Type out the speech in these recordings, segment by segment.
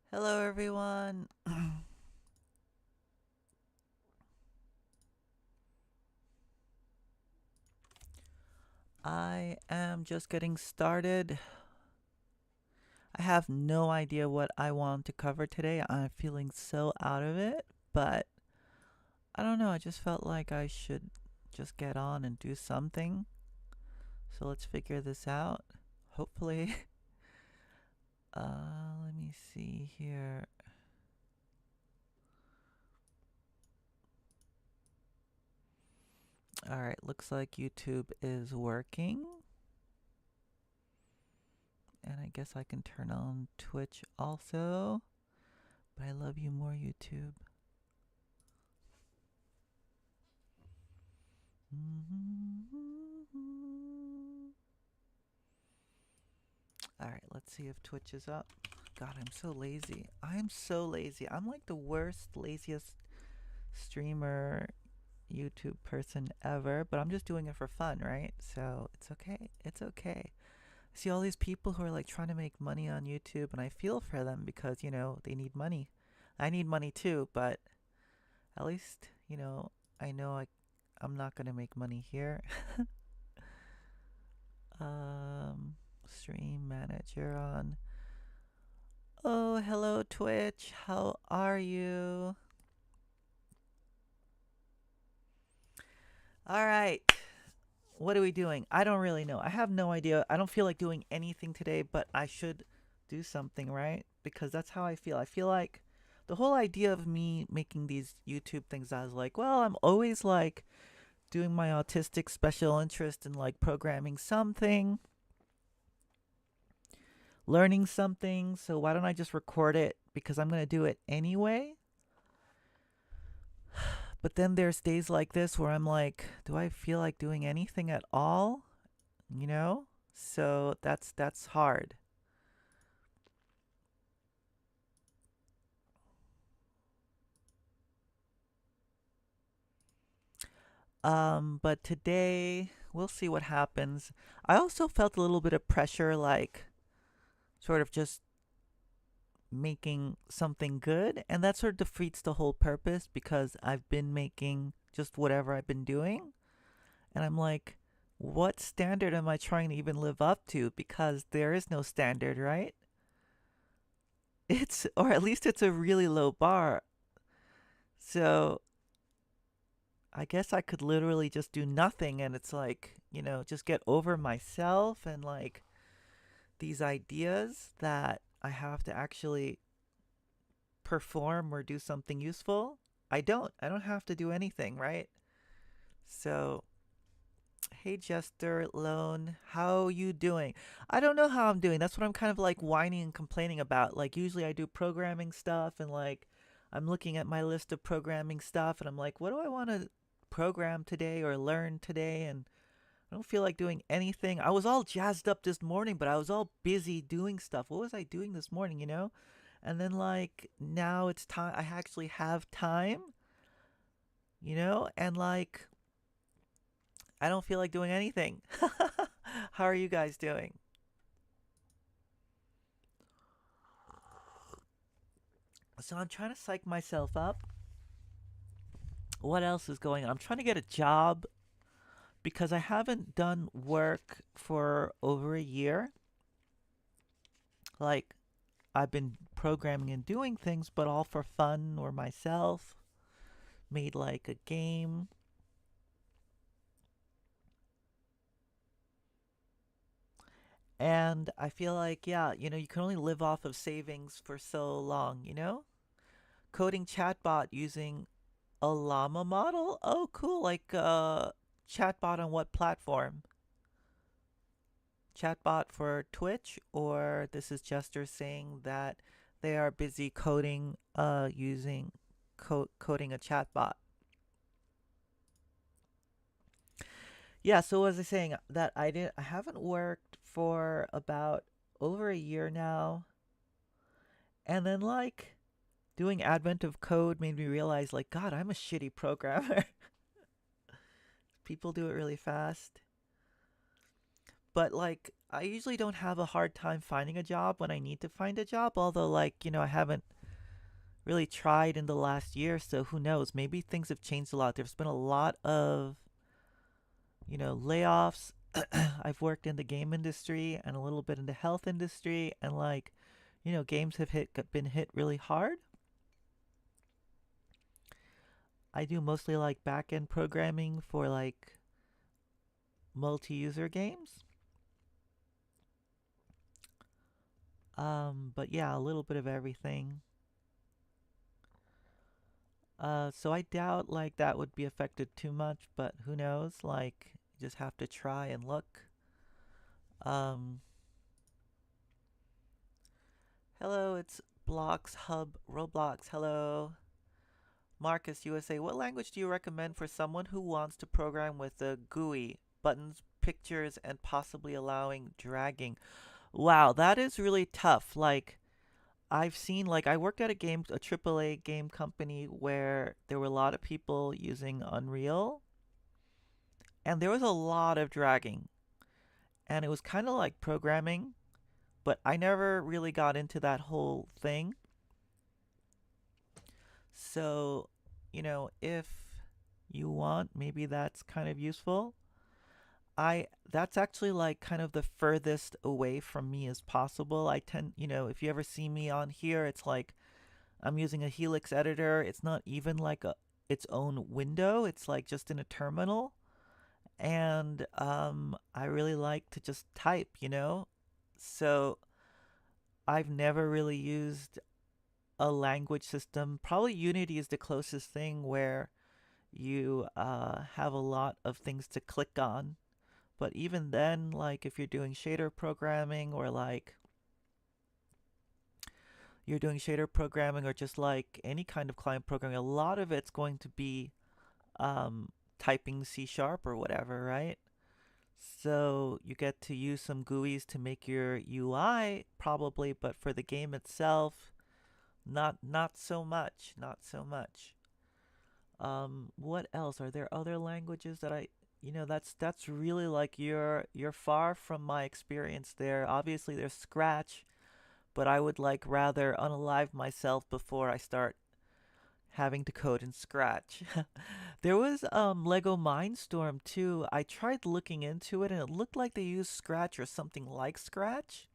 Hello, everyone. I am just getting started. I have no idea what I want to cover today. I'm feeling so out of it, but I don't know. I just felt like I should just get on and do something. So let's figure this out. Hopefully. Let me see here. All right, looks like YouTube is working. And I guess I can turn on Twitch also. But I love you more, YouTube. All right, let's see if Twitch is up. God, I'm so lazy. I am so lazy. I'm like the worst, laziest streamer, YouTube person ever, but I'm just doing it for fun, right? So it's okay. It's okay. I see all these people who are like trying to make money on YouTube, and I feel for them because, they need money. I need money too, but at least, I know I'm not going to make money here. Um, Stream manager on. Oh, hello, Twitch. How are you? All right. What are we doing? I don't really know. I have no idea. I don't feel like doing anything today, but I should do something, right? Because that's how I feel. I feel like the whole idea of me making these YouTube things, I was like, well, I'm always like doing my autistic special interest in like programming something, learning something. So why don't I just record it? Because I'm going to do it anyway. But then there's days like this where I'm like, do I feel like doing anything at all? You know? So that's hard. But today we'll see what happens. I also felt a little bit of pressure, like sort of just making something good, and that sort of defeats the whole purpose because I've been making just whatever I've been doing, and I'm like, what standard am I trying to even live up to? Because there is no standard, right? Or at least it's a really low bar. So I guess I could literally just do nothing and it's like, just get over myself and like these ideas that I have to actually perform or do something useful. I don't have to do anything, right? So, hey Jester Lone, how you doing? I don't know how I'm doing. That's what I'm kind of like whining and complaining about. Like usually I do programming stuff and like I'm looking at my list of programming stuff and I'm like, what do I want to program today or learn today? And I don't feel like doing anything. I was all jazzed up this morning, but I was all busy doing stuff. What was I doing this morning? And then like now it's time I actually have time, and like I don't feel like doing anything. How are you guys doing? So I'm trying to psych myself up. What else is going on? I'm trying to get a job because I haven't done work for over a year. Like I've been programming and doing things, but all for fun or myself. Made like a game. And I feel like, yeah, you can only live off of savings for so long? Coding chatbot using a llama model? Oh, cool. Like chatbot on what platform? Chatbot for Twitch? Or this is Jester saying that they are busy coding using coding a chatbot. Yeah, so as I was saying that I haven't worked for about over a year now. And then like doing Advent of Code made me realize like god, I'm a shitty programmer. People do it really fast. But like I usually don't have a hard time finding a job when I need to find a job, although, like, I haven't really tried in the last year, so who knows? Maybe things have changed a lot. There's been a lot of, layoffs. I've worked in the game industry and a little bit in the health industry, and like, games have been hit really hard. I do mostly like back-end programming for like multi-user games. But yeah, a little bit of everything. So I doubt like that would be affected too much, but who knows? Like, you just have to try and look. Um, Hello, it's Blocks Hub Roblox. Hello, Marcus USA. What language do you recommend for someone who wants to program with a GUI, buttons, pictures, and possibly allowing dragging? Wow, that is really tough. Like, I've seen, like, I worked at a AAA game company where there were a lot of people using Unreal, and there was a lot of dragging, and it was kind of like programming, but I never really got into that whole thing. So, if you want, maybe that's kind of useful. That's actually like kind of the furthest away from me as possible. I tend, if you ever see me on here, it's like I'm using a Helix editor. It's not even like its own window. It's like just in a terminal. And I really like to just type. So I've never really used a language system. Probably Unity is the closest thing where you have a lot of things to click on. But even then, like if you're doing shader programming or like you're doing shader programming or just like any kind of client programming, a lot of it's going to be um, typing C sharp or whatever, right? So you get to use some GUIs to make your UI probably, but for the game itself, not so much, not so much. What else? Are there other languages that that's really like you're far from my experience there. Obviously, there's Scratch, but I would like rather unalive myself before I start having to code in Scratch. There was Lego Mindstorm too. I tried looking into it and it looked like they used Scratch or something like Scratch.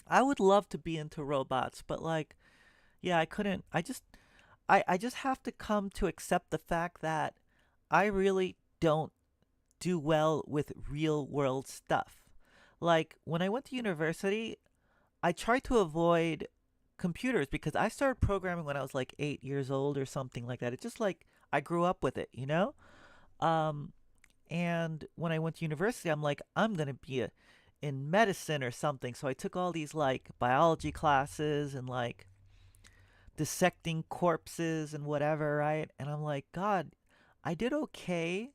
I would love to be into robots, but like yeah, I couldn't. I just have to come to accept the fact that I really don't do well with real world stuff. Like when I went to university, I tried to avoid computers because I started programming when I was like 8 years old or something like that. It's just like I grew up with it. Um, and when I went to university, I'm like, I'm gonna be in medicine or something. So I took all these like biology classes and like dissecting corpses and whatever, right? And I'm like, God, I did okay,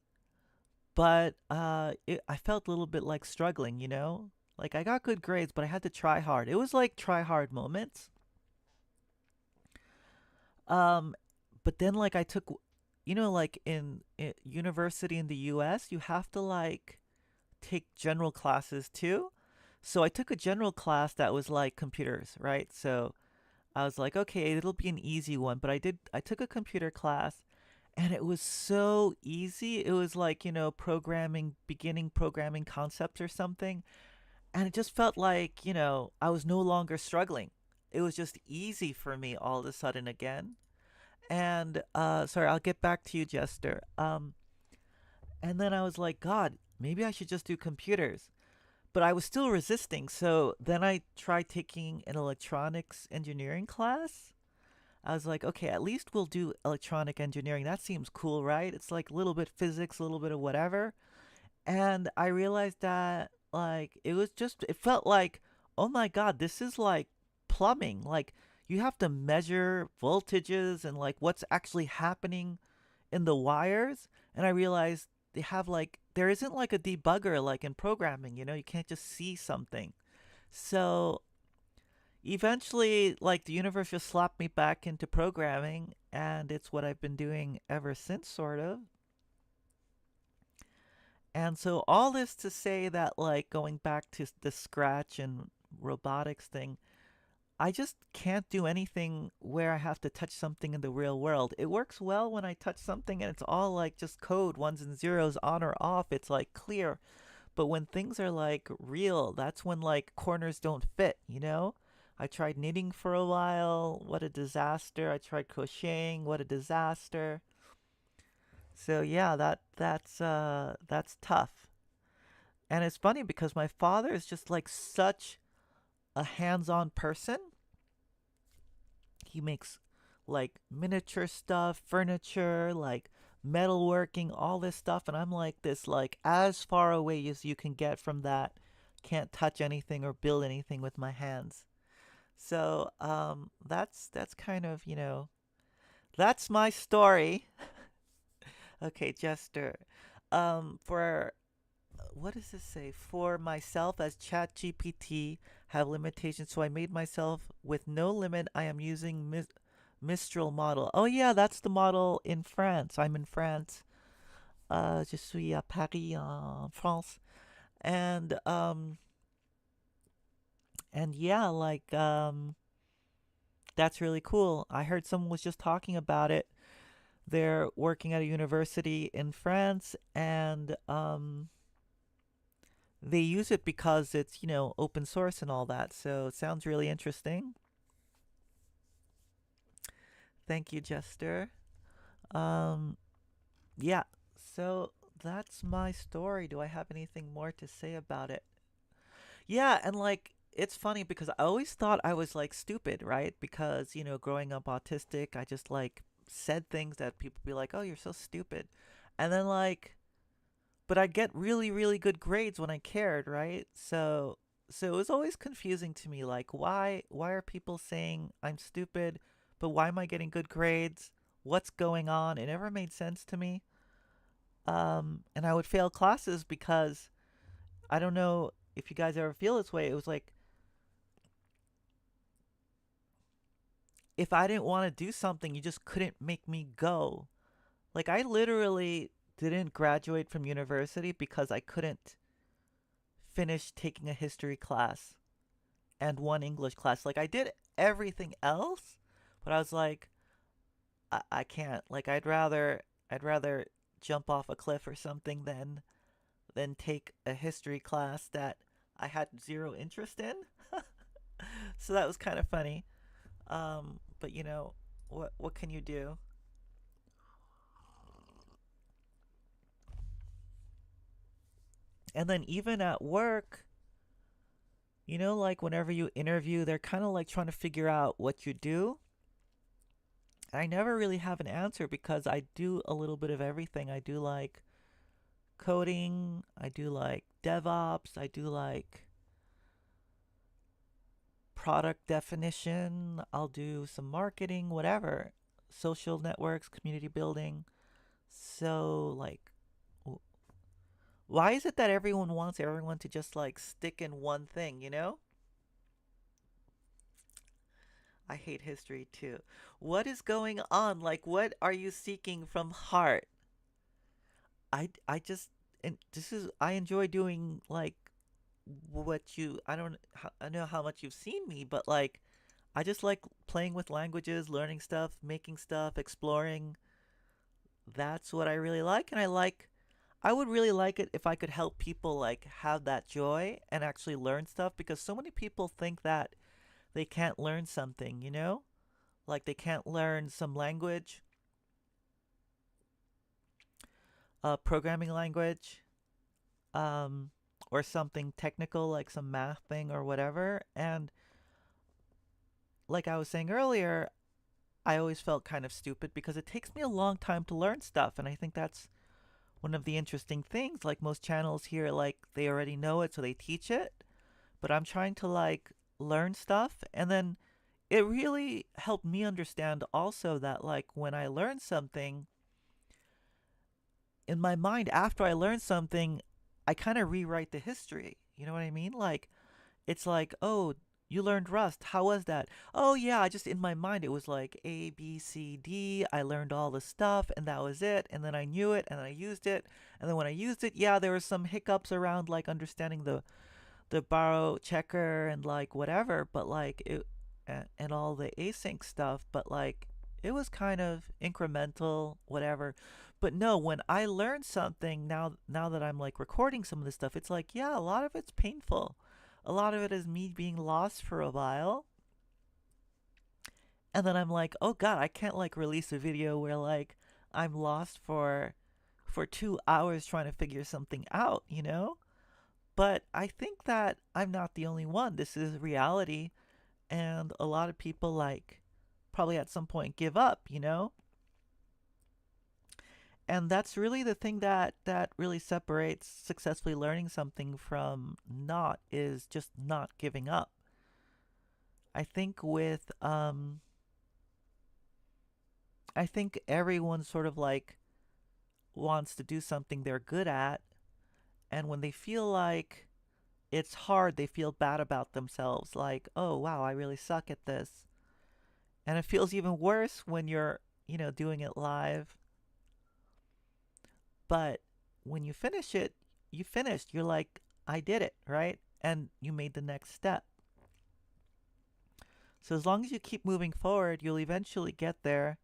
but I felt a little bit like struggling. Like I got good grades, but I had to try hard. It was like try hard moments. Um, but then like I took, like in university in the U.S., you have to like take general classes too. So I took a general class that was like computers, right? So I was like, okay, it'll be an easy one. But I took a computer class and it was so easy. It was like, programming, beginning programming concepts or something. And it just felt like, I was no longer struggling. It was just easy for me all of a sudden again. And sorry, I'll get back to you, Jester. And then I was like, God, maybe I should just do computers. But I was still resisting. So then I tried taking an electronics engineering class. I was like, okay, at least we'll do electronic engineering. That seems cool, right? It's like a little bit physics, a little bit of whatever. And I realized that, like, it felt like, oh my God, this is like plumbing. Like, you have to measure voltages and like what's actually happening in the wires. And I realized there isn't like a debugger like in programming. You can't just see something. So eventually, like the universe just slapped me back into programming, and it's what I've been doing ever since, sort of. And so all this to say that, like, going back to the scratch and robotics thing, I just can't do anything where I have to touch something in the real world. It works well when I touch something and it's all like just code, ones and zeros, on or off. It's like clear. But when things are like real, that's when like corners don't fit, you know? I tried knitting for a while. What a disaster. I tried crocheting. What a disaster. So yeah, that's tough. And it's funny because my father is just like such a hands-on person. He makes like miniature stuff, furniture, like metalworking, all this stuff, and I'm like this like as far away as you can get from that. Can't touch anything or build anything with my hands. So that's kind of, that's my story. Okay, Jester. For what does this say? For myself, as ChatGPT have limitations, so I made myself with no limit. I am using Mistral model. Oh yeah, that's the model in France. I'm in France. Je suis à Paris, en France, and yeah, like that's really cool. I heard someone was just talking about it. They're working at a university in France, and they use it because it's, open source and all that. So it sounds really interesting. Thank you, Jester. Um, yeah, so that's my story. Do I have anything more to say about it? Yeah, and like, it's funny because I always thought I was like stupid, right? Because, growing up autistic, I just like said things that people be like, oh, you're so stupid. And then like, but I get really, really good grades when I cared, right? So it was always confusing to me, like why are people saying I'm stupid, but why am I getting good grades? What's going on? It never made sense to me. And I would fail classes because I don't know if you guys ever feel this way. It was like if I didn't want to do something, you just couldn't make me go. Like I literally didn't graduate from university because I couldn't finish taking a history class and one English class. Like I did everything else, but I was like, I can't. Like I'd rather jump off a cliff or something than take a history class that I had zero interest in. So that was kind of funny. But what can you do? And then even at work, like whenever you interview, they're kind of like trying to figure out what you do. I never really have an answer because I do a little bit of everything. I do like coding, I do like DevOps, I do like product definition, I'll do some marketing, whatever, social networks, community building. So, like, why is it that everyone wants everyone to just like stick in one thing, you know? I hate history too. What is going on? Like, what are you seeking from heart? I just and this is I enjoy doing like what you I know how much you've seen me, but like I just like playing with languages, learning stuff, making stuff, exploring. That's what I really like, and I would really like it if I could help people like have that joy and actually learn stuff because so many people think that they can't learn something, you know? Like they can't learn some language, programming language, um, or something technical like some math thing or whatever. And like I was saying earlier, I always felt kind of stupid because it takes me a long time to learn stuff. And I think that's one of the interesting things. Like most channels here, like they already know it, so they teach it. But I'm trying to like learn stuff. And then it really helped me understand also that like when I learn something, in my mind, after I learn something, I kind of rewrite the history. You know what I mean? Like, it's like, oh, You learned Rust. How was that? Oh, yeah, I just in my mind it was like A, B, C, D. I learned all the stuff and that was it. And then I knew it and I used it. And then when I used it, yeah, there were some hiccups around like understanding the borrow checker and like whatever, but like it and all the async stuff, but like it was kind of incremental, whatever. But no, when I learned something now that I'm like recording some of this stuff, it's like, yeah, a lot of it's painful. A lot of it is me being lost for a while. And then I'm like, oh God, I can't like release a video where like I'm lost for 2 hours trying to figure something out, you know? But I think that I'm not the only one. This is reality, and a lot of people like probably at some point give up, you know? And that's really the thing that really separates successfully learning something from not is just not giving up. I think with I think everyone sort of like wants to do something they're good at, and when they feel like it's hard, they feel bad about themselves like, "Oh, wow, I really suck at this." And it feels even worse when you're, doing it live. But when you finish it, you finished. You're like, I did it, right? And you made the next step. So as long as you keep moving forward, you'll eventually get there.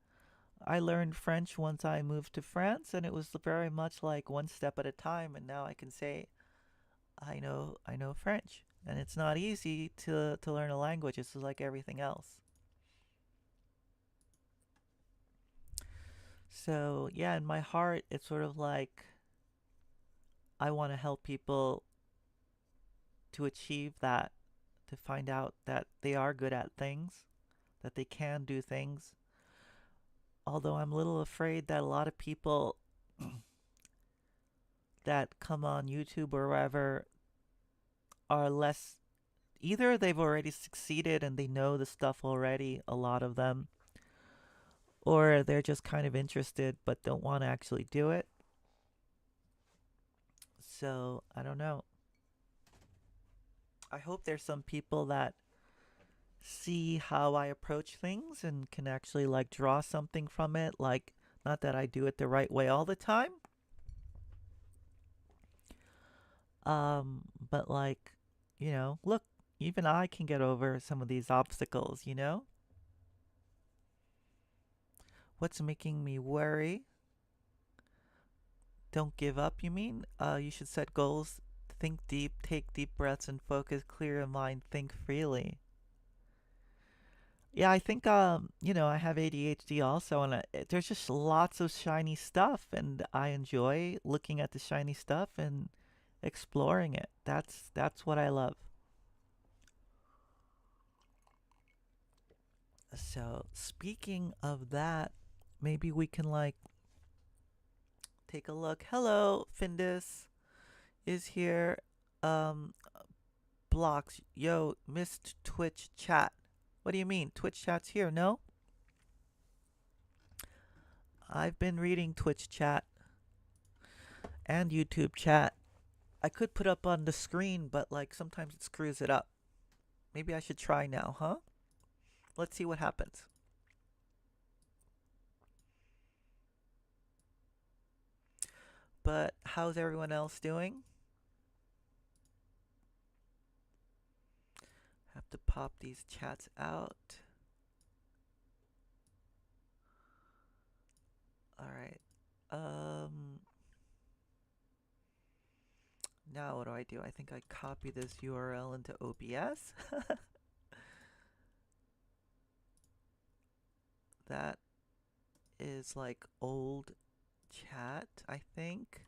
I learned French once I moved to France, and it was very much like one step at a time. And now I can say, I know French. And it's not easy to learn a language. It's like everything else. So yeah, in my heart, it's sort of like I want to help people to achieve that, to find out that they are good at things, that they can do things. Although I'm a little afraid that a lot of people that come on YouTube or wherever are less, either they've already succeeded and they know the stuff already, a lot of them, or they're just kind of interested but don't want to actually do it. So I don't know. I hope there's some people that see how I approach things and can actually like draw something from it. Like, not that I do it the right way all the time, but like, look, even I can get over some of these obstacles, you know? What's making me worry? Don't give up, you mean? You should set goals, think deep, take deep breaths, and focus, clear your mind, think freely. Yeah, I think I have ADHD also, and there's just lots of shiny stuff, and I enjoy looking at the shiny stuff and exploring it. That's what I love. So, speaking of that, maybe we can like take a look. Hello, Findus is here. Um, Blocks, yo, missed Twitch chat. What do you mean? Twitch chat's here? No, I've been reading Twitch chat and YouTube chat. I could put up on the screen, but like sometimes it screws it up. Maybe I should try now, huh? Let's see what happens. But how's everyone else doing? Have to pop these chats out. All right. Um Now what do? I think I copy this URL into OBS. That is like old chat, I think.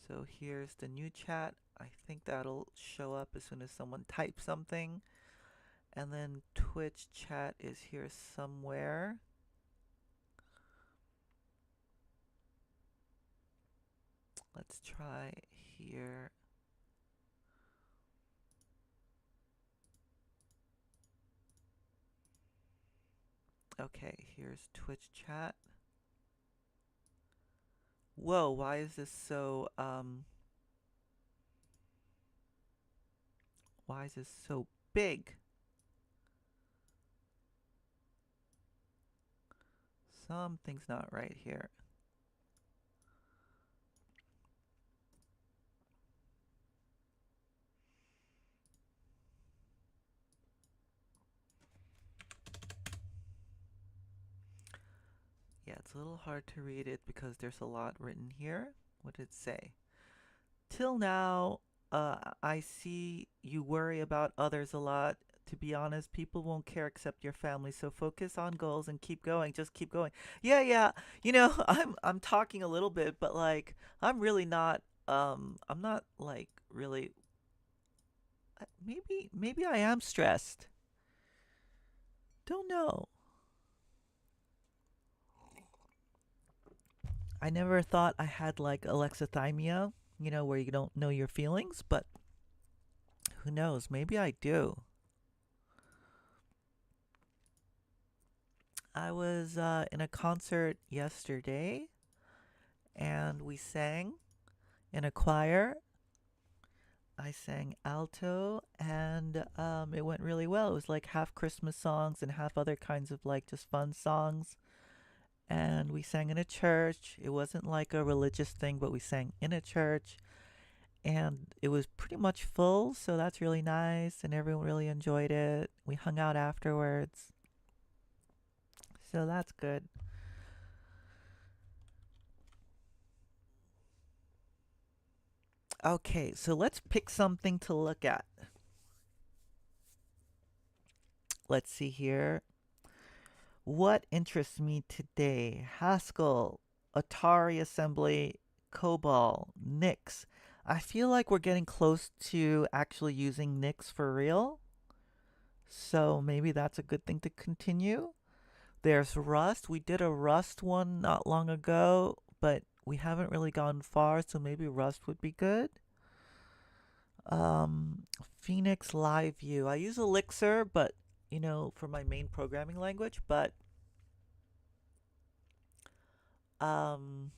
So here's the new chat. I think that'll show up as soon as someone types something. And then Twitch chat is here somewhere. Let's try here. Okay, here's Twitch chat. Whoa, why is this so Why is this so big? Something's not right here. Yeah, it's a little hard to read it because there's a lot written here. What did it say? Till now, I see you worry about others a lot. To be honest, people won't care except your family. So focus on goals and keep going. Just keep going. Yeah, yeah. I'm talking a little bit, but like I'm really not I'm not like really maybe I am stressed. Don't know. I never thought I had like alexithymia, where you don't know your feelings, but who knows? Maybe I do. I was in a concert yesterday and we sang in a choir. I sang alto and it went really well. It was like half Christmas songs and half other kinds of like just fun songs. And we sang in a church. It wasn't like a religious thing, but we sang in a church. And it was pretty much full, so that's really nice. And everyone really enjoyed it. We hung out afterwards, so that's good. Okay, so let's pick something to look at. Let's see here. What interests me today? Haskell, Atari Assembly, COBOL, Nix. I feel like we're getting close to actually using Nix for real. So maybe that's a good thing to continue. There's Rust. We did a Rust one not long ago, but we haven't really gone far, so maybe Rust would be good. Um, Phoenix Live View. I use Elixir, but for my main programming language, but um,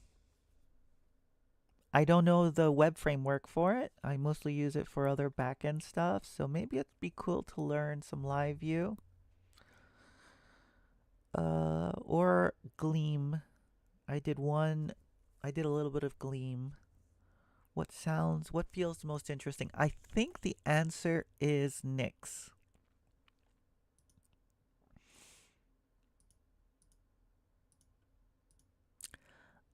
I don't know the web framework for it. I mostly use it for other backend stuff, so maybe it'd be cool to learn some Live View. Or Gleam. I did one. I did a little bit of Gleam. What feels the most interesting? I think the answer is Nix.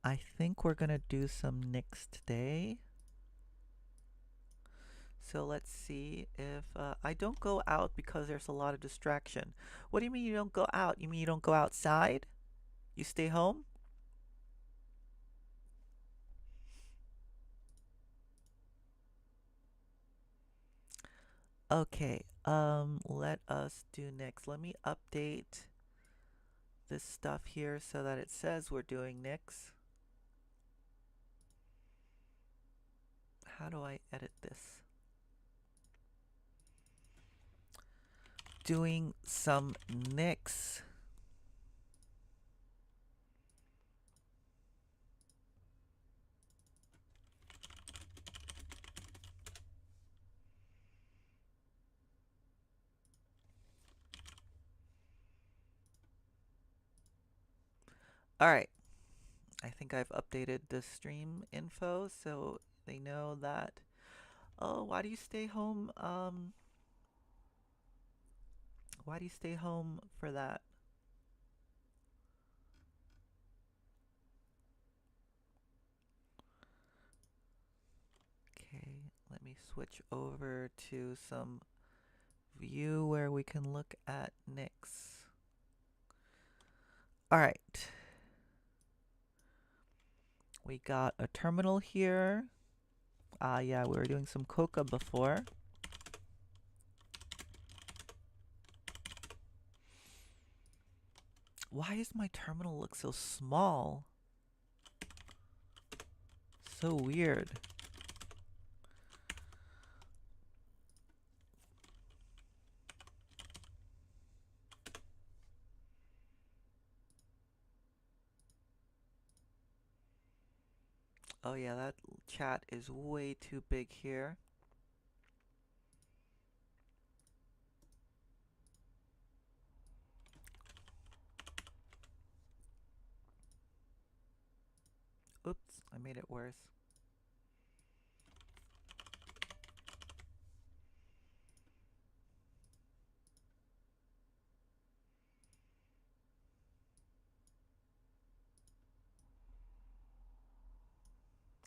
I think we're gonna do some Nix today. So let's see if I don't go out because there's a lot of distraction. What do you mean you don't go out? You mean you don't go outside? You stay home? Okay, let us do Nix. Let me update this stuff here so that it says we're doing Nix. How do I edit this? Doing some Nix. All right. I think I've updated the stream info so they know that. Oh, why do you stay home? Why do you stay home for that? Okay, let me switch over to some view where we can look at Nix. All right. We got a terminal here. Yeah, we were doing some Coca before. Why does my terminal look so small? So weird. Oh yeah, that chat is way too big here. I made it worse.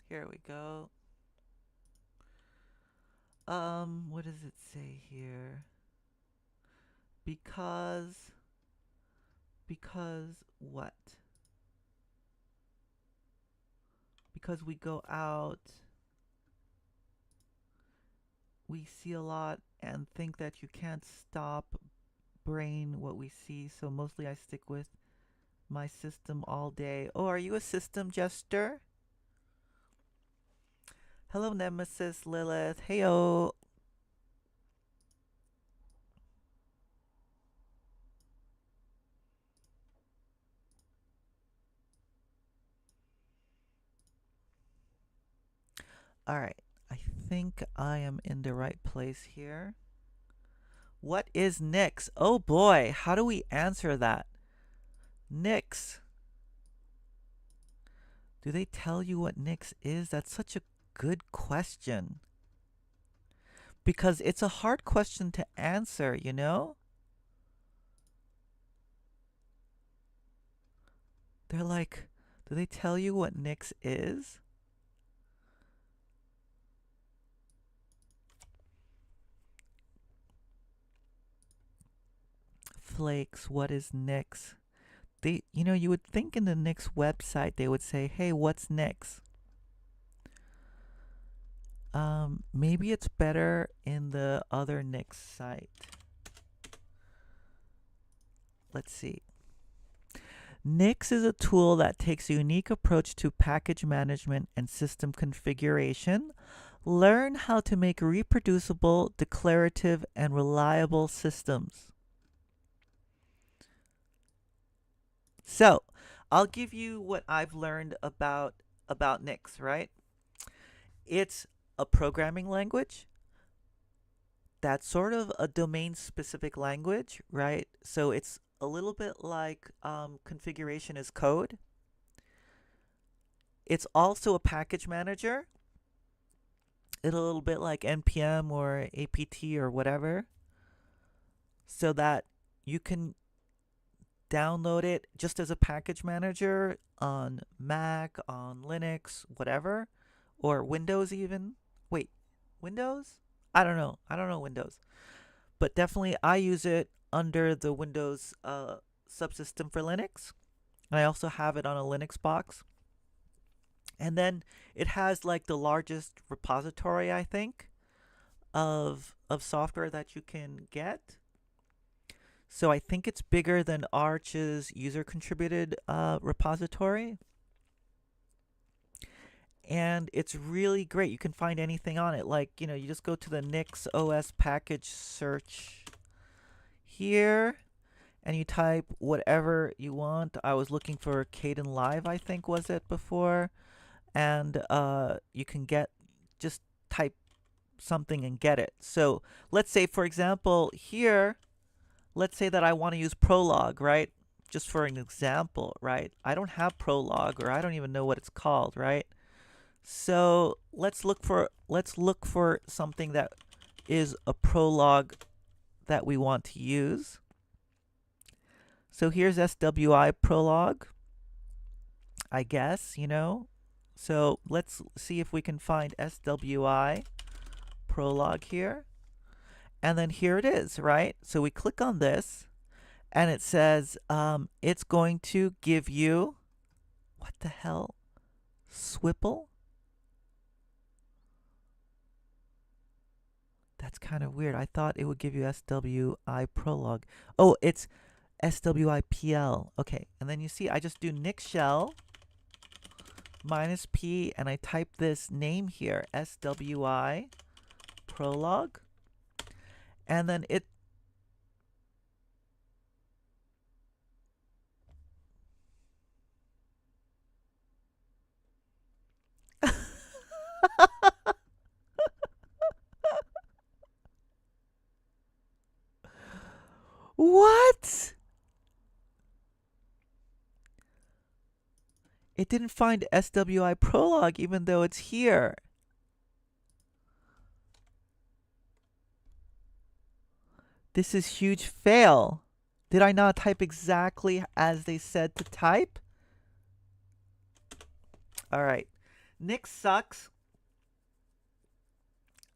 Here we go. What does it say here? Because what? Because we go out, we see a lot and think that you can't stop brain what we see, so mostly I stick with my system all day. Oh, are you a system jester? Hello, Nemesis Lilith. Heyo. All right. I think I am in the right place here. What is Nix? Oh boy, how do we answer that? Nix. Do they tell you what Nix is? That's such a good question. Because it's a hard question to answer, you know? They're like, do they tell you what Nix is? Flakes, what is Nix? They, you would think in the Nix website they would say, hey, what's Nix? Maybe it's better in the other Nix site. Let's see. Nix is a tool that takes a unique approach to package management and system configuration. Learn how to make reproducible, declarative, and reliable systems. So, I'll give you what I've learned about Nix, right? It's a programming language. That's sort of a domain-specific language, right? So it's a little bit like configuration as code. It's also a package manager. It's a little bit like NPM or APT or whatever, so that you can download it just as a package manager on Mac, on Linux, whatever, or Windows even. Wait, Windows? I don't know. I don't know Windows. But definitely I use it under the Windows subsystem for Linux. I also have it on a Linux box. And then it has like the largest repository, I think, of software that you can get. So I think it's bigger than Arch's user contributed repository. And it's really great. You can find anything on it. Like, you just go to the Nix OS package search here and you type whatever you want. I was looking for Kdenlive, I think was it before. And you can just type something and get it. So let's say, for example, here, let's say that I want to use Prolog, right? Just for an example, right? I don't have Prolog, or I don't even know what it's called, right? So let's look for something that is a Prolog that we want to use. So here's SWI Prolog, I guess, So let's see if we can find SWI Prolog here. And then here it is, right? So we click on this and it says it's going to give you, what the hell? Swipple? That's kind of weird. I thought it would give you SWI Prolog. Oh, it's SWIPL. Okay, and then you see I just do Nix shell -p and I type this name here, SWI Prolog. And then it What? It didn't find SWI Prolog even though it's here. This is huge fail. Did I not type exactly as they said to type? All right. Nix sucks.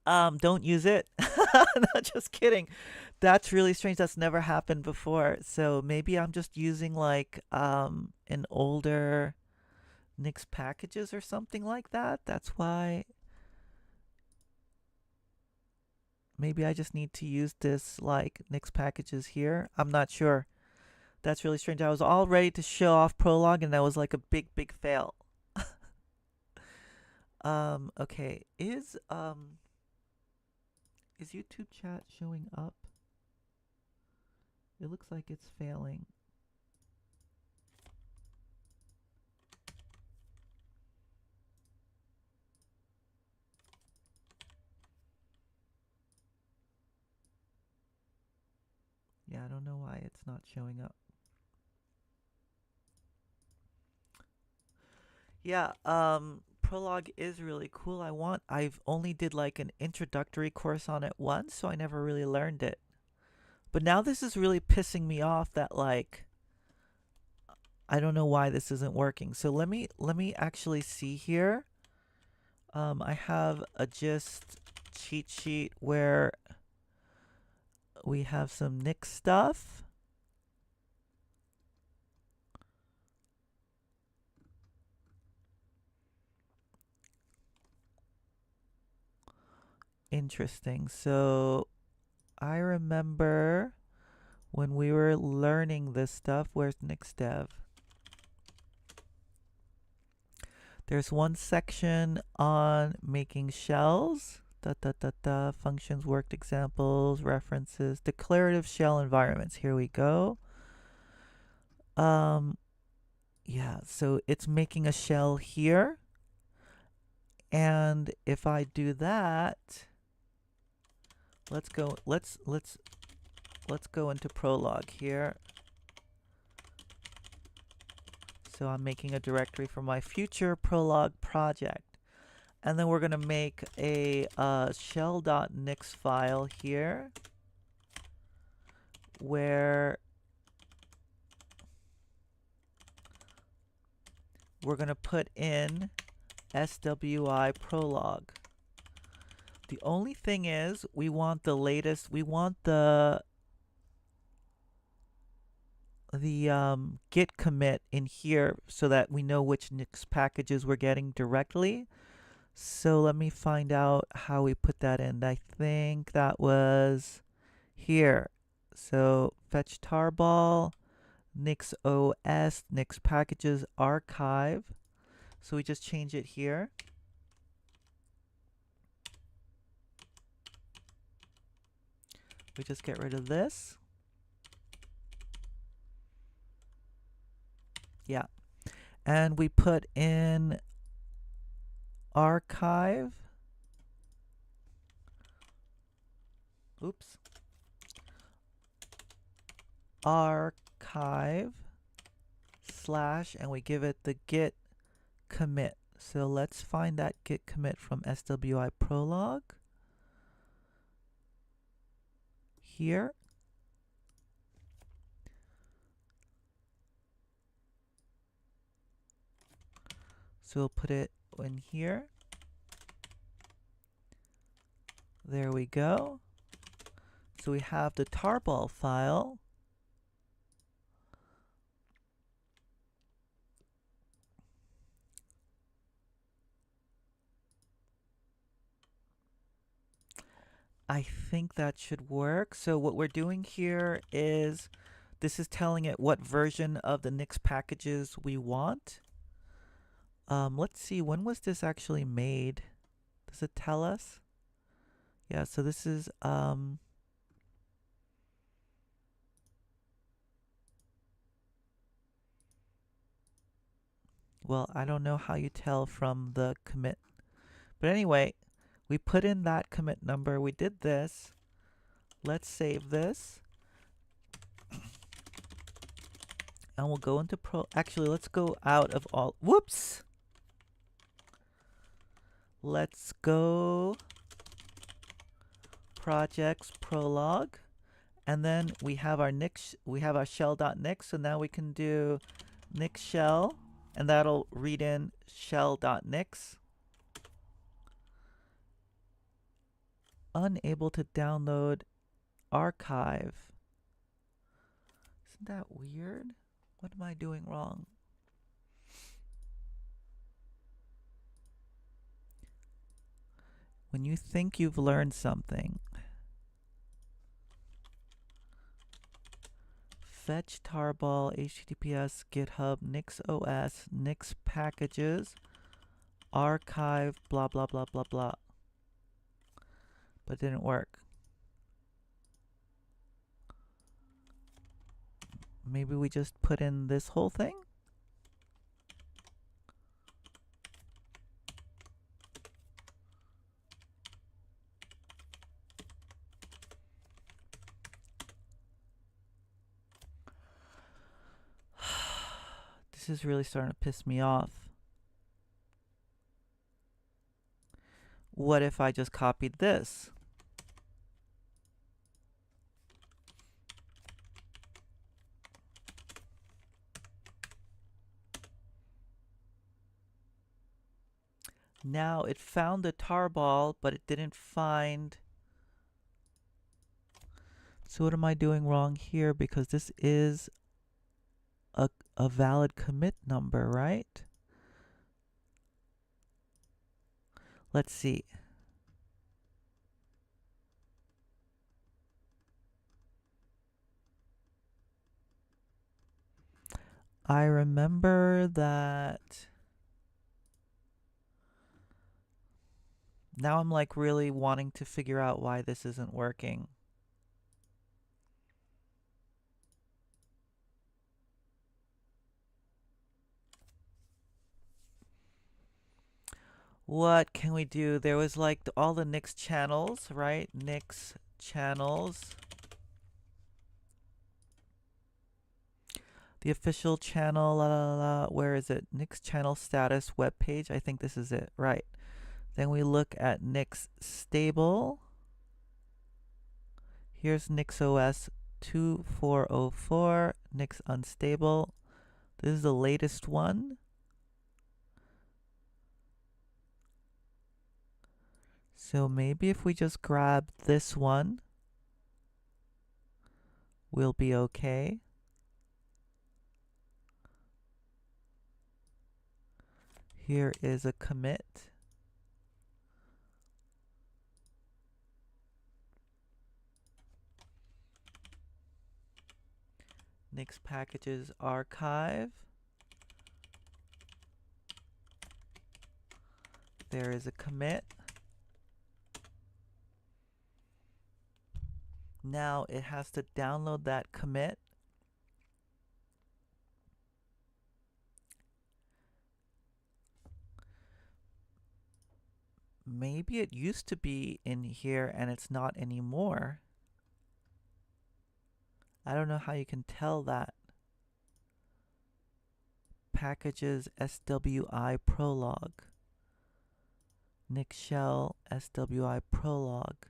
Don't use it. No, just kidding. That's really strange. That's never happened before. So maybe I'm just using like an older Nix packages or something like that. That's why. Maybe I just need to use this like Nix packages here. I'm not sure. That's really strange. I was all ready to show off Prolog and that was like a big, big fail. Okay. Is YouTube chat showing up? It looks like it's failing. Yeah, I don't know why it's not showing up. Yeah, Prolog is really cool. I've only did like an introductory course on it once, so I never really learned it. But now this is really pissing me off that like I don't know why this isn't working. So let me actually see here. I have a gist cheat sheet where we have some Nix stuff. Interesting. So I remember when we were learning this stuff, where's NixDev? There's one section on making shells. Functions, worked examples, references, declarative shell environments. Here we go. Yeah, so it's making a shell here. And if I do that, let's go into Prolog here. So I'm making a directory for my future Prolog project. And then we're going to make a shell.nix file here where we're going to put in SWI Prolog. The only thing is we want the latest, we want the git commit in here so that we know which Nix packages we're getting directly. So let me find out how we put that in. I think that was here. So fetch tarball, Nix OS, Nix packages archive. So we just change it here. We just get rid of this. Yeah. And we put in archive. Oops. Archive / and we give it the git commit. So let's find that git commit from SWI Prolog. Here. So we'll put it in here. There we go. So we have the tarball file. I think that should work. So what we're doing here is this is telling it what version of the Nix packages we want. Let's see, when was this actually made? Does it tell us? Yeah, so this is well, I don't know how you tell from the commit. But anyway, we put in that commit number. We did this. Let's save this. And we'll go into actually, let's go out of all, whoops. Let's go projects prologue. And then we have our Nix, we have our shell.nix. So now we can do nix shell, and that'll read in shell.nix. Unable to download archive. Isn't that weird? What am I doing wrong? When you think you've learned something, fetch tarball, https, github, nixos, nix packages, archive, blah, blah, blah, blah, blah. But it didn't work. Maybe we just put in this whole thing? This is really starting to piss me off. What if I just copied this? Now it found the tarball, but it didn't find. So what am I doing wrong here? Because this is a valid commit number, right? Let's see. I remember that. Now I'm like really wanting to figure out why this isn't working. What can we do? There was like all the Nix channels, right? Nix channels. The official channel, la, la, la, where is it? Nix channel status web page. I think this is it, right? Then we look at Nix stable. Here's NixOS 2404, Nix unstable. This is the latest one. So maybe if we just grab this one, we'll be okay. Here is a commit. Nix packages archive. There is a commit. Now it has to download that commit. Maybe it used to be in here and it's not anymore. I don't know how you can tell that. Packages SWI prologue. Nix shell SWI prologue.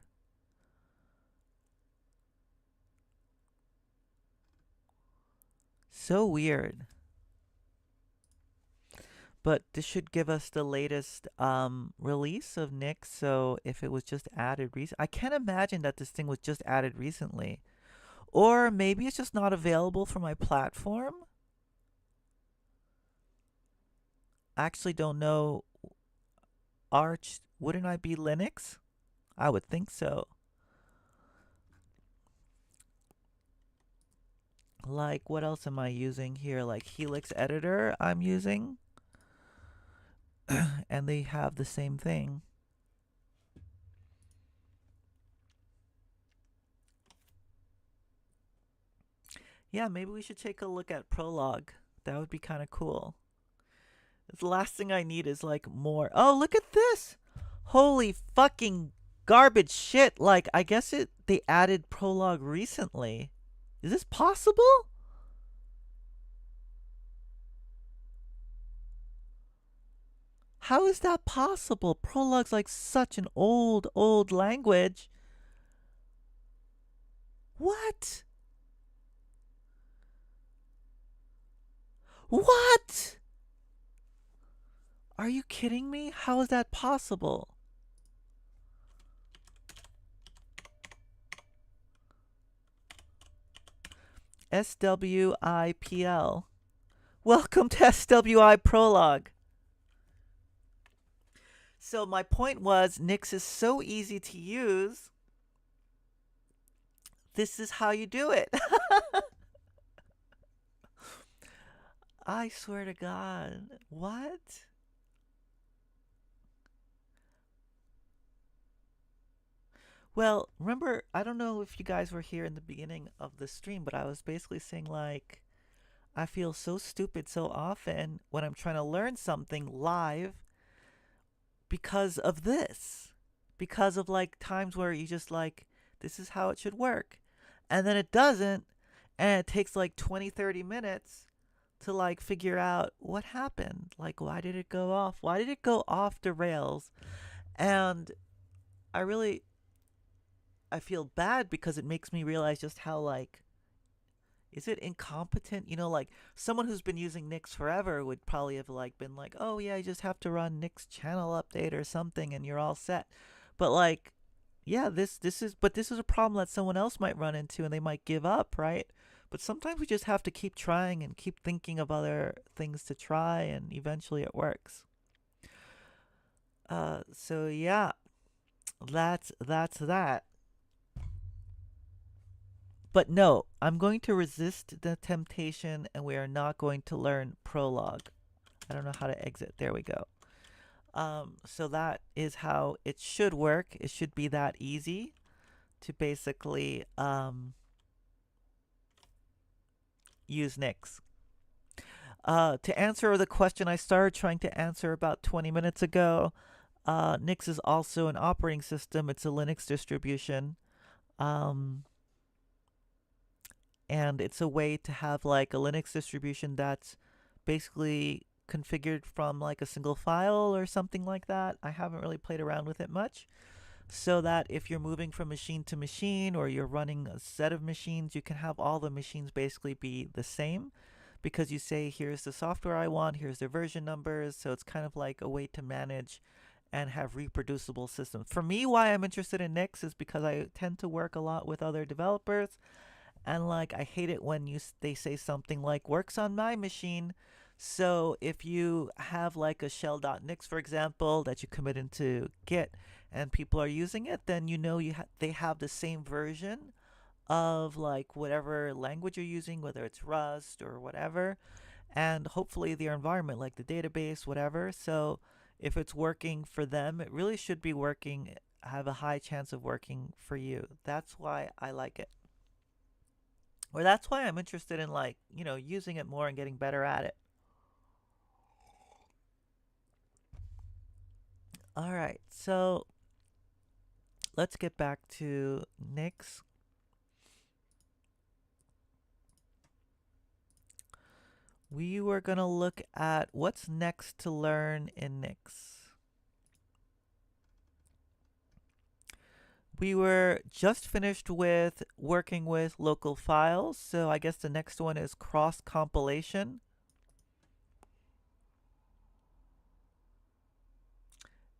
So weird. But this should give us the latest release of Nix. So if it was just added I can't imagine that this thing was just added recently. Or maybe it's just not available for my platform. I actually don't know. Arch, wouldn't I be Linux? I would think so. Like, what else am I using here? Like Helix Editor I'm using. And they have the same thing. Yeah, maybe we should take a look at Prologue. That would be kind of cool. The last thing I need is like more. Oh, look at this! Holy fucking garbage shit! Like, I guess they added Prologue recently. Is this possible? How is that possible? Prolog's like such an old, old language. What? What? Are you kidding me? How is that possible? SWIPL. Welcome to SWI Prolog. So my point was Nix is so easy to use. This is how you do it. I swear to God. What? Well, remember, I don't know if you guys were here in the beginning of the stream, but I was basically saying, like, I feel so stupid so often when I'm trying to learn something live because of this. Because of, like, times where you just, like, this is how it should work. And then it doesn't, and it takes, like, 20, 30 minutes to, like, figure out what happened. Like, why did it go off? Why did it go off the rails? And I really I feel bad because it makes me realize just how, like, is it incompetent? You know, like someone who's been using Nix forever would probably have like been like, "Oh yeah, you just have to run Nix channel update or something and you're all set." But like, yeah, this is a problem that someone else might run into and they might give up, right? But sometimes we just have to keep trying and keep thinking of other things to try and eventually it works. So yeah, that's that. But no, I'm going to resist the temptation and we are not going to learn Prolog. I don't know how to exit. There we go. So that is how it should work. It should be that easy to basically use Nix. To answer the question I started trying to answer about 20 minutes ago, Nix is also an operating system. It's a Linux distribution. Um, and it's a way to have like a Linux distribution that's basically configured from like a single file or something like that. I haven't really played around with it much. So that if you're moving from machine to machine or you're running a set of machines, you can have all the machines basically be the same because you say, here's the software I want, here's the version numbers. So it's kind of like a way to manage and have reproducible systems. For me, why I'm interested in Nix is because I tend to work a lot with other developers and like I hate it when they say something like works on my machine. So if you have like a shell.nix for example that you commit into Git and people are using it, then you know they have the same version of like whatever language you're using, whether it's Rust or whatever, and hopefully their environment like the database, whatever. So if it's working for them, it really should be working, have a high chance of working for you. That's why I like it. Or that's why I'm interested in like, using it more and getting better at it. All right, so let's get back to Nix. We were going to look at what's next to learn in Nix. We were just finished with working with local files, so I guess the next one is cross compilation.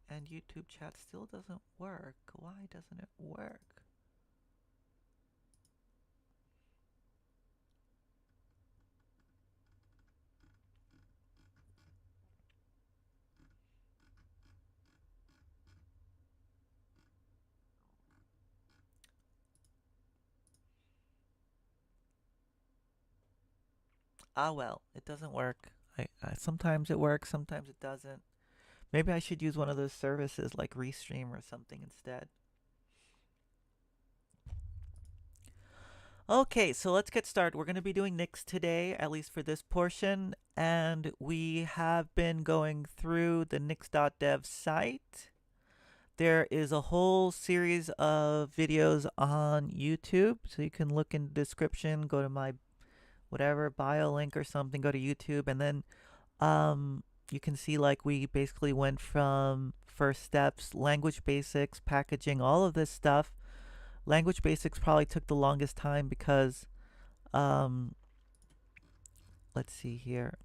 And YouTube chat still doesn't work. Why doesn't it work? Ah, well, it doesn't work. Sometimes it works, sometimes it doesn't. Maybe I should use one of those services like Restream or something instead. Okay, so let's get started. We're going to be doing Nix today, at least for this portion, and we have been going through the Nix.dev site. There is a whole series of videos on YouTube, so you can look in the description, go to my whatever bio link or something, go to YouTube, and then You can see like we basically went from first steps, language basics, packaging, all of this stuff. Language basics probably took the longest time because, um, let's see here.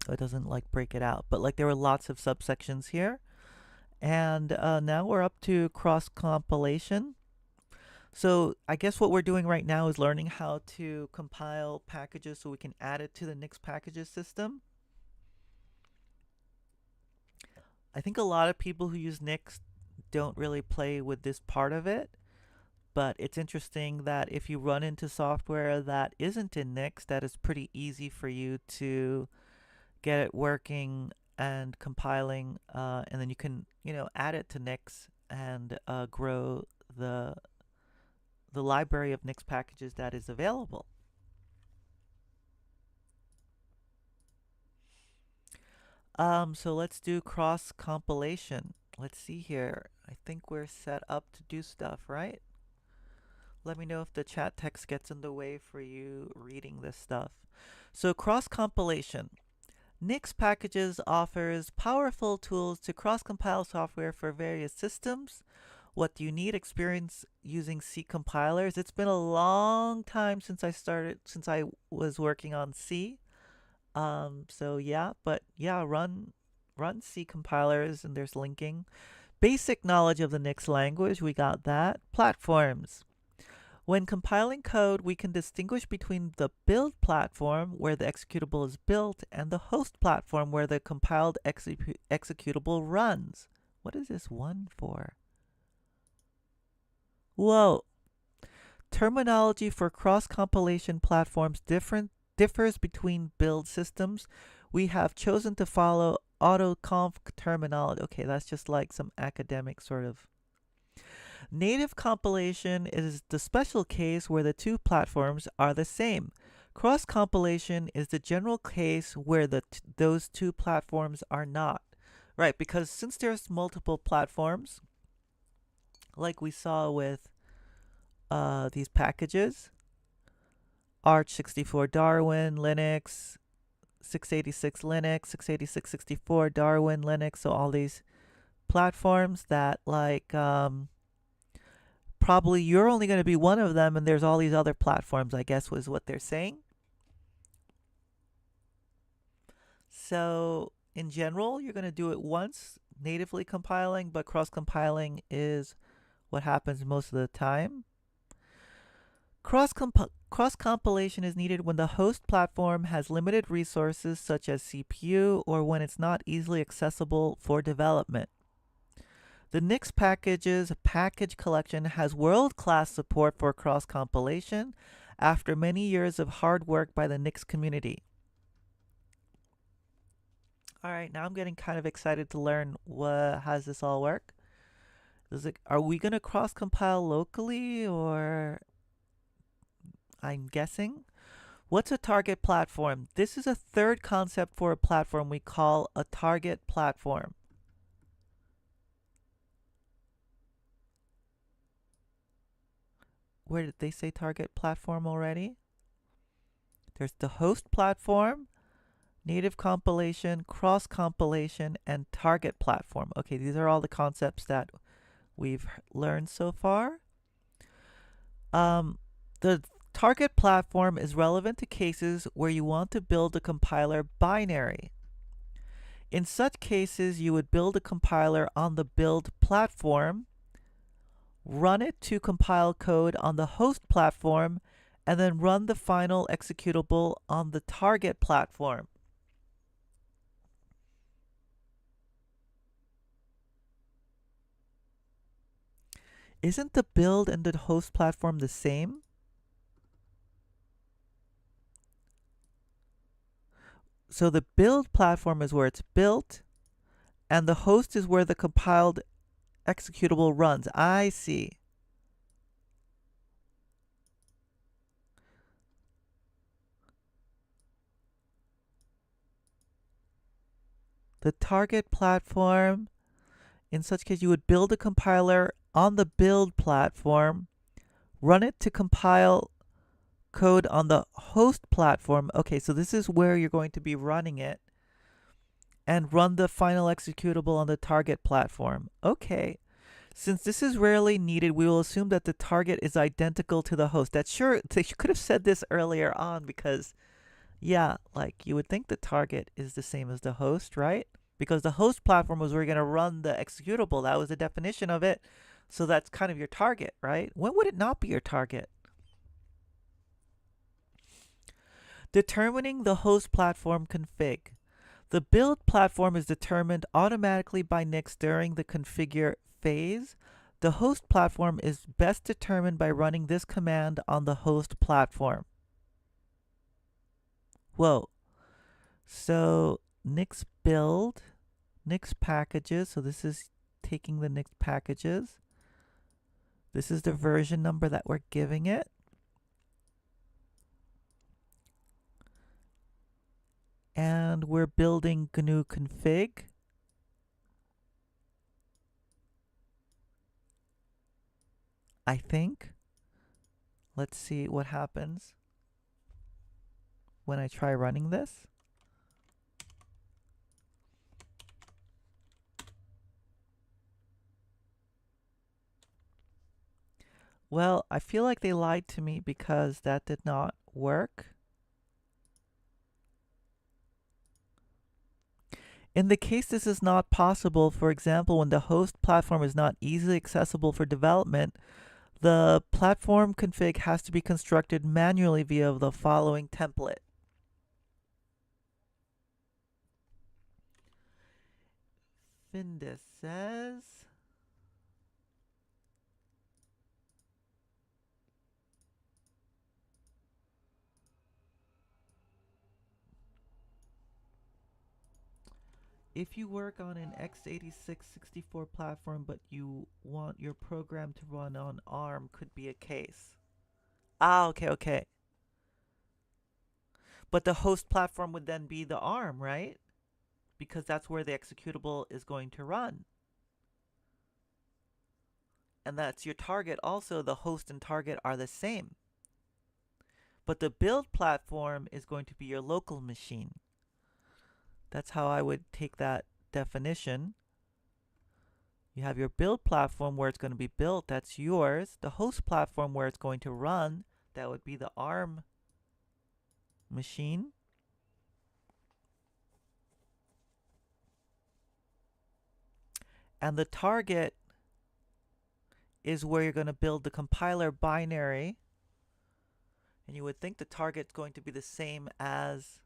It doesn't like break it out, but like there were lots of subsections here. And now we're up to cross compilation. So I guess what we're doing right now is learning how to compile packages so we can add it to the Nix packages system. I think a lot of people who use Nix don't really play with this part of it, but it's interesting that if you run into software that isn't in Nix, that is pretty easy for you to get it working and compiling, and then you can, add it to Nix and grow the library of Nix packages that is available. So let's do cross compilation. Let's see here. I think we're set up to do stuff, right? Let me know if the chat text gets in the way for you reading this stuff. So cross compilation. Nix Packages offers powerful tools to cross-compile software for various systems. What do you need? Experience using C compilers. It's been a long time since I was working on C. So yeah, but yeah, run C compilers and there's linking. Basic knowledge of the Nix language, we got that. Platforms. When compiling code, we can distinguish between the build platform, where the executable is built, and the host platform, where the compiled executable runs. What is this one for? Whoa. Terminology for cross-compilation platforms differs between build systems. We have chosen to follow autoconf terminology. Okay, that's just like some academic sort of. Native compilation is the special case where the two platforms are the same. Cross compilation is the general case where those two platforms are not. Right, because since there's multiple platforms, like we saw with these packages, Arch 64 Darwin, Linux, 686 Linux, 686 64 Darwin, Linux, so all these platforms that like probably you're only going to be one of them and there's all these other platforms, I guess was what they're saying. So in general, you're going to do it once, natively compiling, but cross-compiling is what happens most of the time. Cross-compilation is needed when the host platform has limited resources such as CPU or when it's not easily accessible for development. The Nix Packages package collection has world-class support for cross-compilation after many years of hard work by the Nix community. All right, now I'm getting kind of excited to learn how does this all work. Are we going to cross-compile locally, or I'm guessing? What's a target platform? This is a third concept for a platform we call a target platform. Where did they say target platform already? There's the host platform, native compilation, cross compilation, and target platform. Okay, these are all the concepts that we've learned so far. The target platform is relevant to cases where you want to build a compiler binary. In such cases, you would build a compiler on the build platform, run it to compile code on the host platform, and then run the final executable on the target platform. Isn't the build and the host platform the same? So the build platform is where it's built, and the host is where the compiled executable runs. I see. The target platform, in such case, you would build a compiler on the build platform, run it to compile code on the host platform. Okay, so this is where you're going to be running it. and run the final executable on the target platform. Okay. Since this is rarely needed, we will assume that the target is identical to the host. That's sure, they could have said this earlier on because, yeah, like you would think the target is the same as the host, right? Because the host platform was where you're going to run the executable. That was the definition of it. So that's kind of your target, right? When would it not be your target? Determining the host platform config. The build platform is determined automatically by Nix during the configure phase. The host platform is best determined by running this command on the host platform. Whoa. So Nix build, Nix packages. So this is taking the Nix packages. This is the version number that we're giving it. And we're building GNU config. I think. Let's see what happens when I try running this. Well, I feel like they lied to me because that did not work. In the case this is not possible, for example, when the host platform is not easily accessible for development, the platform config has to be constructed manually via the following template. Findus says, if you work on an x86-64 platform but you want your program to run on ARM, could be a case. Ah, okay. But the host platform would then be the ARM, right? Because that's where the executable is going to run. And that's your target also. The host and target are the same. But the build platform is going to be your local machine. That's how I would take that definition. You have your build platform where it's going to be built, that's yours. The host platform where it's going to run, that would be the ARM machine. And the target is where you're going to build the compiler binary. And you would think the target's going to be the same as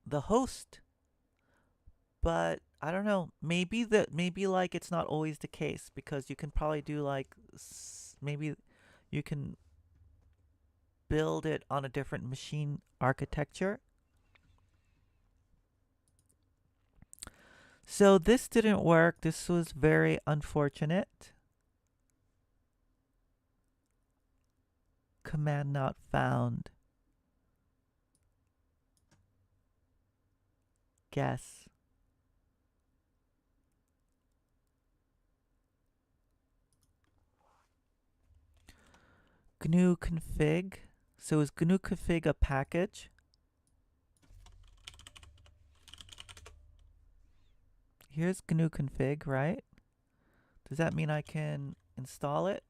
the host. But I don't know. Maybe like it's not always the case, because you can probably do like maybe you can build it on a different machine architecture. So this didn't work. This was very unfortunate. Command not found. Guess. GNU config. So is GNU config a package? Here's GNU config, right? Does that mean I can install it?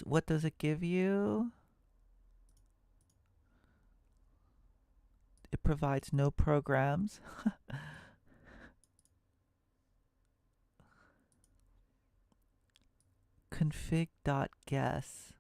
What does it give you? It provides no programs. Config.guess.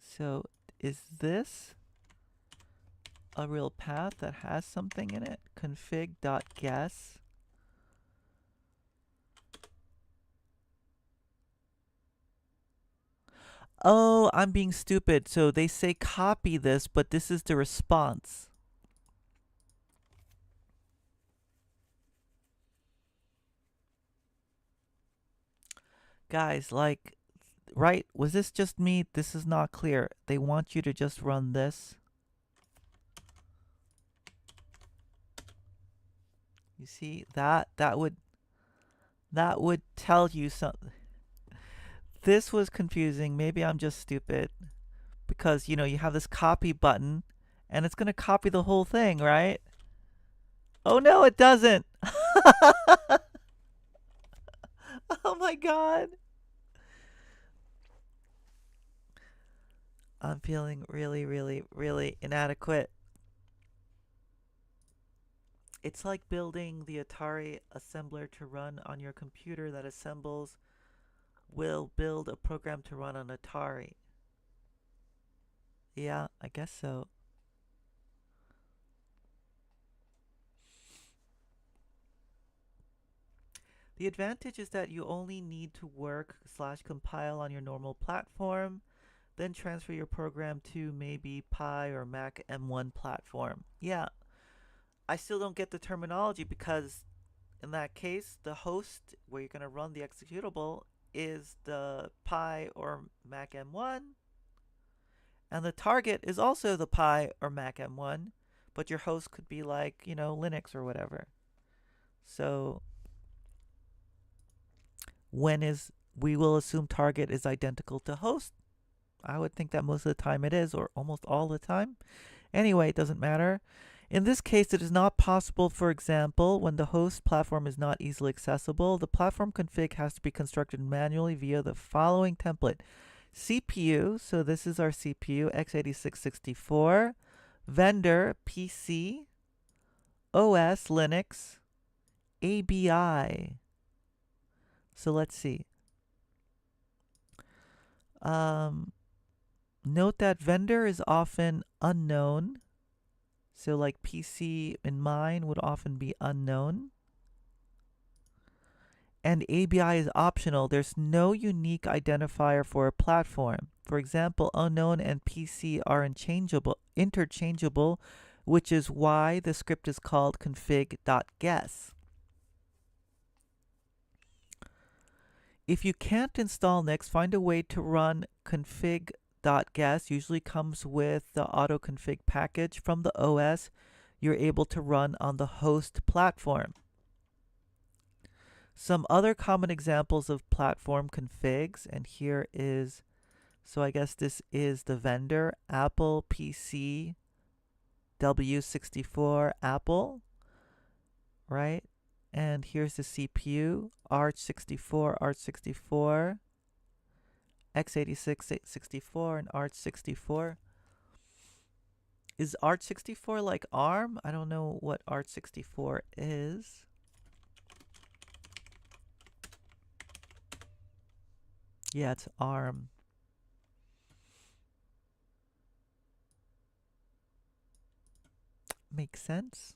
So is this a real path that has something in it? Config.guess. Oh, I'm being stupid. So they say copy this, but this is the response. Guys, like, right? Was this just me? This is not clear. They want you to just run this. You see that would tell you something. This was confusing. Maybe I'm just stupid because you have this copy button and it's going to copy the whole thing, right? Oh no, it doesn't. Oh my god. I'm feeling really, really, really inadequate. It's like building the Atari assembler to run on your computer that assembles will build a program to run on Atari. Yeah, I guess so. The advantage is that you only need to work slash compile on your normal platform, then transfer your program to maybe Pi or Mac M1 platform. Yeah, I still don't get the terminology because in that case, the host where you're going to run the executable is the Pi or Mac M1, and the target is also the Pi or Mac M1, but your host could be like, Linux or whatever. So when is we will assume target is identical to host. I would think that most of the time it is, or almost all the time. Anyway, it doesn't matter. In this case, it is not possible, for example, when the host platform is not easily accessible, the platform config has to be constructed manually via the following template. CPU, so this is our CPU, x86-64, vendor, PC, OS, Linux, ABI. So let's see. Note that vendor is often unknown. So like PC in mine would often be unknown. And ABI is optional. There's no unique identifier for a platform. For example, unknown and PC are interchangeable, which is why the script is called config.guess. If you can't install Nix, find a way to run config.guess. Usually comes with the autoconfig package from the OS you're able to run on the host platform. Some other common examples of platform configs, and here is, so I guess this is the vendor, Apple PC W64 Apple, right? And here's the CPU, Arch64, Arch64, x86-64, and Arch64. Is Arch64 like ARM? I don't know what Arch64 is. Yeah, it's ARM. Makes sense.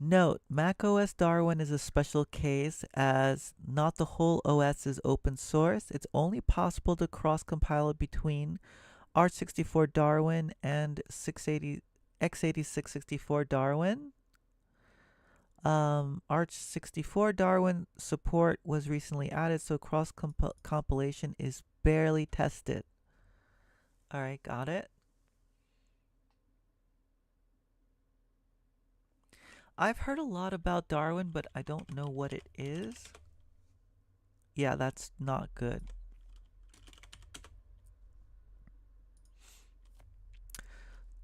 Note, macOS Darwin is a special case as not the whole OS is open source. It's only possible to cross-compile it between Arch64 Darwin and x86-64 Darwin. Arch64 Darwin support was recently added, so cross-compilation is barely tested. Alright, got it. I've heard a lot about Darwin, but I don't know what it is. Yeah, that's not good.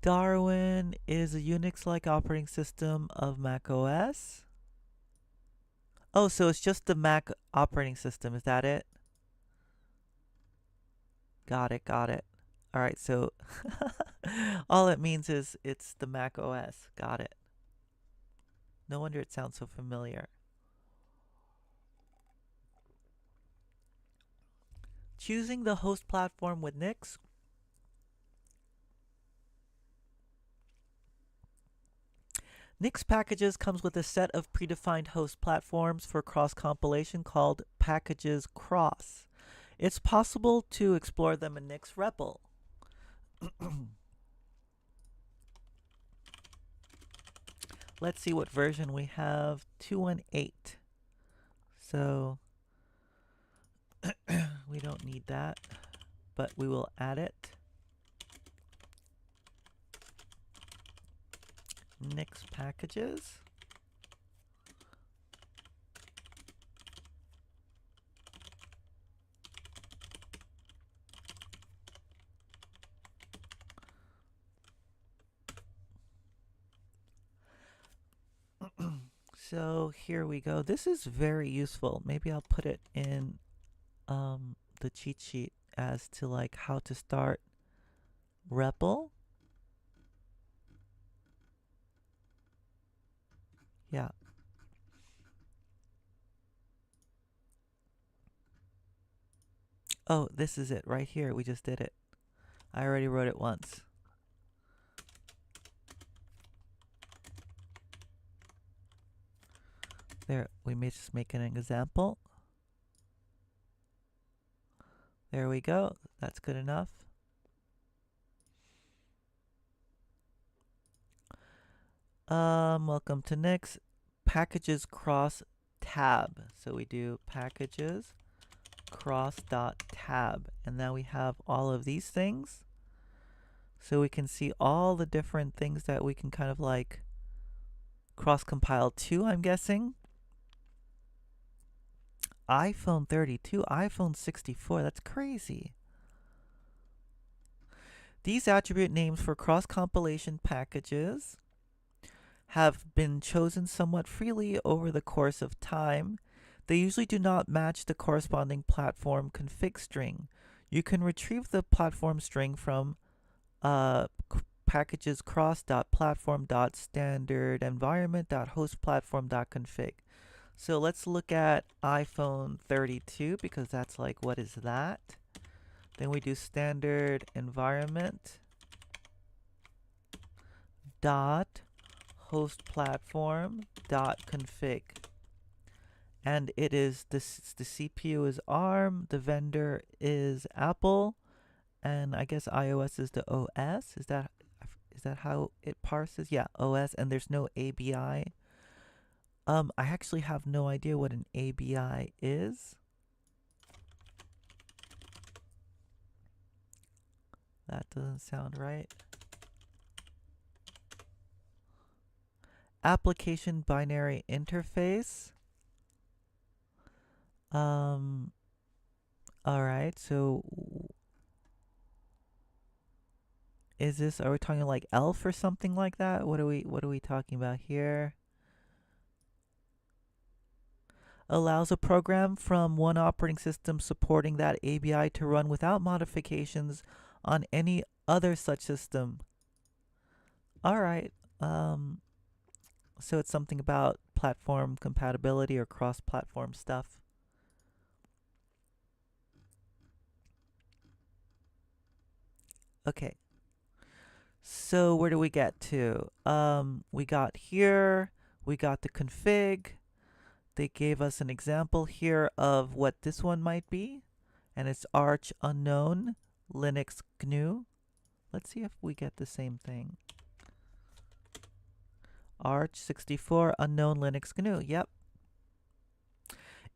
Darwin is a Unix-like operating system of macOS. Oh, so it's just the Mac operating system. Is that it? Got it, got it. All right, so all it means is it's the Mac OS. Got it. No wonder it sounds so familiar. Choosing the host platform with Nix. Nix packages comes with a set of predefined host platforms for cross-compilation called packages cross. It's possible to explore them in Nix REPL. let's see what version we have. 218. So we don't need that, but we will add it. Nix packages. So here we go. This is very useful. Maybe I'll put it in the cheat sheet as to like how to start REPL. Yeah. Oh, this is it right here. We just did it. I already wrote it once. There, we may just make an example. There we go. That's good enough. Welcome to Nix. Packages cross tab. So we do packages cross dot tab, and now we have all of these things. So we can see all the different things that we can kind of like cross compile to, I'm guessing. iPhone 32, iPhone 64, that's crazy. These attribute names for cross-compilation packages have been chosen somewhat freely over the course of time. They usually do not match the corresponding platform config string. You can retrieve the platform string from packages cross.platform.standard.environment.hostplatform.config. So let's look at iPhone 32 because that's like, what is that? Then we do standard environment dot host platform dot config, and it is this. The CPU is ARM, the vendor is Apple, and I guess iOS is the OS. Is that how it parses? Yeah, OS, and there's no ABI. I actually have no idea what an ABI is. That doesn't sound right. Application binary interface. All right. So is this, are we talking like ELF or something like that? What are we talking about here? Allows a program from one operating system supporting that ABI to run without modifications on any other such system. All right. So it's something about platform compatibility or cross-platform stuff. Okay. So where do we get to? We got here, we got the config. They gave us an example here of what this one might be, and it's Arch unknown Linux GNU. Let's see if we get the same thing. Arch 64 unknown Linux GNU. Yep.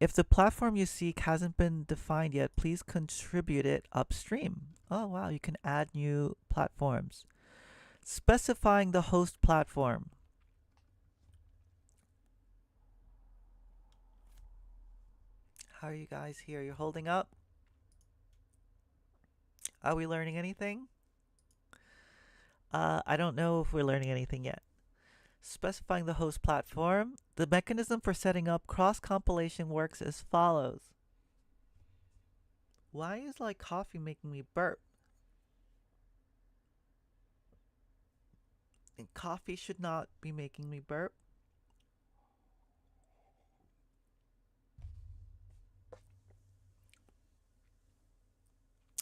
If the platform you seek hasn't been defined yet, please contribute it upstream. Oh wow, you can add new platforms. Specifying the host platform. How are you guys here? You're holding up? Are we learning anything? I don't know if we're learning anything yet. Specifying the host platform. The mechanism for setting up cross-compilation works as follows. Why is like coffee making me burp? And coffee should not be making me burp.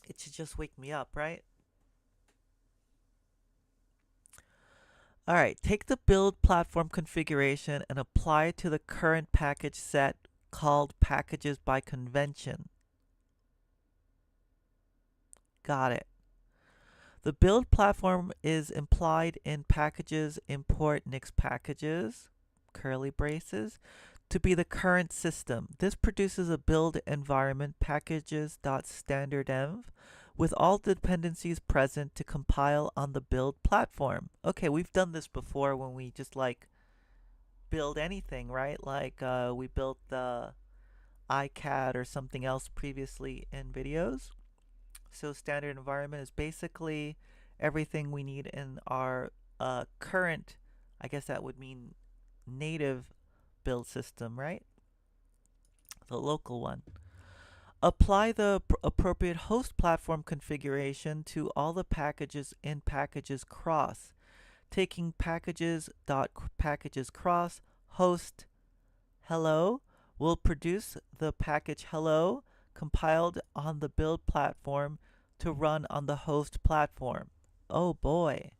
It should just wake me up, right? All right, take the build platform configuration and apply it to the current package set called packages by convention. Got it. The build platform is implied in packages import Nix packages, curly braces, to be the current system. This produces a build environment packages.standardenv with all dependencies present to compile on the build platform. Okay, we've done this before when we just like build anything, right? Like we built the iCAD or something else previously in videos. So standard environment is basically everything we need in our current, I guess that would mean native build system, right? The local one. Apply the appropriate host platform configuration to all the packages in packages cross, taking packages cross host hello will produce the package hello compiled on the build platform to run on the host platform. Oh boy.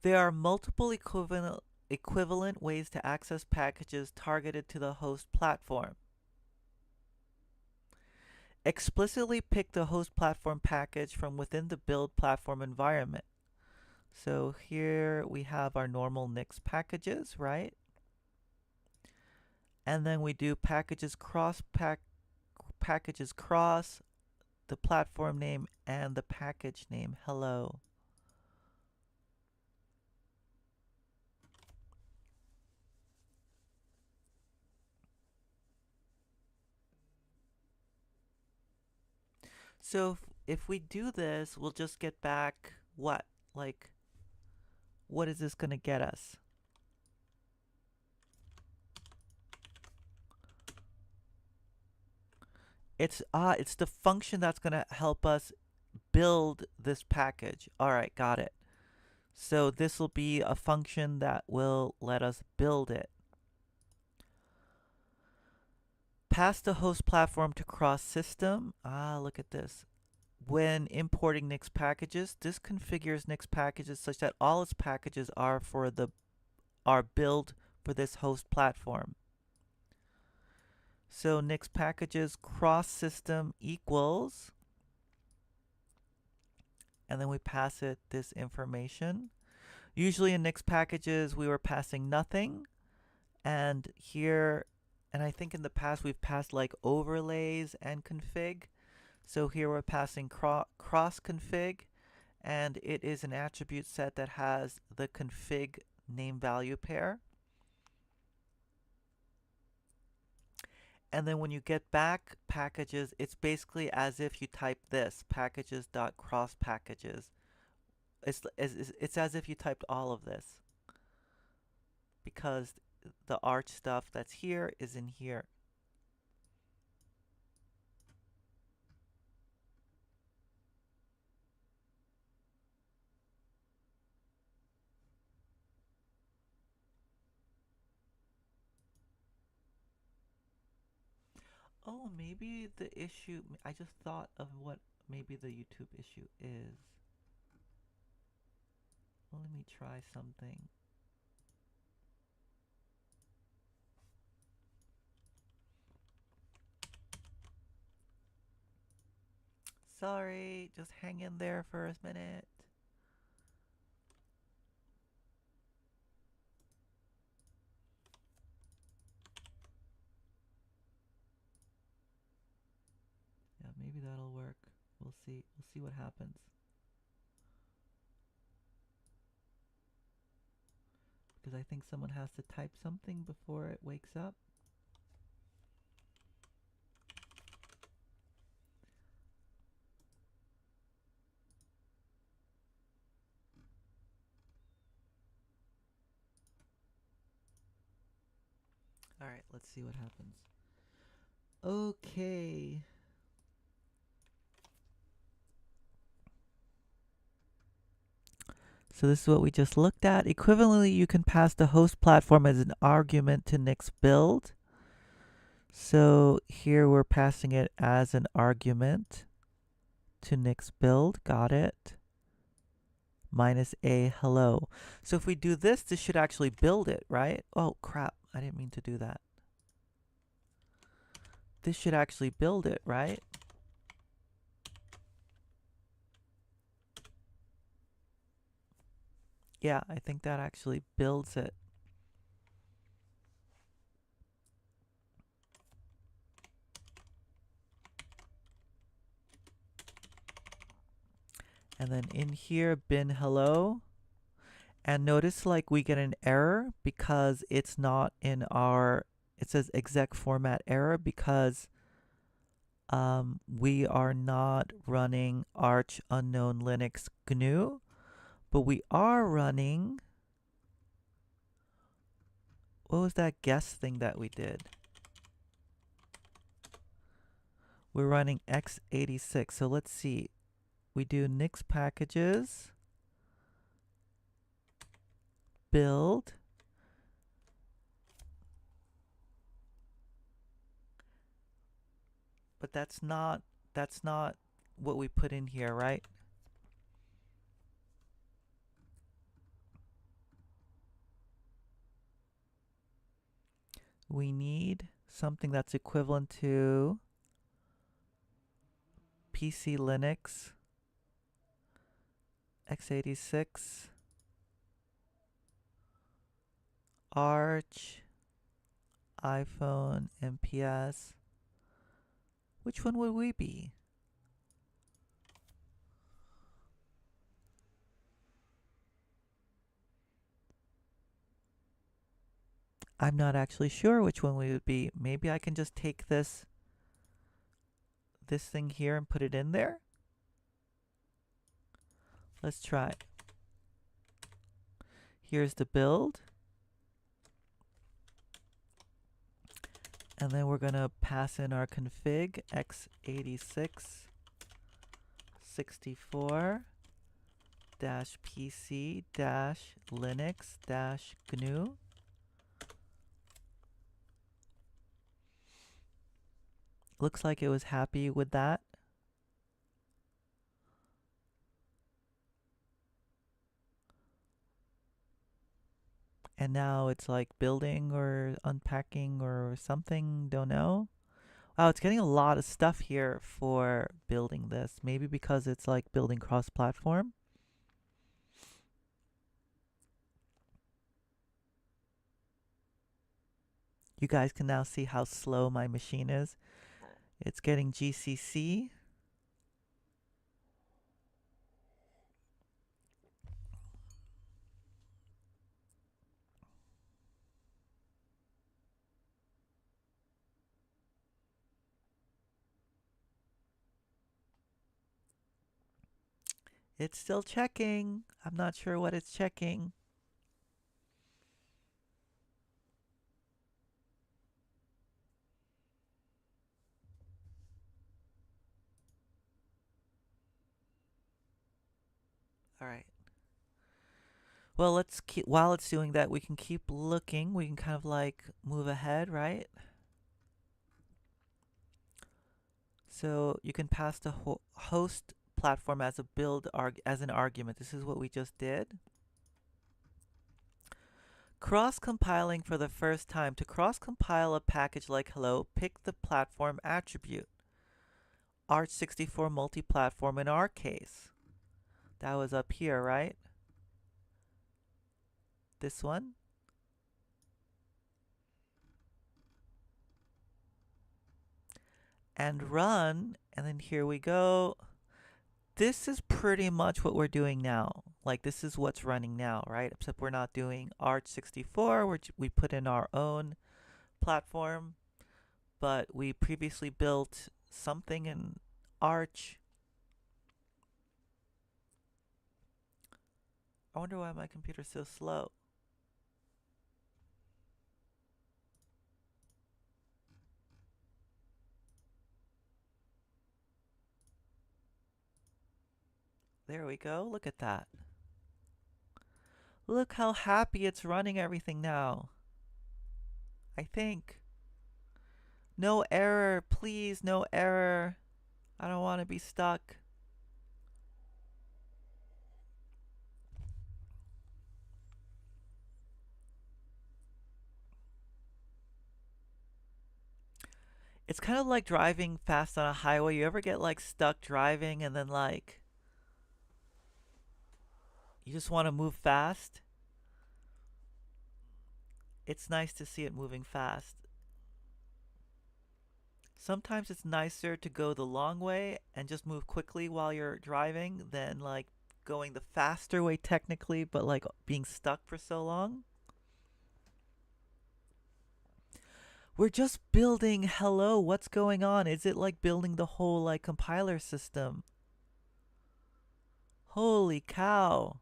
There are multiple equivalent ways to access packages targeted to the host platform. Explicitly pick the host platform package from within the build platform environment. So here we have our normal Nix packages, right? And then we do packages cross, the platform name and the package name, hello. So if we do this, we'll just get back what? Like, what is this going to get us? It's the function that's going to help us build this package. All right, got it. So this will be a function that will let us build it. Pass the host platform to cross system. Look at this. When importing Nix packages, this configures Nix packages such that all its packages are built for this host platform. So Nix packages cross system equals, and then we pass it this information. Usually in Nix packages we were passing nothing, and here, and I think in the past we've passed like overlays and config. So here we're passing cross config, and it is an attribute set that has the config name value pair. And then when you get back packages, it's basically as if you type this, packages.crossPackages. It's as if you typed all of this, because the Arch stuff that's here is in here. Oh, maybe the issue, I just thought of what maybe the YouTube issue is. Well, let me try something. Sorry, just hang in there for a minute. Yeah, maybe that'll work. We'll see. We'll see what happens. Because I think someone has to type something before it wakes up. All right, let's see what happens. Okay. So this is what we just looked at. Equivalently, you can pass the host platform as an argument to Nix build. So here we're passing it as an argument to Nix build. Got it. -a hello. So if we do this, this should actually build it, right? Oh crap, I didn't mean to do that. this should actually build it, right? Yeah, I think that actually builds it. And then in here, bin hello. And notice like we get an error because it's not in our, it says exec format error because we are not running Arch Unknown Linux GNU, but we are running, what was that guest thing that we did? We're running x86. So let's see. We do nix packages, build, but that's not what we put in here, right? We need something that's equivalent to PC Linux x86 Arch iPhone MPS. Which one would we be? I'm not actually sure which one we would be. Maybe I can just take this thing here and put it in there. Let's try. Here's the build. And then we're going to pass in our config x86 64 PC Linux GNU. Looks like it was happy with that. And now it's like building or unpacking or something, don't know. Wow, it's getting a lot of stuff here for building this. Maybe because it's like building cross-platform. You guys can now see how slow my machine is. It's getting GCC. It's still checking. I'm not sure what it's checking. All right. Well, let's keep, while it's doing that, we can keep looking. We can kind of like move ahead, right? So you can pass the host platform as a build as an argument. This is what we just did. Cross-compiling for the first time. To cross-compile a package like hello, pick the platform attribute. Arch64 multi-platform in our case. That was up here, right? This one. And run, and then here we go. This is pretty much what we're doing now. Like this is what's running now, right? Except we're not doing Arch64, which we put in our own platform, but we previously built something in Arch. I wonder why my computer's so slow. There we go. Look at that. Look how happy it's running everything now. I think. No error, please, no error. I don't want to be stuck. It's kind of like driving fast on a highway. You ever get like stuck driving and then like you just want to move fast? It's nice to see it moving fast. Sometimes it's nicer to go the long way and just move quickly while you're driving than like going the faster way technically, but like being stuck for so long. We're just building. Hello, what's going on? Is it like building the whole like compiler system? Holy cow.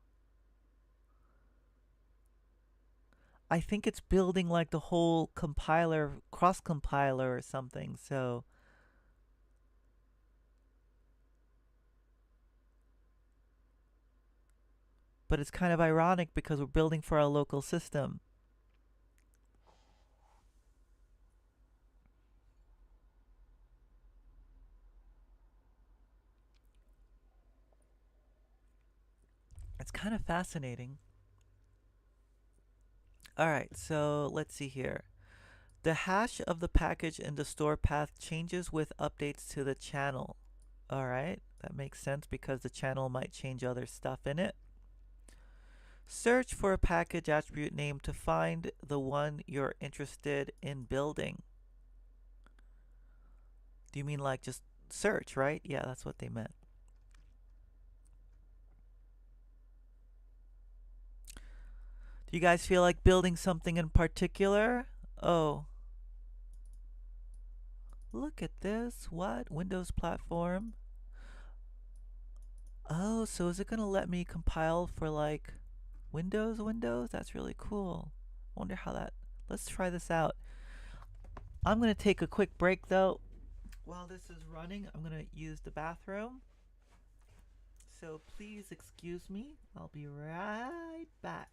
I think it's building like the whole compiler, cross compiler or something. So, but it's kind of ironic because we're building for our local system. It's kind of fascinating. All right, so let's see here. The hash of the package in the store path changes with updates to the channel. All right, that makes sense because the channel might change other stuff in it. Search for a package attribute name to find the one you're interested in building. Do you mean like just search, right? Yeah, that's what they meant. Do you guys feel like building something in particular? Oh, look at this. What? Windows platform? Oh, so is it going to let me compile for like Windows? That's really cool. I wonder how that. Let's try this out. I'm going to take a quick break though. While this is running, I'm going to use the bathroom. So please excuse me. I'll be right back.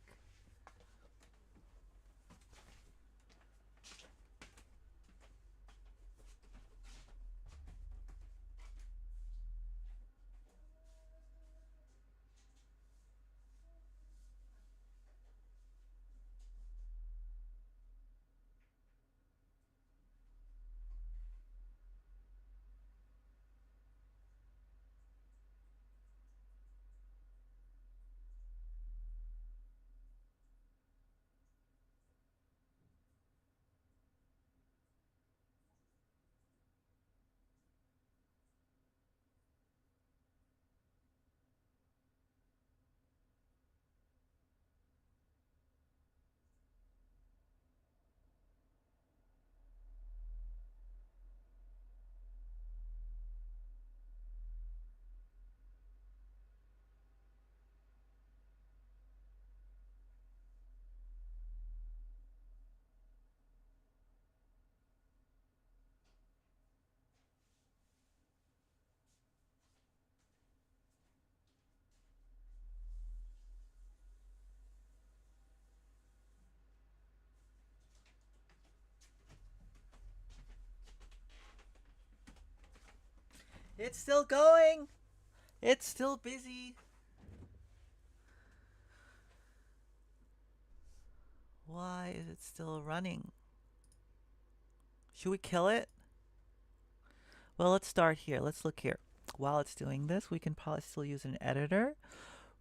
It's still going. It's still busy. Why is it still running? Should we kill it? Well, let's start here. Let's look here. While it's doing this, we can probably still use an editor.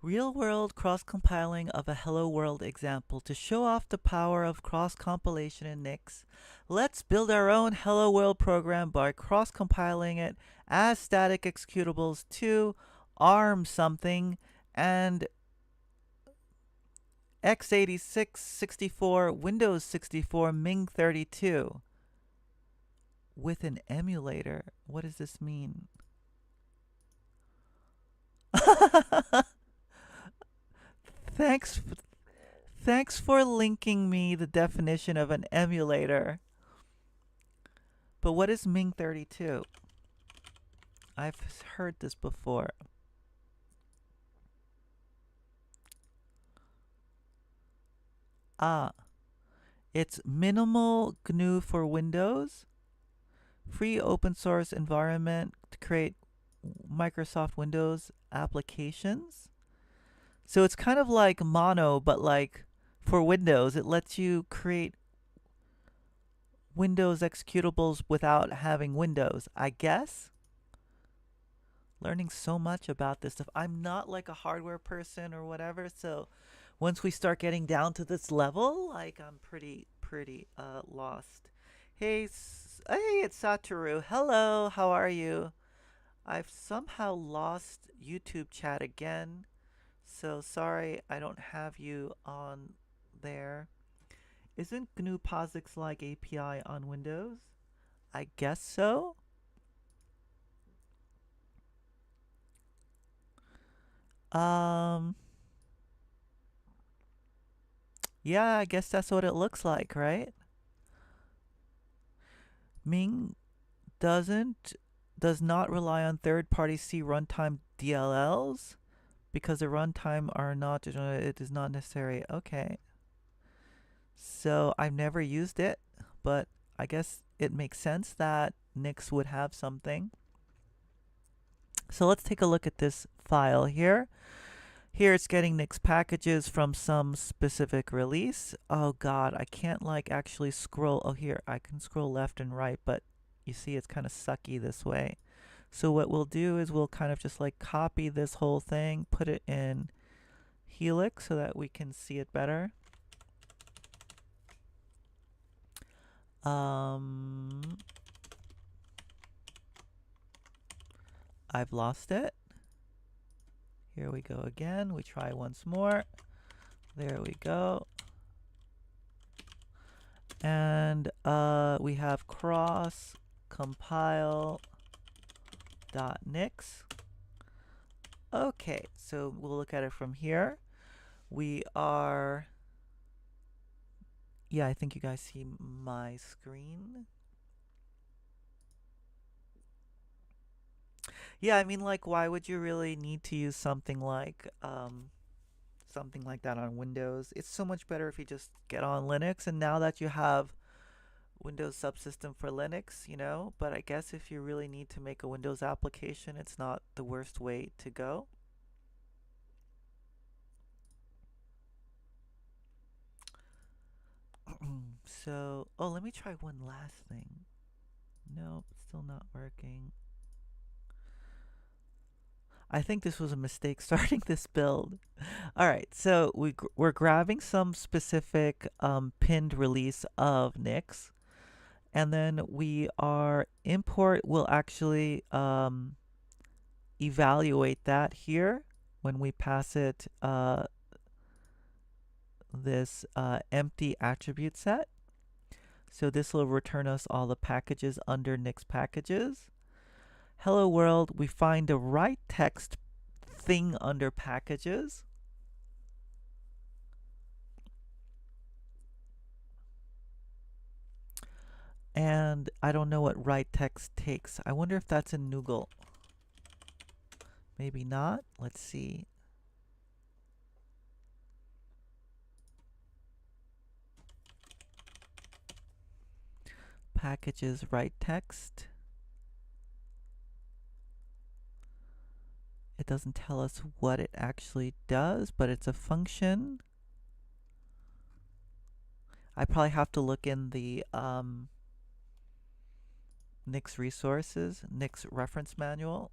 Real-world cross-compiling of a Hello World example. To show off the power of cross-compilation in Nix, let's build our own Hello World program by cross-compiling it as static executables to ARM something and x86, 64, Windows 64, Ming32 with an emulator. What does this mean? Thanks Thanks for linking me the definition of an emulator. But what is Ming32? I've heard this before. Ah, it's minimal GNU for Windows, free open source environment to create Microsoft Windows applications. So it's kind of like Mono, but like for Windows, it lets you create Windows executables without having Windows, I guess. Learning so much about this stuff. I'm not like a hardware person or whatever, so once we start getting down to this level, like I'm pretty lost. Hey, hey, it's Satoru. Hello, how are you? I've somehow lost YouTube chat again, so sorry I don't have you on there. Isn't GNU POSIX like API on Windows? I guess so. Um, yeah, I guess that's what it looks like, right? Ming doesn't does not rely on third-party C runtime DLLs because the runtime are not it is not necessary. Okay. So I've never used it, but I guess it makes sense that Nix would have something. So let's take a look at this file here. Here it's getting Nix packages from some specific release. Oh god, I can't like actually scroll. Oh, here, I can scroll left and right, but you see it's kind of sucky this way. So what we'll do is we'll kind of just like copy this whole thing, put it in Helix so that we can see it better. I've lost it. Here we go again. We try once more. There we go. And we have cross compile dot nix. Okay, so we'll look at it from here. We are, yeah, I think you guys see my screen. Yeah, I mean, like, why would you really need to use something like that on Windows? It's so much better if you just get on Linux. And now that you have Windows subsystem for Linux, you know, but I guess if you really need to make a Windows application, it's not the worst way to go. So, oh, let me try one last thing. Nope, still not working. I think this was a mistake starting this build. All right, so we're grabbing some specific pinned release of Nix, and then we are import will actually evaluate that here when we pass it this empty attribute set. So this will return us all the packages under Nix packages. Hello world, we find the right text thing under packages. And I don't know what write text takes. I wonder if that's in Noogle. Maybe not. Let's see. Packages write text. It doesn't tell us what it actually does, but it's a function. I probably have to look in the Nix resources, Nix reference manual.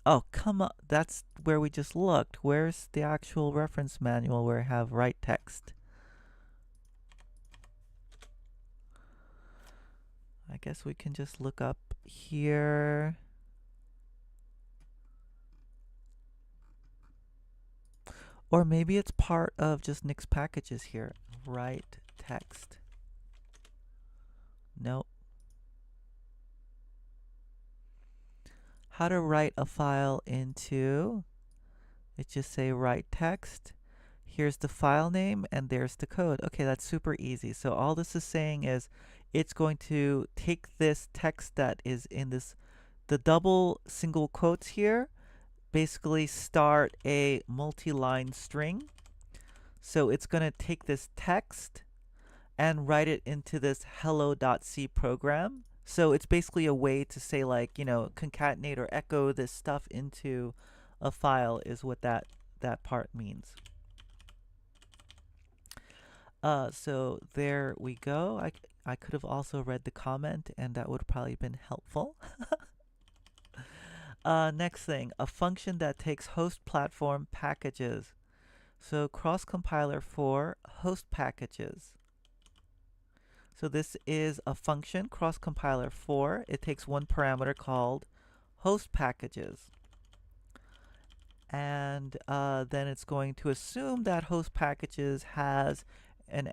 Oh, come on. That's where we just looked. Where's the actual reference manual where I have write text? I guess we can just look up here. Or maybe it's part of just Nix packages here. Write text. Nope. How to write a file into, it just say write text. Here's the file name and there's the code. Okay, that's super easy. So all this is saying is it's going to take this text that is in this, the double single quotes here, basically start a multi-line string. So it's going to take this text and write it into this hello.c program So it's basically a way to say like, concatenate or echo this stuff into a file is what that part means. So there we go. I could have also read the comment and that would have probably been helpful. Next thing, a function that takes host platform packages. So cross compiler for host packages. So this is a function, cross compiler for. It takes one parameter called host packages. And then it's going to assume that host packages has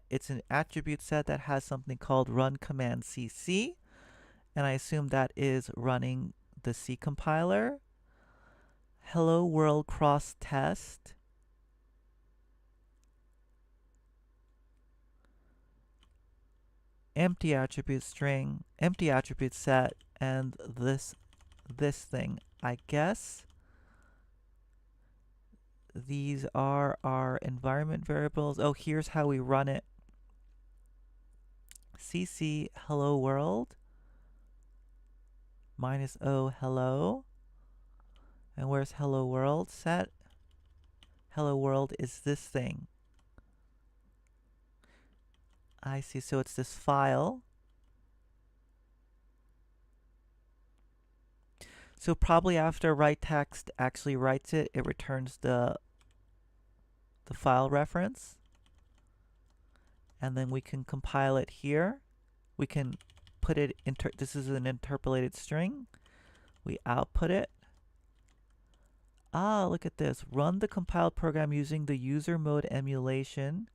it's an attribute set that has something called run command cc, and I assume that is running the C compiler. Hello world cross test. Empty attribute string, empty attribute set, and this thing. I guess these are our environment variables. Oh, here's how we run it. cc hello world -o hello. And where's hello world set? Hello world is this thing. I see, so it's this file. So probably after write text actually writes it, it returns the file reference. And then we can compile it here. We can put it, this is an interpolated string. We output it. Ah, look at this. Run the compiled program using the user mode emulation.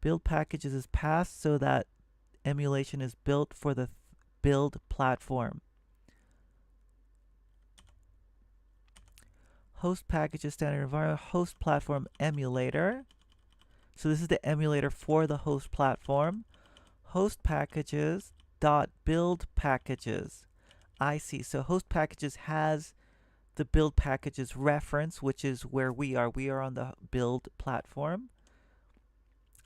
Build packages is passed so that emulation is built for the build platform. Host packages standard environment, host platform emulator. So this is the emulator for the host platform. Host packages dot build packages. I see. So host packages has the build packages reference, which is where we are. We are on the build platform.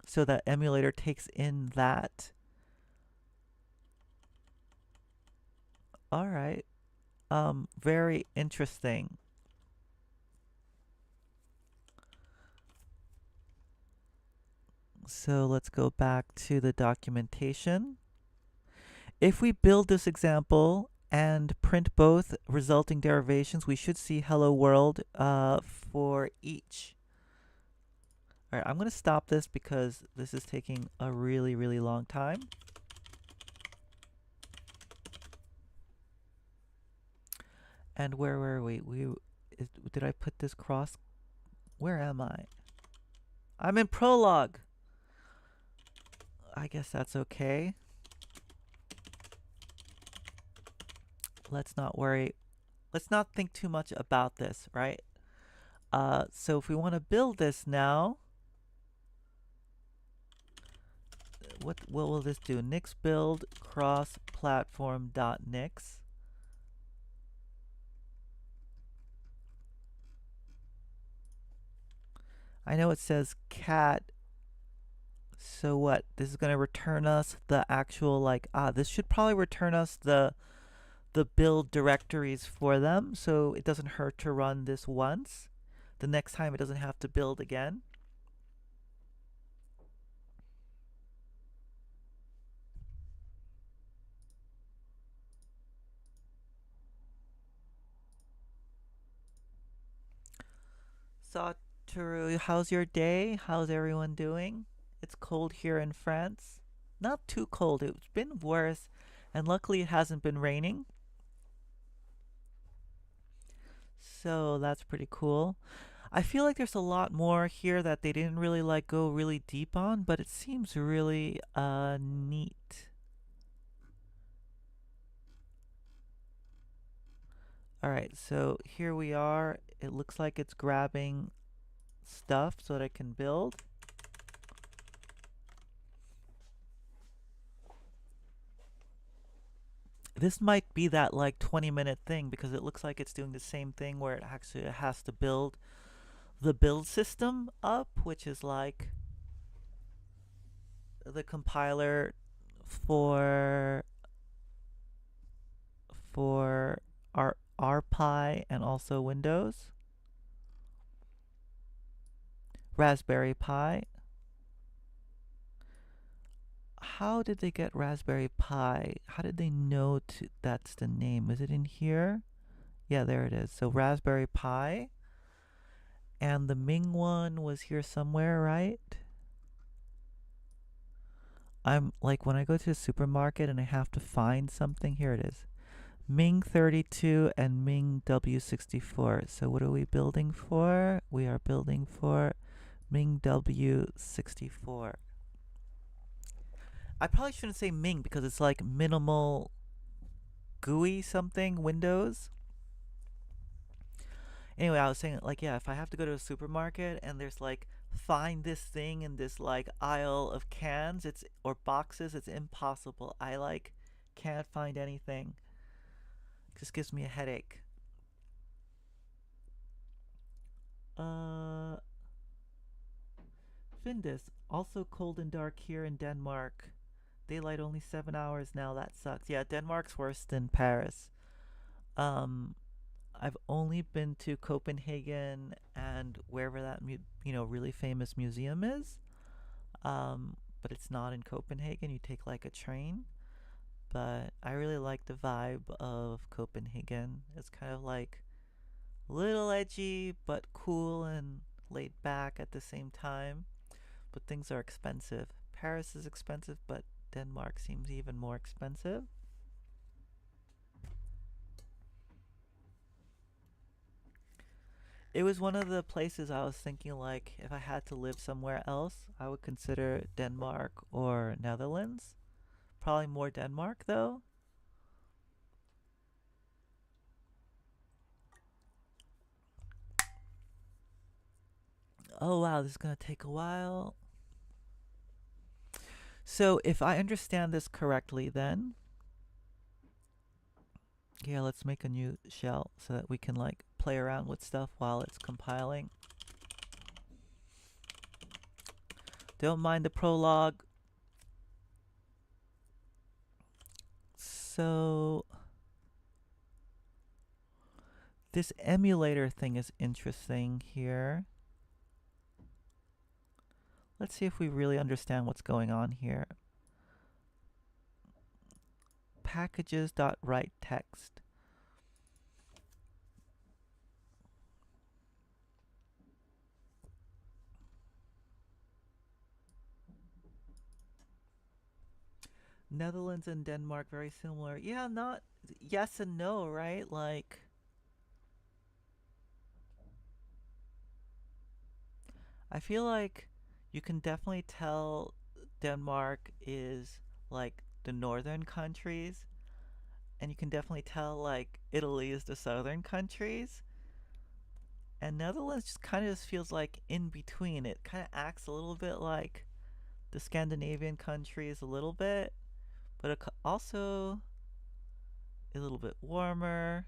So that emulator takes in that. All right. Very interesting. So let's go back to the documentation. If we build this example and print both resulting derivations, we should see hello world for each. All right, I'm going to stop this because this is taking a really, really long time. And where were we? Did I put this cross? Where am I? I'm in Prolog. I guess that's okay. Let's not worry. Let's not think too much about this, right? So if we want to build this now, what will this do? Nix build cross platform.nix. I know it says cat. So what? This is going to return us the actual this should probably return us the build directories for them, so it doesn't hurt to run this once. The next time it doesn't have to build again. Satoru, how's your day? How's everyone doing? It's cold here in France. Not too cold. It's been worse, and luckily it hasn't been raining. So that's pretty cool. I feel like there's a lot more here that they didn't really go really deep on, but it seems really neat. Alright, so here we are. It looks like it's grabbing stuff so that I can build. This might be that 20-minute thing because it looks like it's doing the same thing where it actually has to build the build system up, which is like the compiler for Pi and also Windows. Raspberry Pi. How did they get Raspberry Pi? How did they know that's the name? Is it in here? Yeah, there it is. So Raspberry Pi. And the Ming one was here somewhere, right? I'm like, when I go to the supermarket and I have to find something, here it is. Ming 32 and Ming W64. So what are we building for? We are building for Ming W64. I probably shouldn't say Ming because it's like minimal GUI something Windows. Anyway, I was saying like, yeah, if I have to go to a supermarket and there's like find this thing in this like aisle of cans, it's or boxes, it's impossible. I like can't find anything. It just gives me a headache. Findus, also cold and dark here in Denmark. Daylight only 7 hours now. That sucks. Yeah, Denmark's worse than Paris. Um, I've only been to Copenhagen and wherever that really famous museum is. But it's not in Copenhagen. You take like a train. But I really like the vibe of Copenhagen. It's kind of like a little edgy, but cool and laid back at the same time. But things are expensive. Paris is expensive, but Denmark seems even more expensive. It was one of the places I was thinking like if I had to live somewhere else, I would consider Denmark or Netherlands. Probably more Denmark though. Oh wow, this is gonna take a while. So if I understand this correctly then, yeah, let's make a new shell so that we can like play around with stuff while it's compiling. Don't mind the prologue. So this emulator thing is interesting here. Let's see if we really understand what's going on here. Packages.write text. Netherlands and Denmark very similar. Yeah, not yes and no, right? Like I feel like you can definitely tell Denmark is like the northern countries, and you can definitely tell like Italy is the southern countries. And Netherlands just kind of just feels like in between. It kind of acts a little bit like the Scandinavian countries a little bit, but it also a little bit warmer.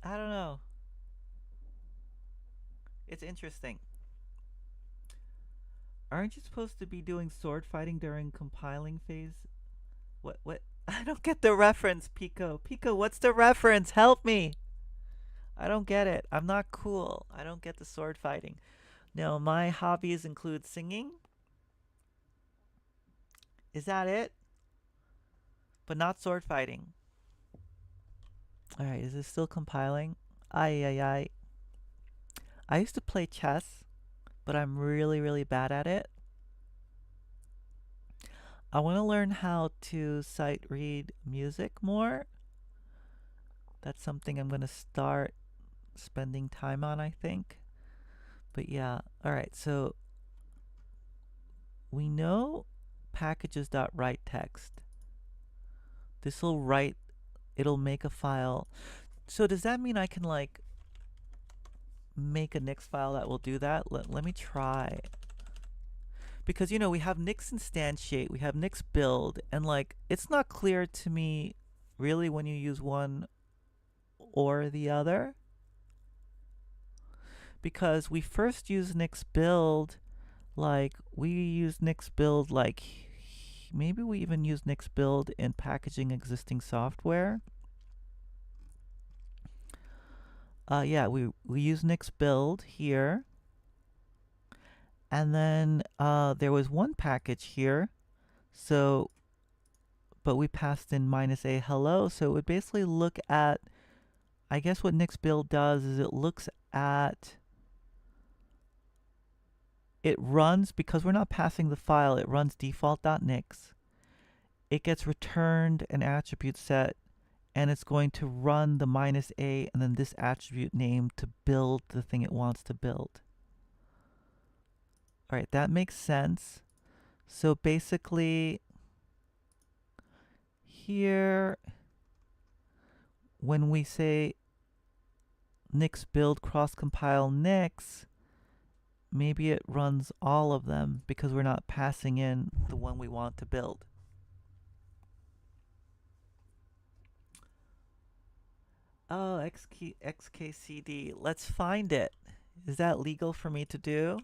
I don't know. It's interesting. Aren't you supposed to be doing sword fighting during compiling phase? What? I don't get the reference, Pico. Pico, what's the reference? Help me. I don't get it. I'm not cool. I don't get the sword fighting. No, my hobbies include singing. Is that it? But not sword fighting. Alright, is this still compiling? Ay, ay, ay. I used to play chess, but I'm really, really bad at it. I want to learn how to sight read music more. That's something I'm going to start spending time on, I think. But yeah, alright, so we know packages.write text. This will write, it'll make a file. So does that mean I can like make a Nix file that will do that? Let me try. Because we have Nix instantiate, we have Nix build, and like it's not clear to me really when you use one or the other. Because we first use Nix build, like we use Nix build like maybe we even use Nix build in packaging existing software. yeah, we use Nix build here. And then there was one package here. So, but we passed in -a hello. So it would basically look at, I guess what Nix build does is it looks at, it runs, because we're not passing the file, it runs default.nix. It gets returned an attribute set, and it's going to run the -a and then this attribute name to build the thing it wants to build. All right, that makes sense. So basically, here, when we say Nix build cross compile Nix, maybe it runs all of them because we're not passing in the one we want to build. Oh, XKCD. Let's find it. Is that legal for me to do?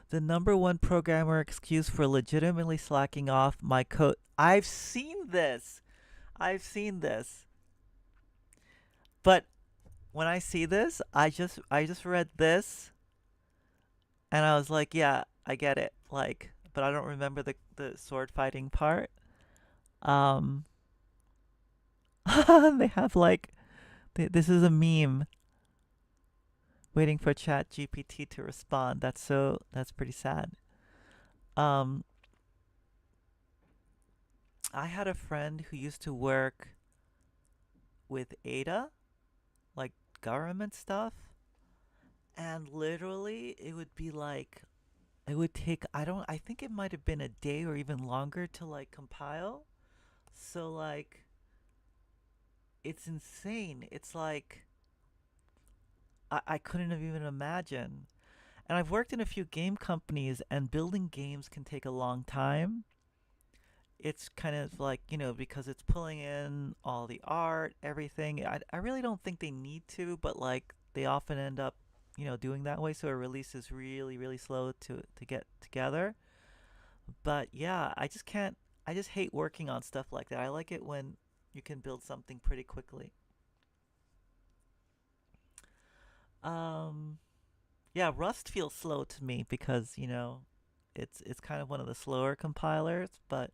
The #1 programmer excuse for legitimately slacking off my code. I've seen this. I've seen this. But when I see this, I just read this and I was like, yeah, I get it. Like, but I don't remember the sword fighting part. Um they have like this is a meme waiting for Chat GPT to respond. That's pretty sad. Um I had a friend who used to work with Ada, like government stuff, and literally it would be like, it would take, I think it might have been a day or even longer to like compile. So like it's insane. It's like I couldn't have even imagined. And I've worked in a few game companies, and building games can take a long time. It's kind of like, because it's pulling in all the art, everything. I really don't think they need to, but like they often end up, doing that way. So a release is really, really slow to get together. But yeah, I just can't, I just hate working on stuff like that. I like it when you can build something pretty quickly. Um, yeah, Rust feels slow to me because, it's kind of one of the slower compilers, but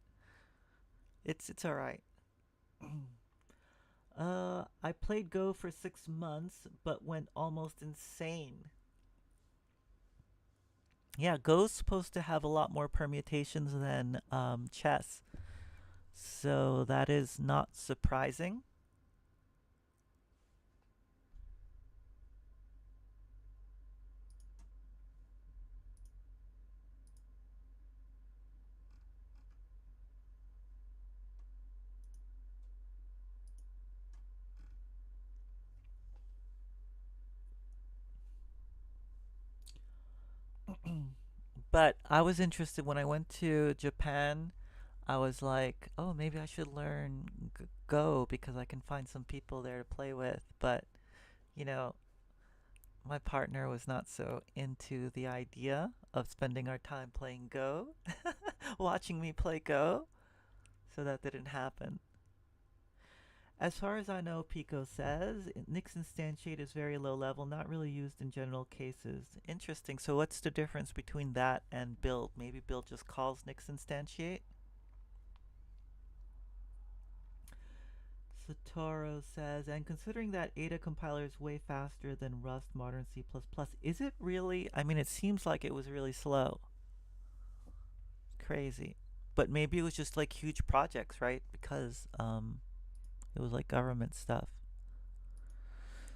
it's all right. I played Go for 6 months, but went almost insane. Yeah, Go's supposed to have a lot more permutations than chess, so that is not surprising. But I was interested when I went to Japan. I was like, oh, maybe I should learn Go because I can find some people there to play with. But, you know, my partner was not so into the idea of spending our time playing Go, watching me play Go. So that didn't happen. As far as I know, Pico says, Nix instantiate is very low level, not really used in general cases. Interesting. So what's the difference between that and build? Maybe build just calls Nix instantiate? Satoru says, and considering that Ada compiler is way faster than Rust, modern C++, is it really? I mean, it seems like it was really slow. Crazy. But maybe it was just like huge projects, right? Because it was like government stuff.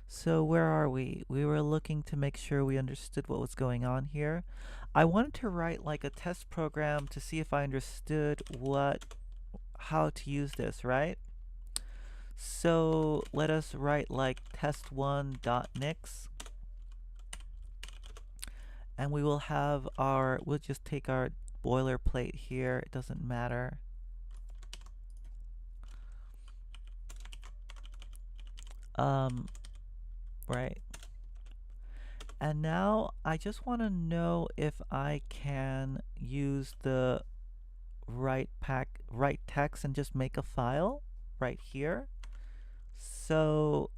So where are we? We were looking to make sure we understood what was going on here. I wanted to write like a test program to see if I understood how to use this, right? So let us write like test1.nix, and we will have we'll just take our boilerplate here. It doesn't matter. Um, right. And now I just want to know if I can use the write text and just make a file right here. So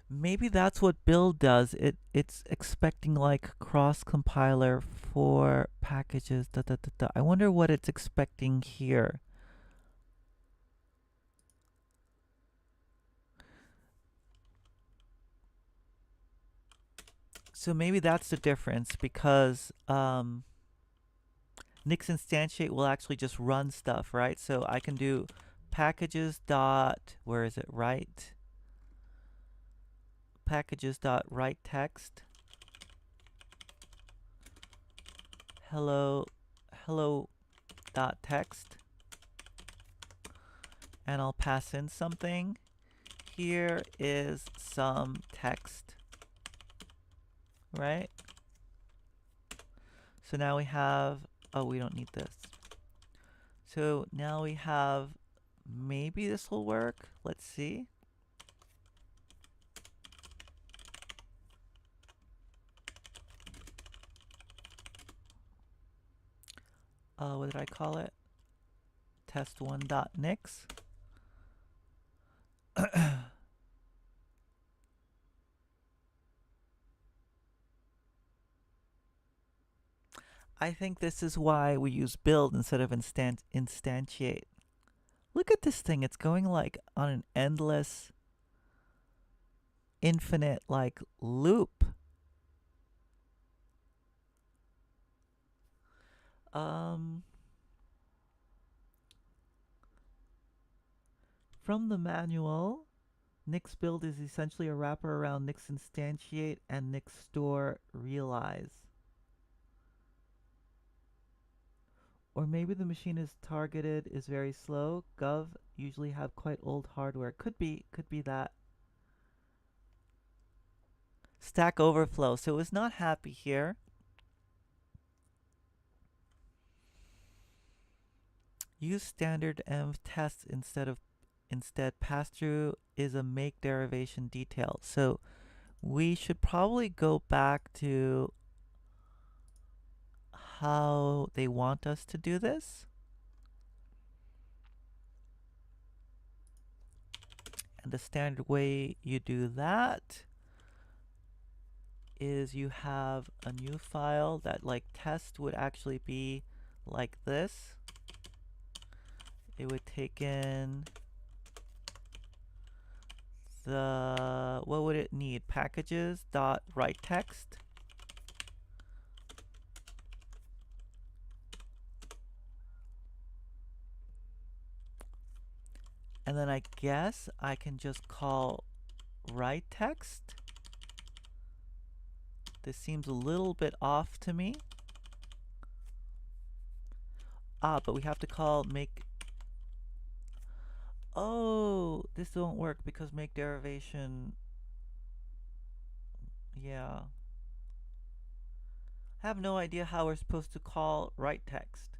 maybe that's what build does. It's expecting like cross compiler for packages. Da, da, da, da. I wonder what it's expecting here. So maybe that's the difference because Nix instantiate will actually just run stuff, right? So I can do packages dot, where is it, write? Packages dot write text. Hello dot text. And I'll pass in something. Here is some text, right? So now we have, oh, we don't need this. So now we have, maybe this will work. Let's see. What did I call it? Test1.nix. I think this is why we use build instead of instantiate. Look at this thing. It's going like on an endless, infinite like loop. From the manual, Nix build is essentially a wrapper around Nix instantiate and Nix store realize. Or maybe the machine is targeted is very slow. Gov usually have quite old hardware. Could be that. Stack Overflow. So it was not happy here. Use standard env tests instead pass-through is a make derivation detail. So we should probably go back to how they want us to do this. And the standard way you do that is you have a new file that like test would actually be like this. It would take in the, what would it need? Packages dot write text. And then I guess I can just call write text. This seems a little bit off to me. But we have to call make. Oh, this won't work because make derivation. Yeah. I have no idea how we're supposed to call write text.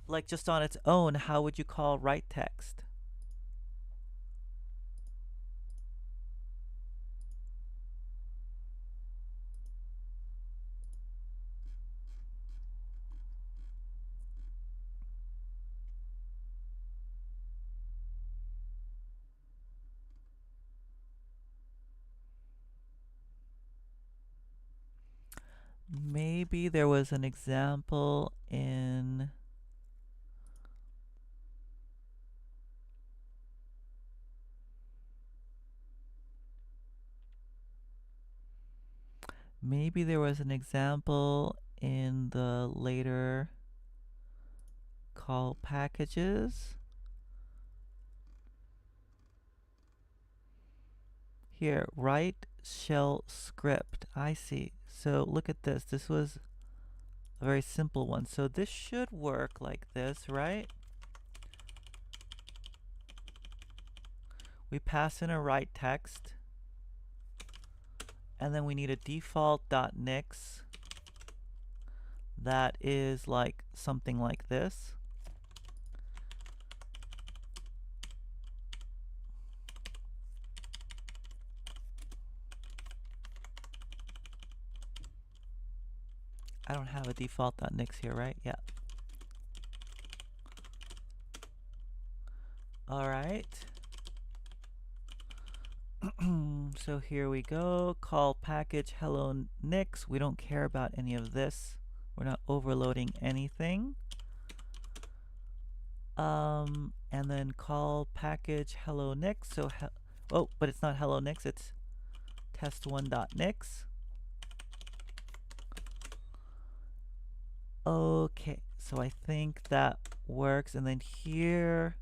Like just on its own, how would you call write text? Maybe there was an example in the later call packages. Here, write shell script. I see. So look at this. This was a very simple one. So this should work like this, right? We pass in a write text. And then we need a default.nix that is like something like this. I don't have a default.nix here, right? Yeah. All right. So here we go. Call package hello nix. We don't care about any of this. We're not overloading anything. And then call package hello nix. So oh, but it's not hello nix. It's test1.nix. Okay, so I think that works. And then here,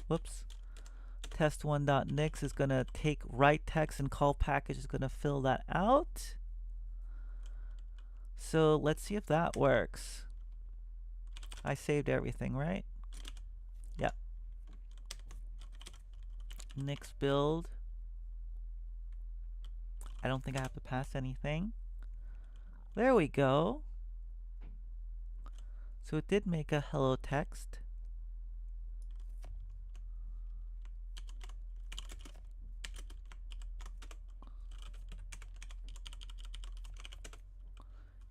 whoops, test1.nix is gonna take write text and call package is gonna fill that out. So let's see if that works. I saved everything, right? Yep. Nix build. I don't think I have to pass anything. There we go. So it did make a hello text.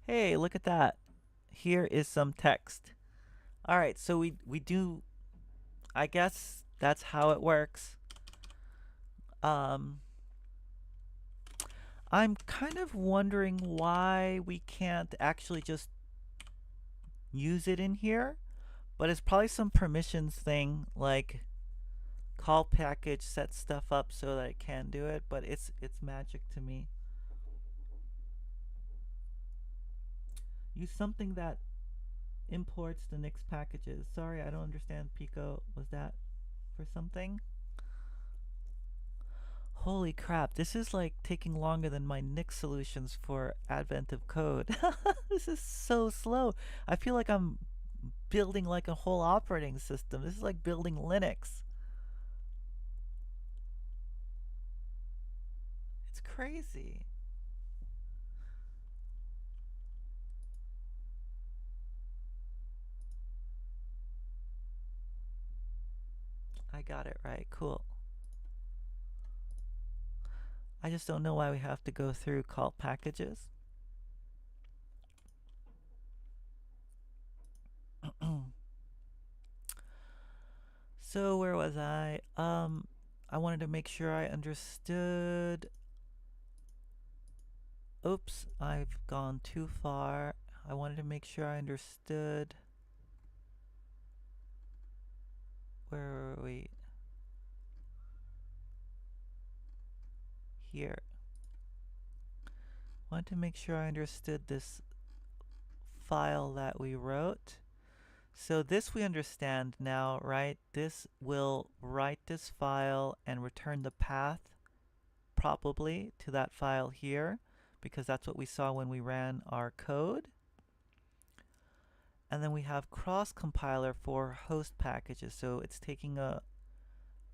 Hey, look at that. Here is some text. All right, so we do, I guess that's how it works. I'm kind of wondering why we can't actually just use it in here, but it's probably some permissions thing, like call package set stuff up so that it can do it, but it's magic to me. Use something that imports the Nix packages. Sorry, I don't understand, Pico. Was that for something? Holy crap, this is like taking longer than my Nix solutions for Advent of Code. This is so slow. I feel like I'm building like a whole operating system. This is like building Linux. It's crazy. I got it right. Cool. I just don't know why we have to go through call packages. So where was I? I wanted to make sure I understood. Oops, I've gone too far. I wanted to make sure I understood. Where were we? Here. Wanted to make sure I understood this file that we wrote. So this we understand now, right? This will write this file and return the path probably to that file here, because that's what we saw when we ran our code. And then we have cross compiler for host packages. So it's taking a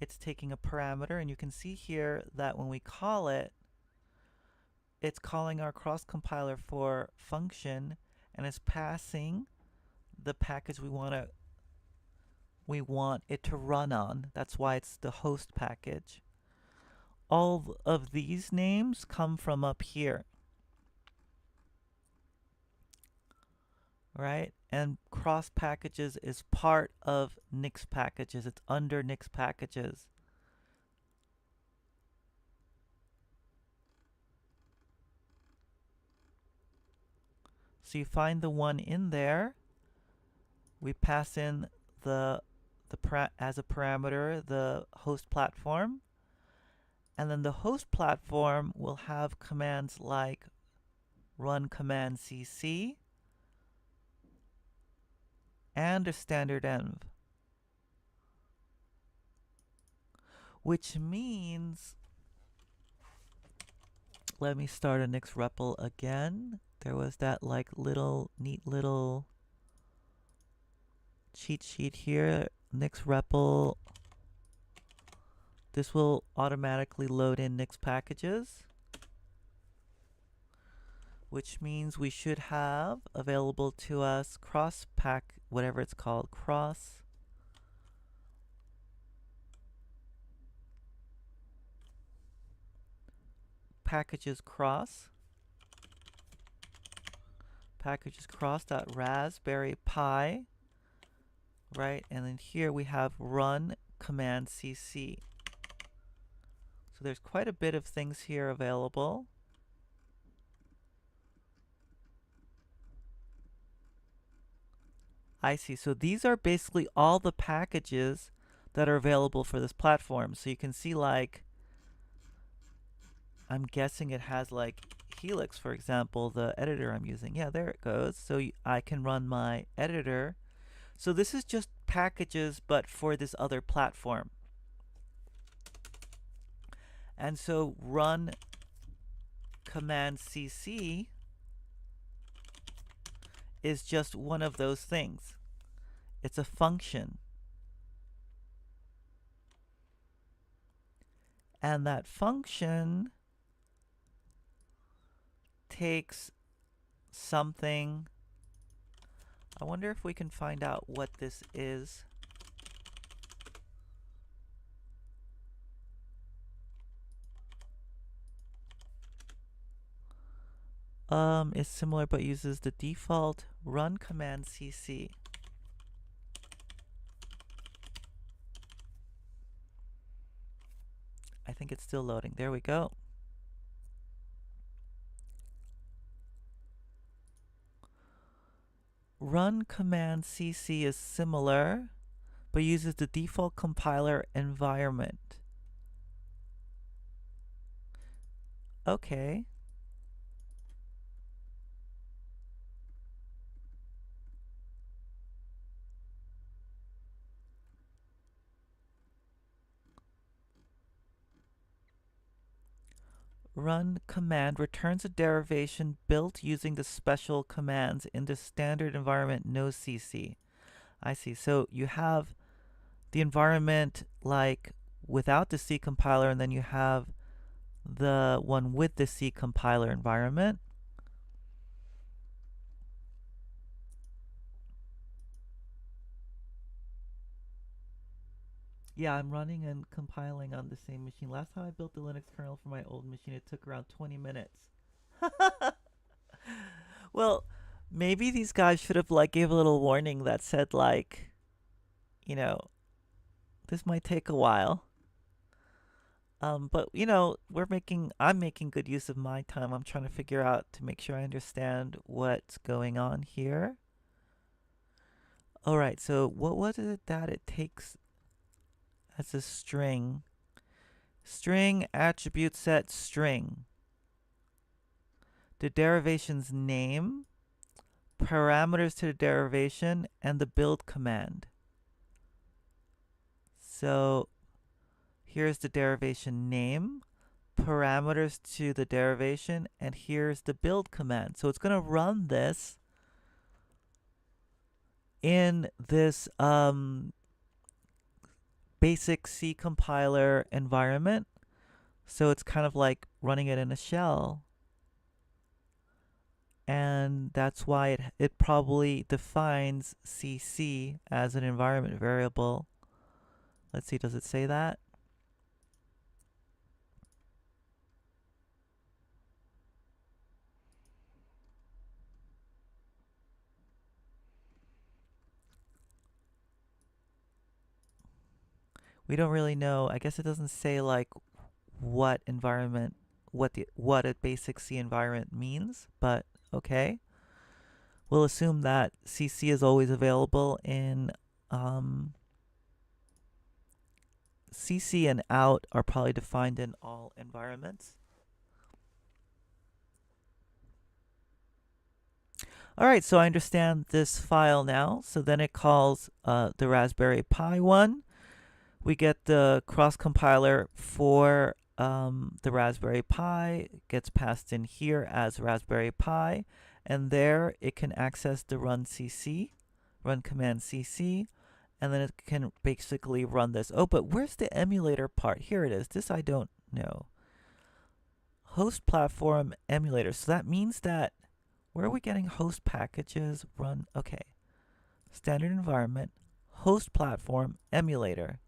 parameter, and you can see here that when we call it, it's calling our cross compiler for function, and it's passing the package we want it to run on. That's why it's the host package. All of these names come from up here, right? And cross packages is part of Nix packages. It's under Nix packages. So you find the one in there. We pass in as a parameter the host platform, and then the host platform will have commands like run command cc and a standard env, which means, let me start a Nix REPL again. There was that like neat little cheat sheet here. Nix REPL. This will automatically load in Nix packages. which means we should have available to us cross pack, whatever it's called, cross packages cross dot Raspberry Pi, right? And then here we have run command cc. So there's quite a bit of things here available. I see. So these are basically all the packages that are available for this platform. So you can see, like, I'm guessing it has like Helix, for example, the editor I'm using. Yeah, there it goes. So I can run my editor. So this is just packages, but for this other platform. And so run command cc is just one of those things. It's a function. And that function takes something. I wonder if we can find out what this is. Is similar but uses the default run command cc. I think it's still loading. There we go. Run command cc is similar, but uses the default compiler environment. Okay. Run command returns a derivation built using the special commands in the standard environment no cc. I see. So you have the environment like without the C compiler, and then you have the one with the C compiler environment. Yeah, I'm running and compiling on the same machine. Last time I built the Linux kernel for my old machine, it took around 20 minutes. Well, maybe these guys should have like gave a little warning that said like, you know, this might take a while. But you know, I'm making good use of my time. I'm trying to figure out to make sure I understand what's going on here. All right, so what was it that it takes as a string? String attribute set string. The derivation's name, parameters to the derivation, and the build command. So here's the derivation name, parameters to the derivation, and here's the build command. So it's going to run this in this basic C compiler environment. So it's kind of like running it in a shell. And that's why it probably defines cc as an environment variable. Let's see, does it say that? We don't really know. I guess it doesn't say like what environment, what a basic C environment means, but okay. We'll assume that cc is always available in cc and out are probably defined in all environments. All right, so I understand this file now. So then it calls the Raspberry Pi one. We get the cross compiler for the Raspberry Pi. It gets passed in here as Raspberry Pi, and there it can access the run command cc, and then it can basically run this. Oh, but where's the emulator part? Here it is. This I don't know. host platform emulator. So that means that where are we getting host packages run? Okay. Standard environment, host platform emulator.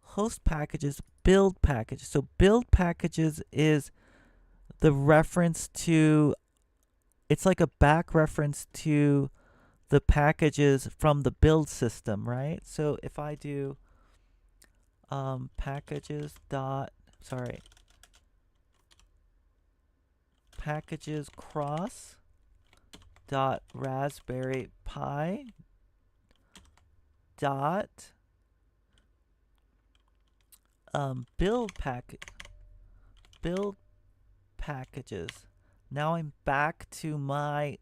Host packages, build packages. So build packages is the reference to, it's like a back reference to the packages from the build system, right? So if I do packages cross dot Raspberry Pi dot build packages. Now I'm back to my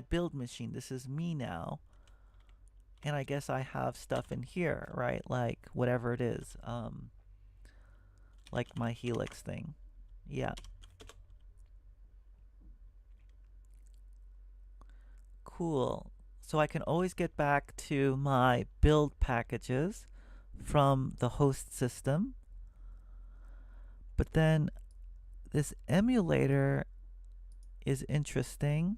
build machine. This is me now. And I guess I have stuff in here, right? Like whatever it is. Like my Helix thing. Yeah. Cool. So I can always get back to my build packages from the host system. But then this emulator is interesting.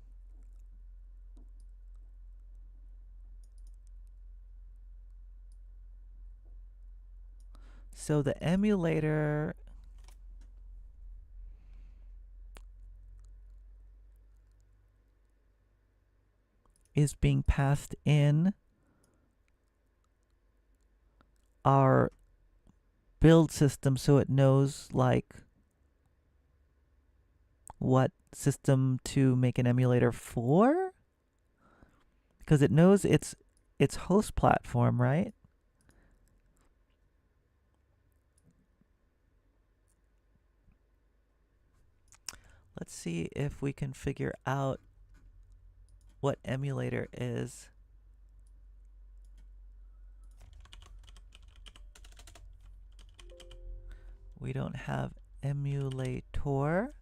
So the emulator is being passed in our build system, so it knows like what system to make an emulator for, because it knows its host platform, right? Let's see if we can figure out what emulator is. We don't have emulator.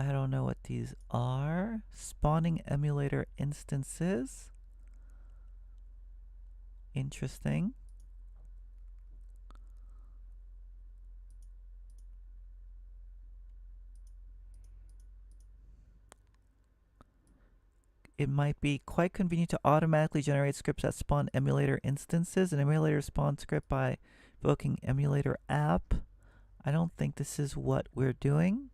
I don't know what these are. Spawning emulator instances. Interesting. It might be quite convenient to automatically generate scripts that spawn emulator instances. An emulator spawn script by invoking emulator app. I don't think this is what we're doing.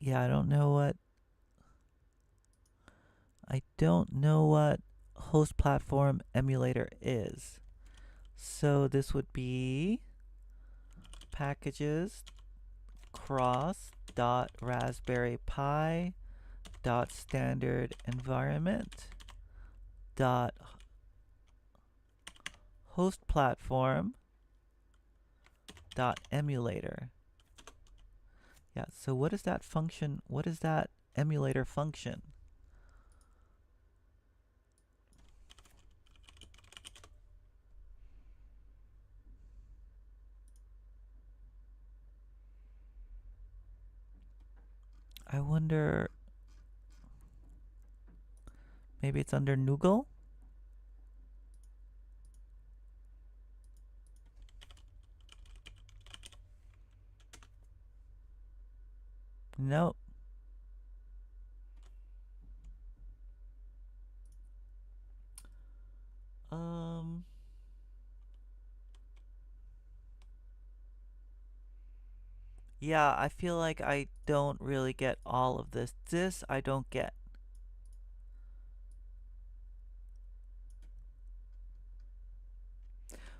Yeah, I don't know what host platform emulator is. So this would be packages cross dot Raspberry Pi dot standard environment dot host platform dot emulator. Yeah, so what is that function? What is that emulator function? I wonder, maybe it's under Noogle? Nope. Yeah, I feel like I don't really get all of this. This I don't get.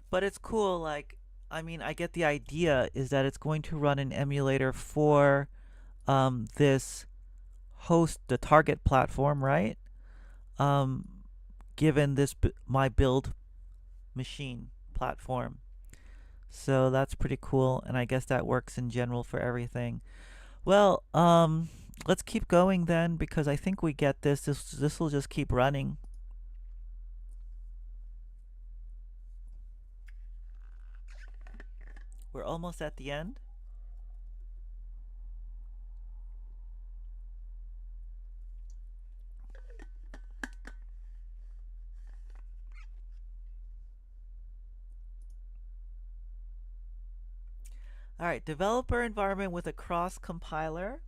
But it's cool, like, I mean, I get the idea is that it's going to run an emulator for this host, the target platform, right? Um, given this my build machine platform. So that's pretty cool, and I guess that works in general for everything. Well, let's keep going then, because I think we get this. This will just keep running. We're almost at the end. All right, developer environment with a cross compiler.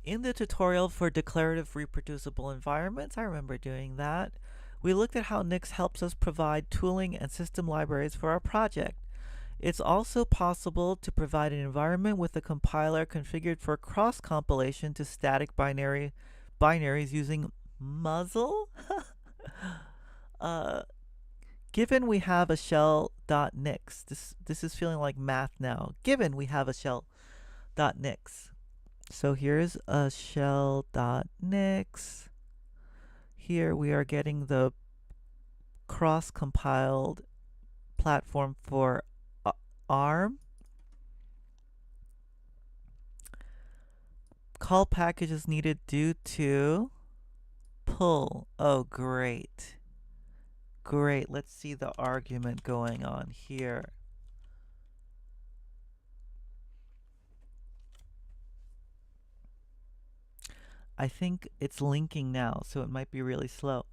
In the tutorial for declarative reproducible environments, I remember doing that, we looked at how Nix helps us provide tooling and system libraries for our project. It's also possible to provide an environment with a compiler configured for cross-compilation to static binaries using Muzzle. Given we have a shell.nix, this is feeling like math now. Given we have a shell.nix. So here's a shell.nix. Here we are getting the cross-compiled platform for ARM. Call package is needed due to pull. Oh, great. Great. Let's see the argument going on here. I think it's linking now, so it might be really slow.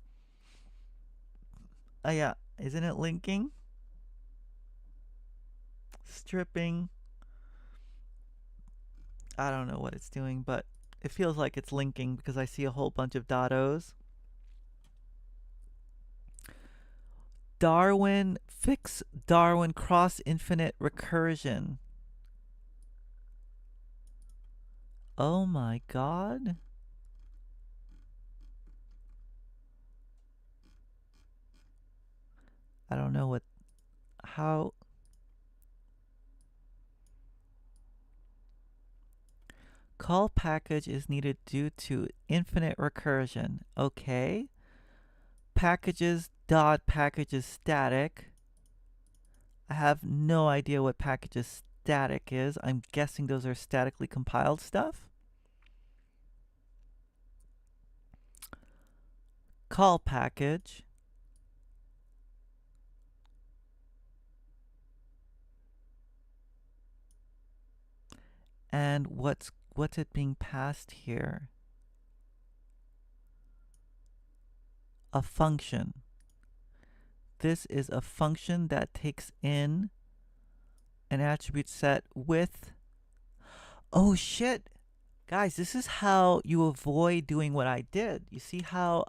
Oh yeah, isn't it linking? Stripping. I don't know what it's doing, but it feels like it's linking because I see a whole bunch of datos. Darwin, fix Darwin cross infinite recursion. Oh my god. I don't know how. Call package is needed due to infinite recursion. Okay. Packages dot packages static. I have no idea what packages static is. I'm guessing those are statically compiled stuff. Call package. And what's it being passed here? A function. This is a function that takes in an attribute set with. Oh shit! Guys, this is how you avoid doing what I did. You see how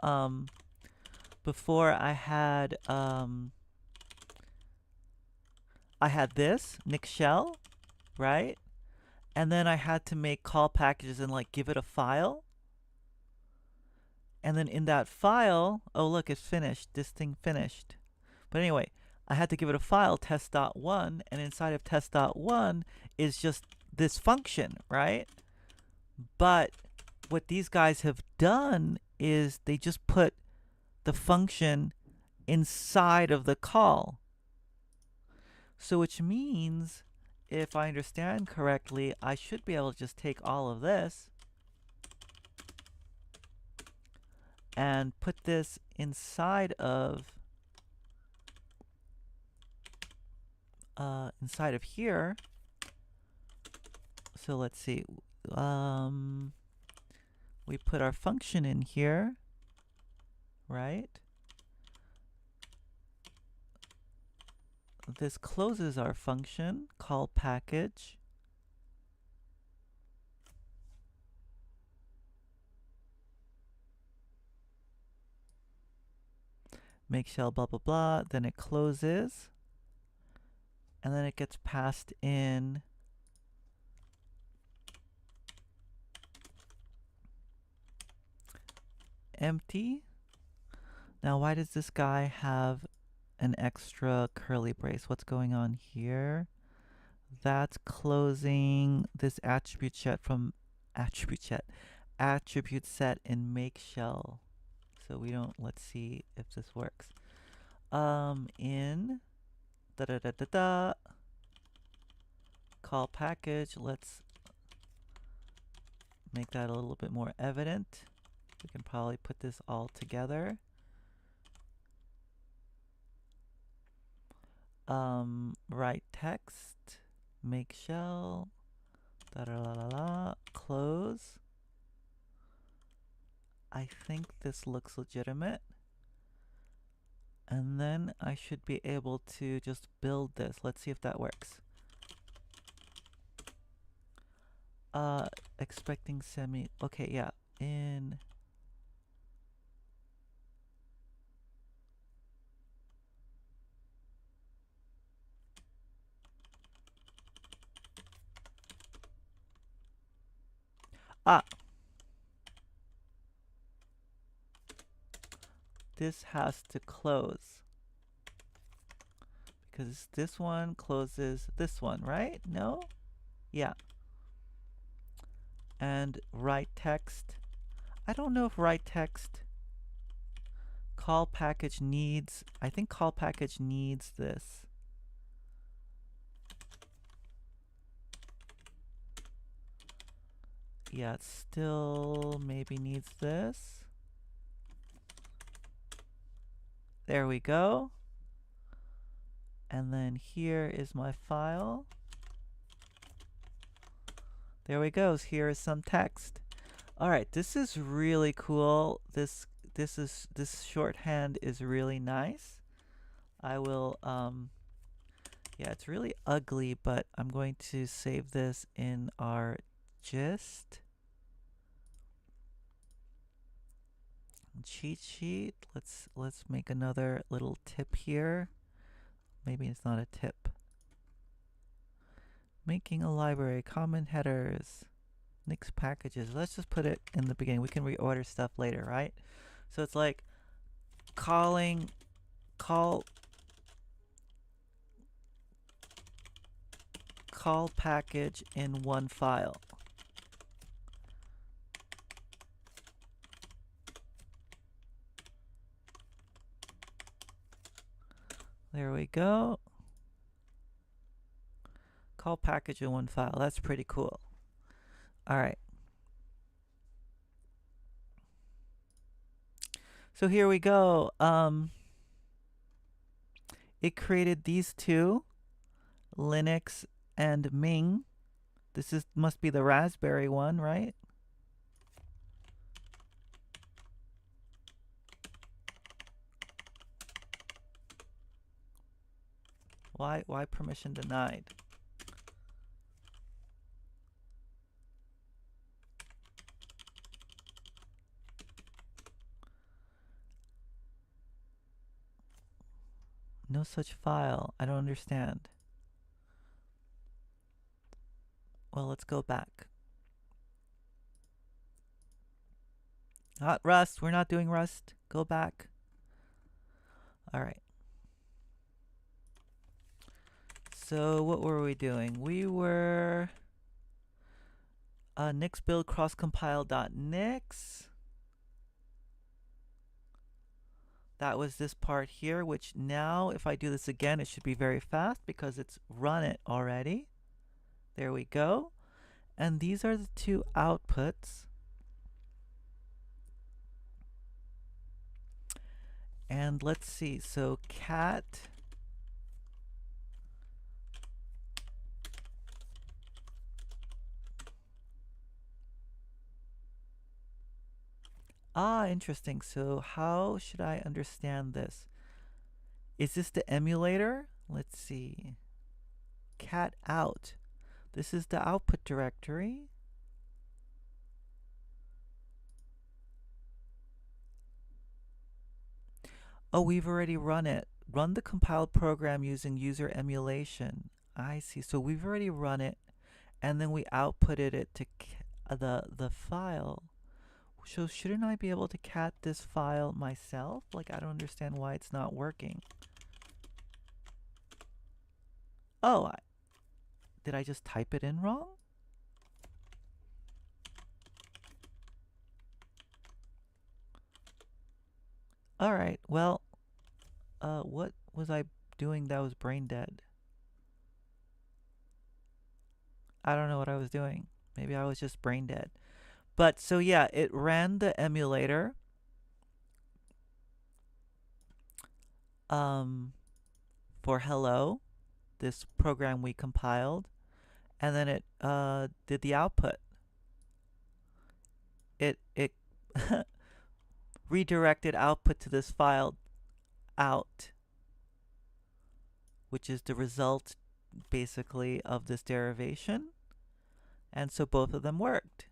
before I had this Nix shell, right? And then I had to make call packages and like give it a file. And then in that file, oh look, it's finished. This thing finished. But anyway, I had to give it a file, test.1, and inside of test.1 is just this function, right? But what these guys have done is they just put the function inside of the call. So which means, if I understand correctly, I should be able to just take all of this and put this inside of here. So let's see. We put our function in here, right? This closes our function, call package. Make shell blah blah blah, then it closes. And then it gets passed in empty. Now why does this guy have an extra curly brace? What's going on here? That's closing this attribute set from attribute set in make shell. So we don't, let's see if this works. In call package, let's make that a little bit more evident. We can probably put this all together. write text, make shell, da da la la la, close. I think this looks legitimate. And then I should be able to just build this. Let's see if that works. Expecting semi. Okay, yeah. In. Ah! This has to close. Because this one closes this one, right? No? Yeah. And write text. I don't know if write text call package needs. I think call package needs this. Yeah, it still maybe needs this. There we go. And then here is my file. There we go. Here is some text. All right, this is really cool. This shorthand is really nice. I will yeah, it's really ugly, but I'm going to save this in our gist. Cheat sheet. Let's make another little tip here. Maybe it's not a tip. Making a library, common headers, Nix packages. Let's just put it in the beginning. We can reorder stuff later, right? So it's like call package in one file. There we go. Call package in one file. That's pretty cool. All right. So here we go. It created these two, Linux and Ming. This must be the Raspberry one, right? Why permission denied? No such file. I don't understand. Well, let's go back. Not Rust. We're not doing Rust. Go back. All right. So what were we doing? We were nix build crosscompile.nix. That was this part here, which now if I do this again, it should be very fast because it's run it already. There we go. And these are the two outputs. And let's see. So cat interesting. So how should I understand this? Is this the emulator? Let's see. Cat out. This is the output directory. Oh, we've already run it. Run the compiled program using user emulation. I see. So we've already run it, and then we outputted it to the file. So shouldn't I be able to cat this file myself? Like, I don't understand why it's not working. Oh, did I just type it in wrong? All right, well, what was I doing that was brain dead? I don't know what I was doing. Maybe I was just brain dead. But so yeah, it ran the emulator. for hello, this program we compiled, and then it did the output. It redirected output to this file out, which is the result basically of this derivation. And so both of them worked.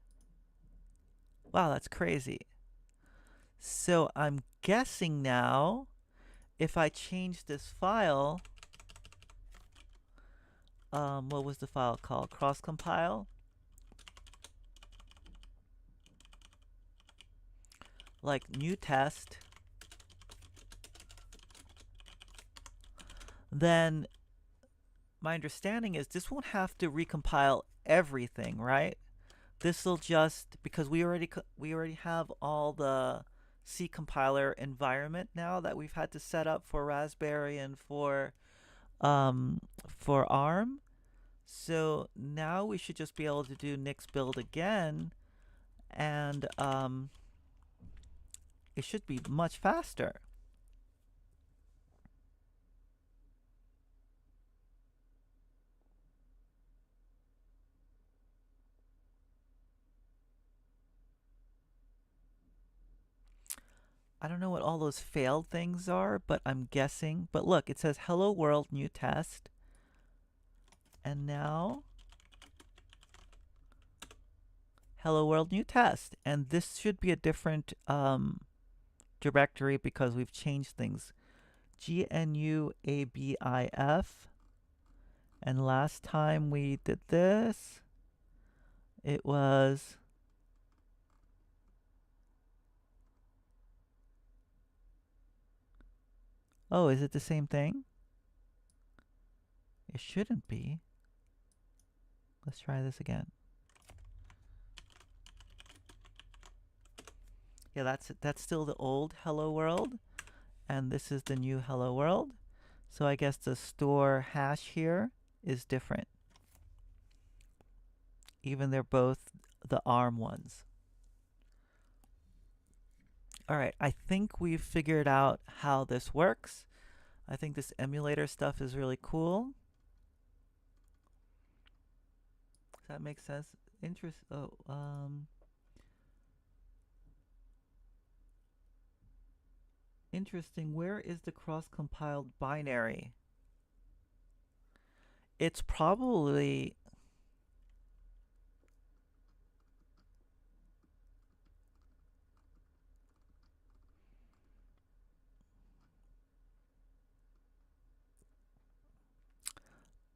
Wow, that's crazy. So I'm guessing now, if I change this file, what was the file called? Cross compile? Like new test, then my understanding is this won't have to recompile everything, right? This will just, because we already have all the C compiler environment now that we've had to set up for Raspberry and for ARM. So now we should just be able to do nix build again, and it should be much faster. I don't know what all those failed things are, but I'm guessing. But look, it says hello world new test. And now hello world new test. And this should be a different directory because we've changed things. GNUABIF. And last time we did this, it was oh, is it the same thing? It shouldn't be. Let's try this again. Yeah, that's still the old hello world, and this is the new hello world. So I guess the store hash here is different, even they're both the ARM ones. All right, I think we've figured out how this works. I think this emulator stuff is really cool. Does that make sense? Interesting. Where is the cross-compiled binary? It's probably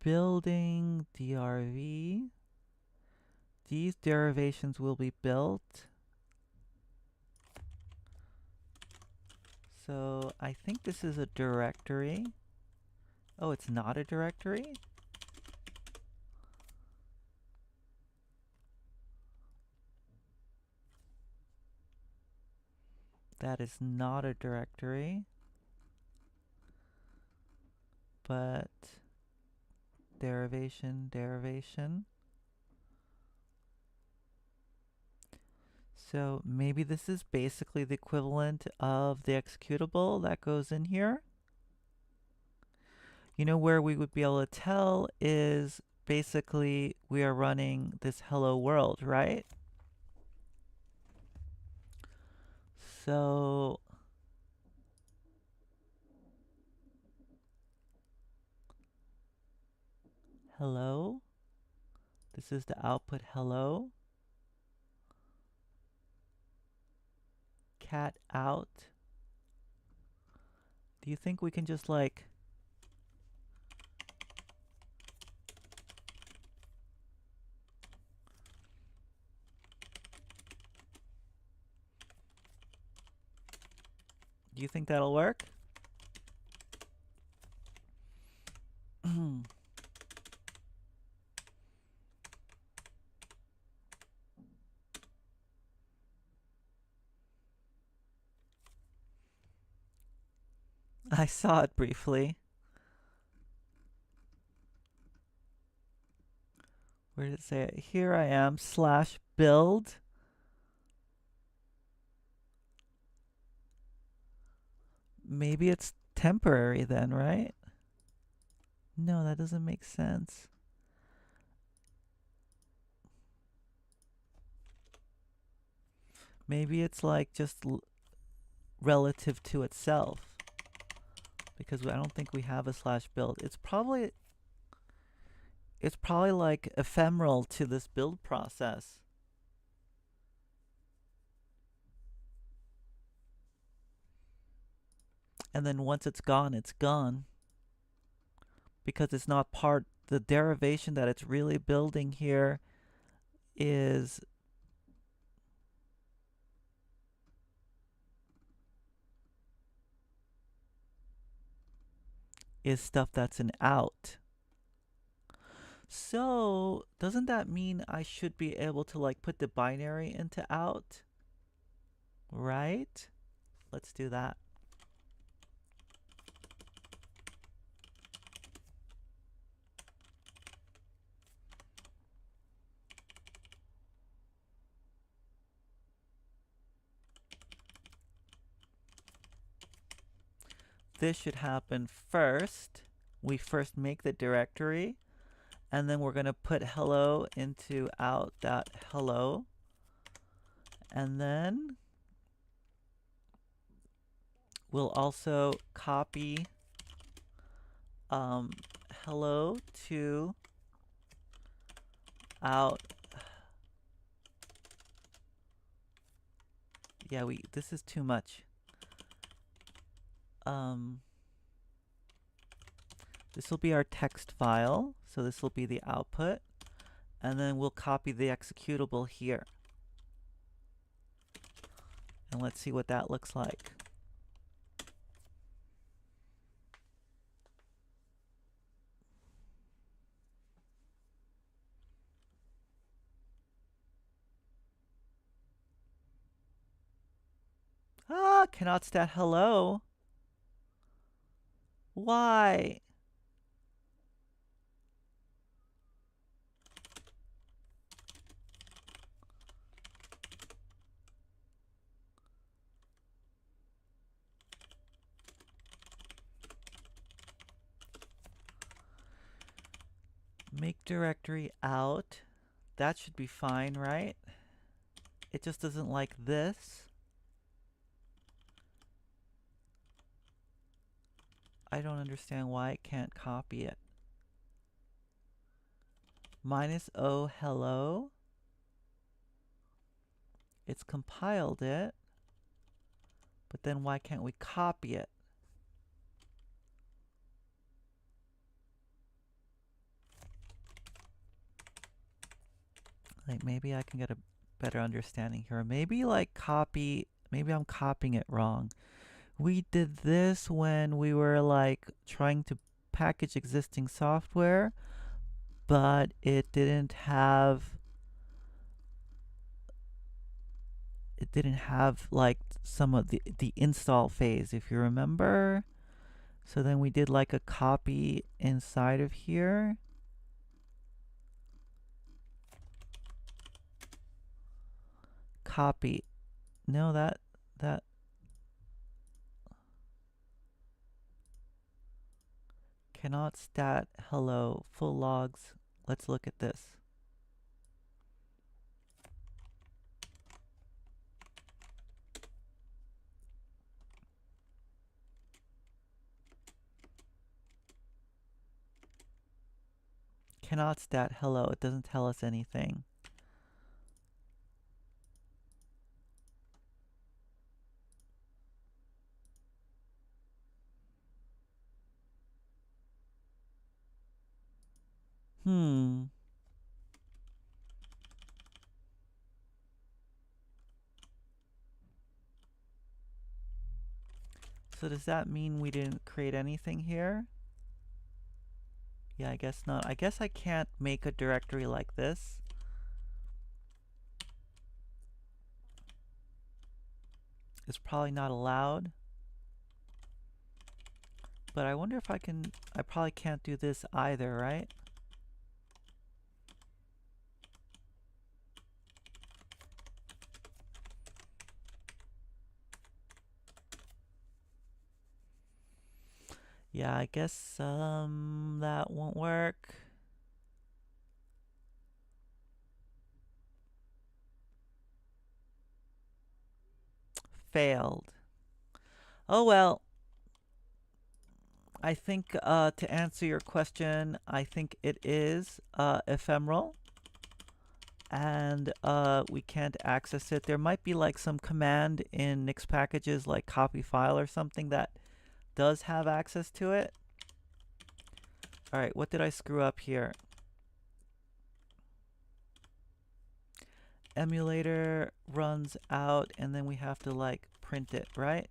building DRV. These derivations will be built. So I think this is a directory. Oh, it's not a directory? That is not a directory. But derivation. So maybe this is basically the equivalent of the executable that goes in here. You know, where we would be able to tell is basically we are running this hello world, right? So hello. This is the output hello. Cat out. Do you think we can just like do you think that'll work? I saw it briefly. Where did it say it? Here I am, /build. Maybe it's temporary then, right? No, that doesn't make sense. Maybe it's like just relative to itself. Because I don't think we have a slash build. It's probably like ephemeral to this build process. And then once it's gone, it's gone. Because it's not part, the derivation that it's really building here is stuff that's an out. So, doesn't that mean I should be able to like put the binary into out? Right? Let's do that. This should happen first. We first make the directory, and then we're going to put hello into out.hello. And then we'll also copy hello to out. Yeah, this is too much. This will be our text file, so this will be the output, and then we'll copy the executable here. And let's see what that looks like. Cannot stat hello. Why? Make directory out. That should be fine, right? It just doesn't like this. I don't understand why it can't copy it. -o hello. It's compiled it. But then why can't we copy it? Like maybe I can get a better understanding here. Maybe like maybe I'm copying it wrong. We did this when we were like trying to package existing software, but it didn't have like some of the install phase, if you remember. So then we did like a copy inside of here. Copy. No, that cannot stat hello full logs. Let's look at this. Cannot stat hello. It doesn't tell us anything. So does that mean we didn't create anything here? Yeah, I guess not. I guess I can't make a directory like this. It's probably not allowed. But I wonder if I can, I probably can't do this either, right? Yeah, I guess that won't work. Failed. Oh well, I think to answer your question, I think it is ephemeral and we can't access it. There might be like some command in Nix packages like copy file or something that does have access to it. All right, what did I screw up here? Emulator runs out and then we have to like print it, right?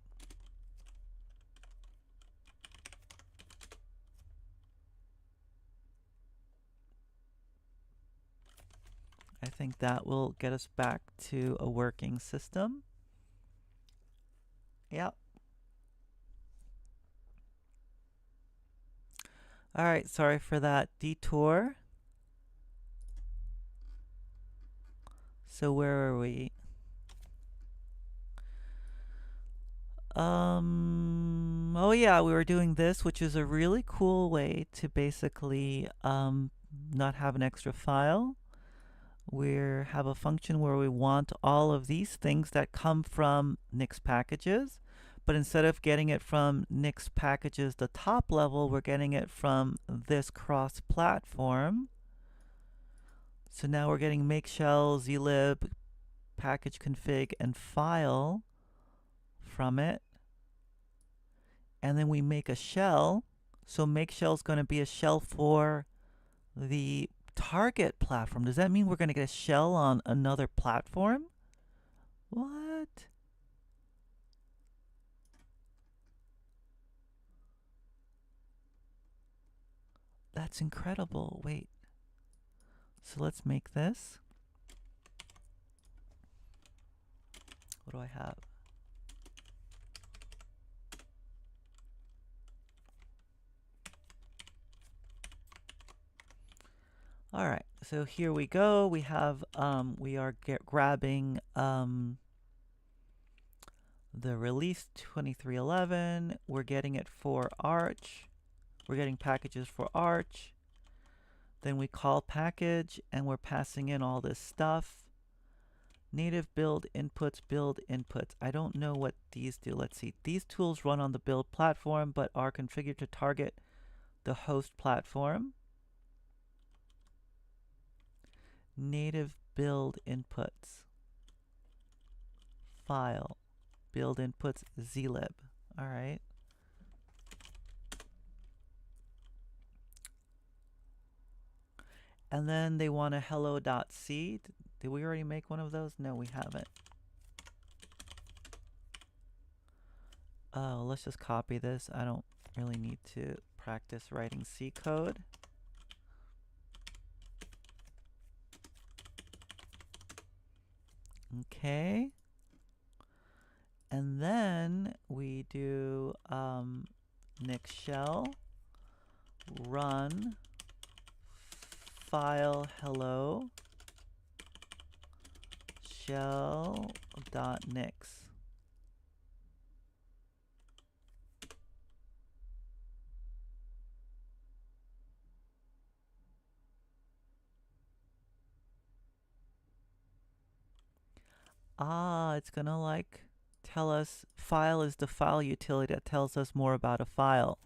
I think that will get us back to a working system. Yep. All right, sorry for that detour. So where are we? Oh yeah, we were doing this, which is a really cool way to basically not have an extra file. We have a function where we want all of these things that come from Nix packages, but instead of getting it from Nix packages, the top level, we're getting it from this cross-platform. So now we're getting make shell, zlib, package config, and file from it. And then we make a shell. So make shell is going to be a shell for the target platform. Does that mean we're going to get a shell on another platform? What? That's incredible. Wait. So let's make this. What do I have? All right. So here we go. We have we are grabbing the release 2311. We're getting it for Arch. We're getting packages for Arch. Then we call package and we're passing in all this stuff. Native build inputs, build inputs. I don't know what these do. Let's see. These tools run on the build platform but are configured to target the host platform. Native build inputs. File. Build inputs zlib. All right. And then they want a hello.c. Did we already make one of those? No, we haven't. Oh, let's just copy this. I don't really need to practice writing C code. Okay. And then we do Nix shell run file hello shell.nix. Ah, it's gonna like tell us file is the file utility that tells us more about a file.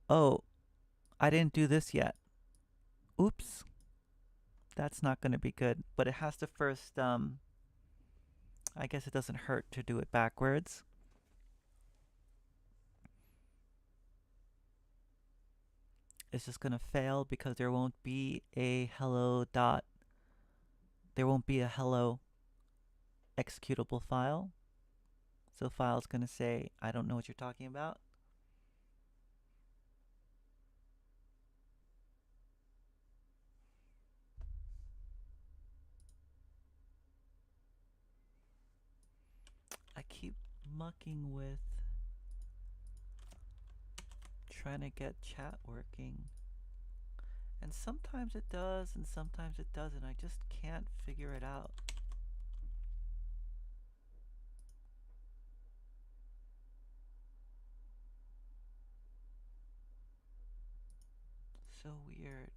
Oh, I didn't do this yet. Oops. That's not going to be good, but it has to first, I guess it doesn't hurt to do it backwards. It's just going to fail because there won't be a hello dot, there won't be a hello executable file. So file is going to say, I don't know what you're talking about. I keep mucking with trying to get chat working. And sometimes it does and sometimes it doesn't. I just can't figure it out. So weird.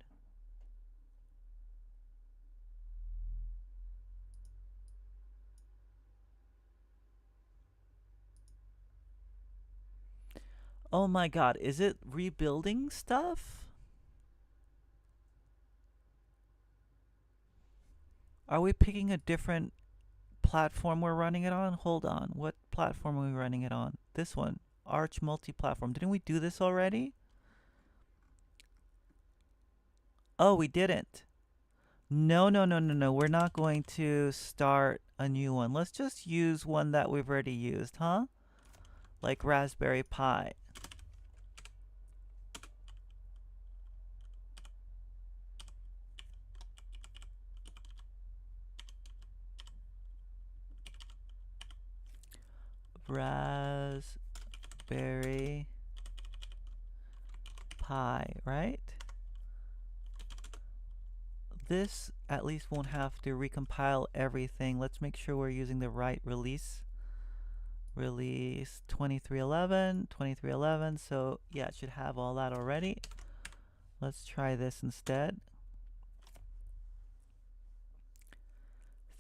Oh my god, is it rebuilding stuff? Are we picking a different platform we're running it on? Hold on. What platform are we running it on? This one. Arch multi-platform. Didn't we do this already? Oh, we didn't. No, no, no, no, no. We're not going to start a new one. Let's just use one that we've already used, huh? Like Raspberry Pi. Raspberry Pi, right? This at least won't have to recompile everything. Let's make sure we're using the right release. Release 2311, 2311. So yeah, it should have all that already. Let's try this instead.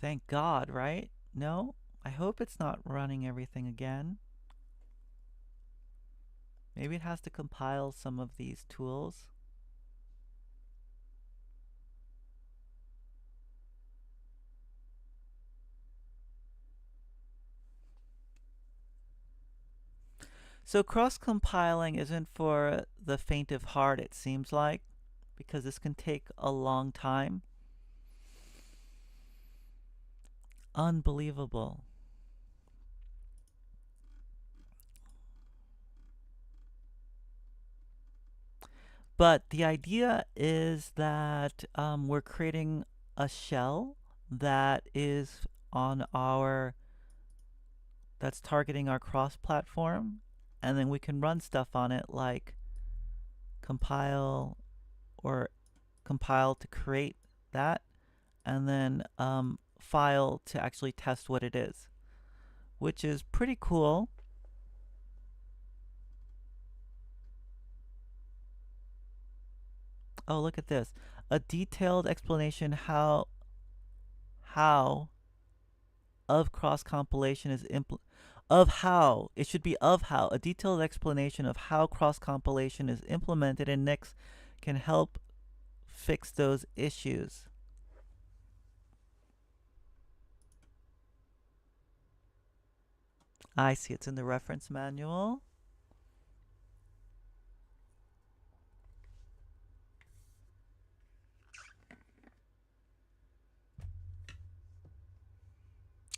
Thank God, right? No? I hope it's not running everything again. Maybe it has to compile some of these tools. So cross-compiling isn't for the faint of heart, it seems like, because this can take a long time. Unbelievable. But the idea is that we're creating a shell that is on our, that's targeting our cross-platform, and then we can run stuff on it like compile or compile to create that, and then file to actually test what it is, which is pretty cool. Oh, look at this. A detailed explanation how of cross compilation is of how it should be of how a detailed explanation of how cross compilation is implemented in Nix can help fix those issues. I see, it's in the reference manual.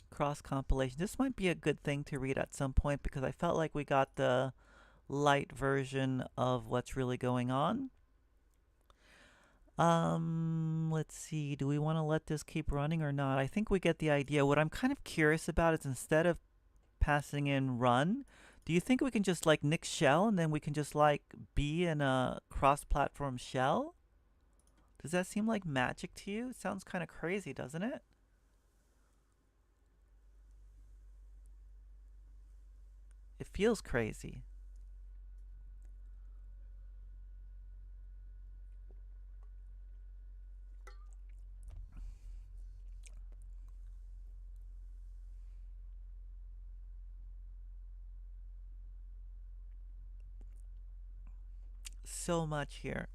Cross compilation. This might be a good thing to read at some point because I felt like we got the light version of what's really going on. Let's see. Do we want to let this keep running or not? I think we get the idea. What I'm kind of curious about is instead of passing in run, do you think we can just like Nix shell and then we can just like be in a cross-platform shell? Does that seem like magic to you? It sounds kind of crazy, doesn't it? It feels crazy. So much here.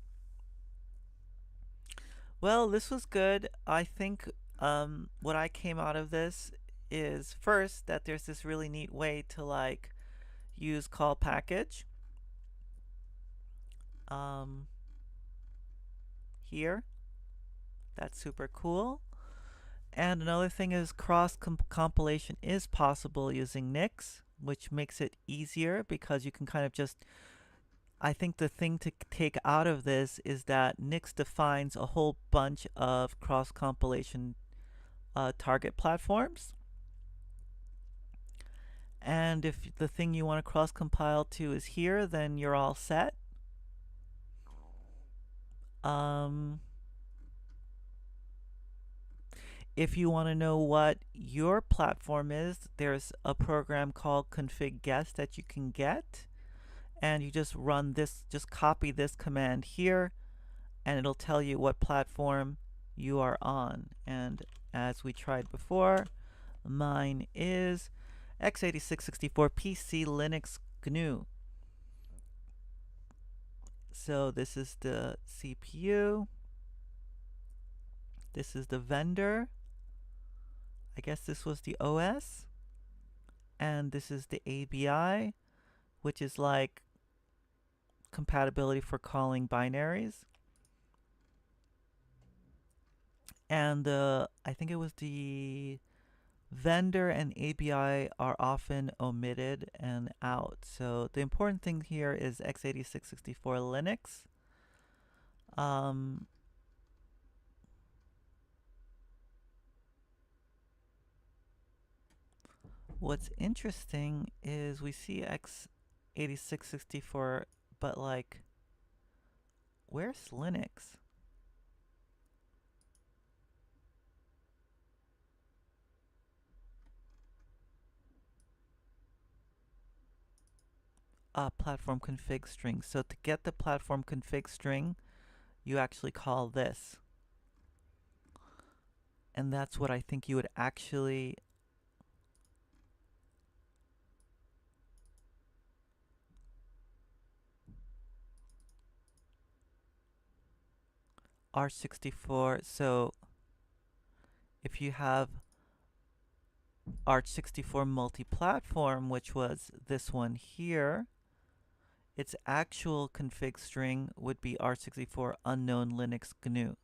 Well, this was good. I think what I came out of this is first that there's this really neat way to like use call package um, here. That's super cool. And another thing is cross compilation is possible using Nix, which makes it easier because you can kind of just, I think the thing to take out of this is that Nix defines a whole bunch of cross compilation target platforms. And if the thing you want to cross compile to is here, then you're all set. If you want to know what your platform is, there's a program called config guest that you can get. And you just run this, just copy this command here, and it'll tell you what platform you are on. And as we tried before, mine is x86-64 PC Linux GNU. So this is the CPU. This is the vendor. I guess this was the OS. And this is the ABI, which is like compatibility for calling binaries. And I think it was the vendor and ABI are often omitted and out. So the important thing here is x86-64 Linux. What's interesting is we see x86-64, but like, where's Linux? Platform config string. So to get the platform config string, you actually call this. And that's what I think you would actually Arch64. So if you have Arch64 multi-platform, which was this one here, its actual config string would be Arch64 unknown Linux GNU.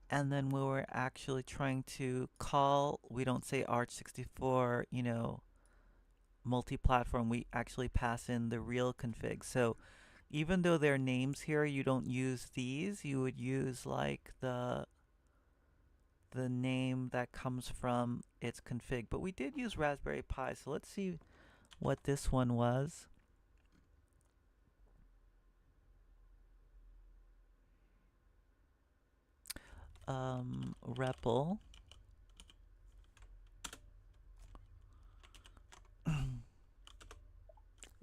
And then when we're actually trying to call, we don't say Arch64, multi-platform, we actually pass in the real config. So even though there are names here, you don't use these. You would use like the name that comes from its config. But we did use Raspberry Pi, so let's see what this one was. REPL.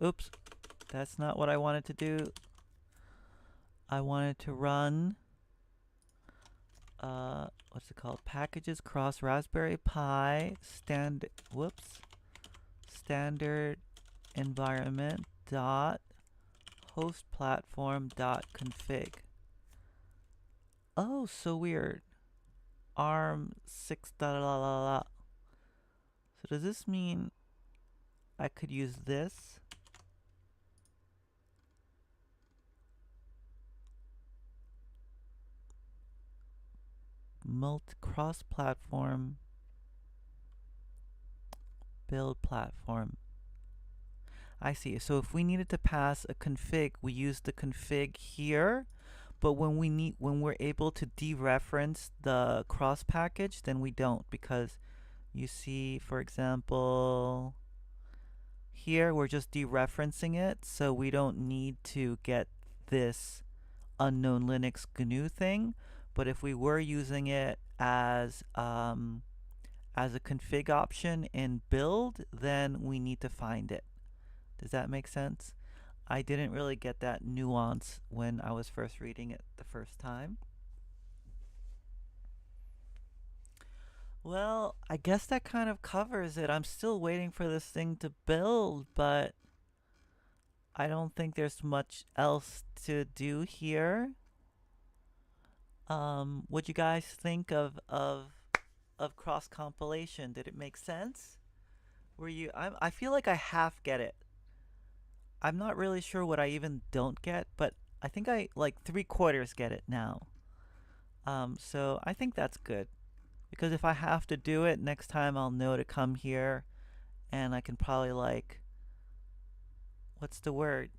Oops, that's not what I wanted to do. I wanted to run, what's it called? Packages cross Raspberry Pi standard environment dot host platform dot config. Oh, so weird. ARM 6 da la la la la. So does this mean I could use this? Cross-platform build platform. I see. So if we needed to pass a config, we use the config here. But when we're able to dereference the cross package, then we don't, because you see, for example, here we're just dereferencing it, so we don't need to get this unknown Linux GNU thing. But if we were using it as a config option in build, then we need to find it. Does that make sense? I didn't really get that nuance when I was first reading it the first time. Well, I guess that kind of covers it. I'm still waiting for this thing to build, but I don't think there's much else to do here. What you guys think of cross compilation? Did it make sense? I feel like I half get it. I'm not really sure what I even don't get, but I think I like 3/4 get it now. So I think that's good, because if I have to do it next time, I'll know to come here, and I can probably like, what's the word?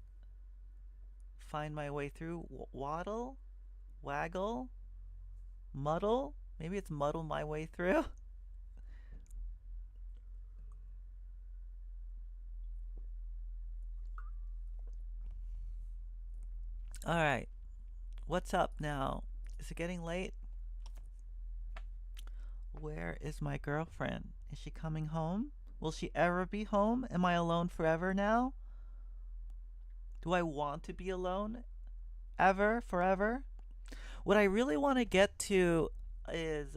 Find my way through. Waddle, waggle, muddle. Maybe it's muddle my way through. All right. What's up now? Is it getting late? Where is my girlfriend? Is she coming home? Will she ever be home? Am I alone forever now? Do I want to be alone? Ever? Forever? What I really want to get to is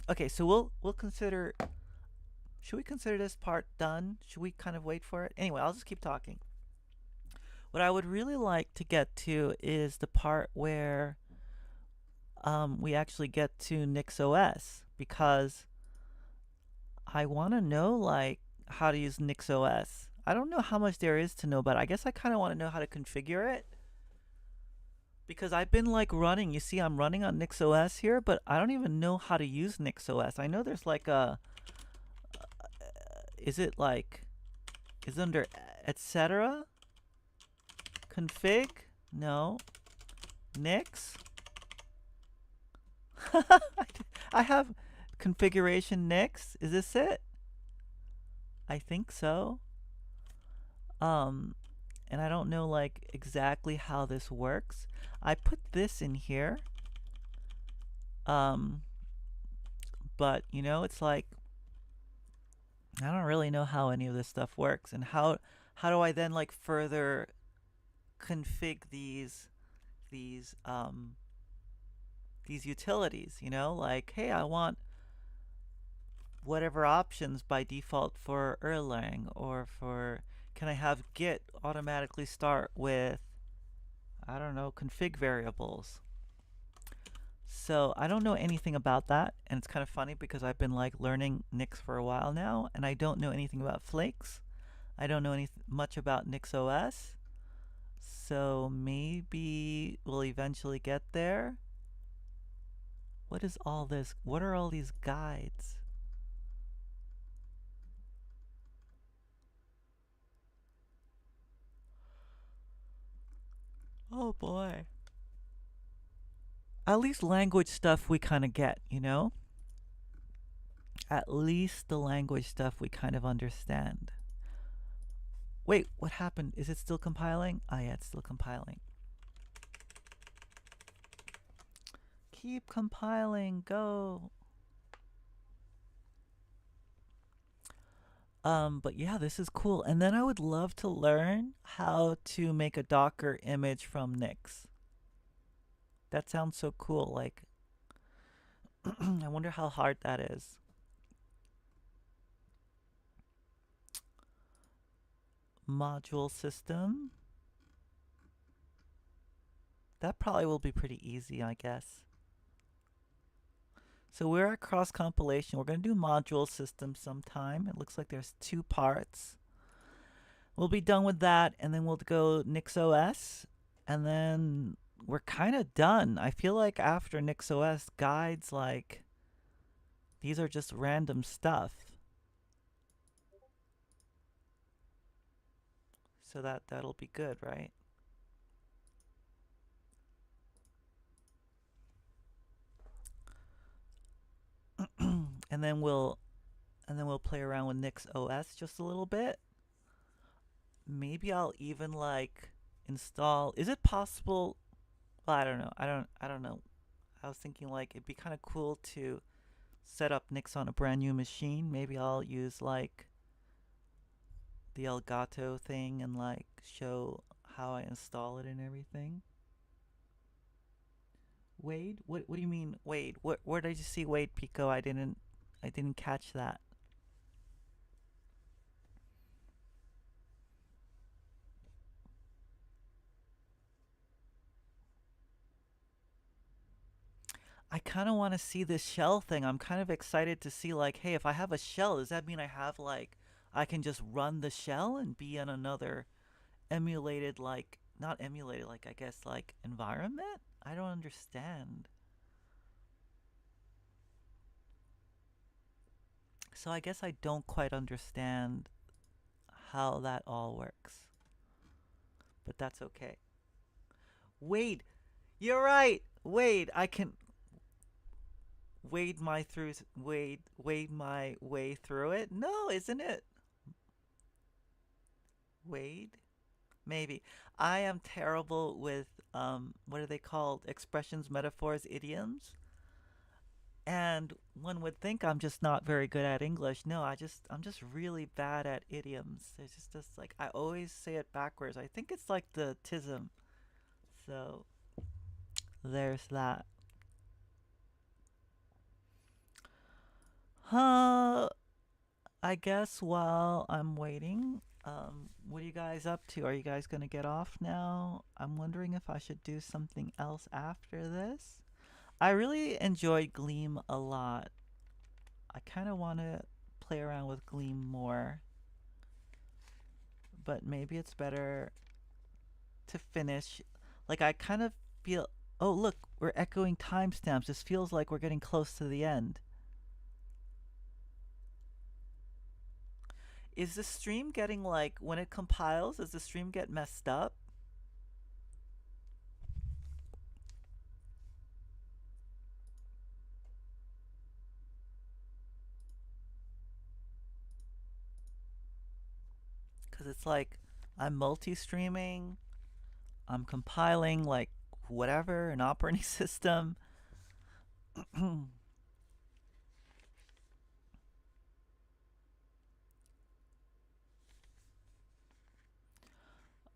okay, so we'll consider, should we consider this part done? Should we kind of wait for it? Anyway, I'll just keep talking. What I would really like to get to is the part where we actually get to NixOS, because I want to know like how to use NixOS. I don't know how much there is to know, but I guess I kind of want to know how to configure it, because I've been like running. You see, I'm running on NixOS here, but I don't even know how to use NixOS. I know there's like a, is it like, is it under etc. config? No, Nix. I have configuration Nix. Is this it? I think so. Um, and I don't know like exactly how this works. I put this in here. Um, but you know, it's like I don't really know how any of this stuff works, and how do I then like further config these these utilities, you know? Like, hey, I want whatever options by default for Erlang, or for, can I have Git automatically start with, I don't know, config variables. So I don't know anything about that, and it's kind of funny because I've been like learning Nix for a while now, and I don't know anything about Flakes. I don't know much about NixOS. So maybe we'll eventually get there. What is all this? What are all these guides? Oh boy. At least language stuff we kind of get, you know? At least the language stuff we kind of understand. Wait, what happened? Is it still compiling? Ah, yeah, it's still compiling. Keep compiling, go. But yeah, this is cool. And then I would love to learn how to make a Docker image from Nix. That sounds so cool. Like, I wonder how hard that is. Module system. That probably will be pretty easy, I guess. So we're at cross compilation. We're going to do module system sometime. It looks like there's 2 parts. We'll be done with that, and then we'll go NixOS, and then we're kind of done. I feel like after NixOS, guides like these are just random stuff. So that'll be good, right? and then we'll play around with NixOS just a little bit. Maybe I'll even like install. Is it possible? Well, I don't know. I don't know. I was thinking like it'd be kind of cool to set up Nix on a brand new machine. Maybe I'll use like the Elgato thing and like show how I install it and everything. Wade? What do you mean, Wade? Where did you see Wade, Pico? I didn't catch that. I kind of want to see this shell thing. I'm kind of excited to see like, hey, if I have a shell, does that mean I have like I can just run the shell and be in another emulated, like not emulated, like I guess like environment? I don't understand. So I guess I don't quite understand how that all works. But that's okay. Wade, you're right. Wade, I can wade my way through it. No, isn't it? Wade? Maybe. I am terrible with what are they called? Expressions, metaphors, idioms. And one would think I'm just not very good at English. No, I'm just really bad at idioms. It's just like I always say it backwards. I think it's like the tism. So there's that. Huh. I guess while I'm waiting, what are you guys up to? Are you guys gonna get off now? I'm wondering if I should do something else after this. I really enjoyed Gleam a lot. I kind of want to play around with Gleam more, but maybe it's better to finish. Like, I kind of feel. Oh, look, we're echoing timestamps. This feels like we're getting close to the end. Is the stream getting like, when it compiles, does the stream get messed up? Because it's like I'm multi streaming, I'm compiling like whatever, an operating system.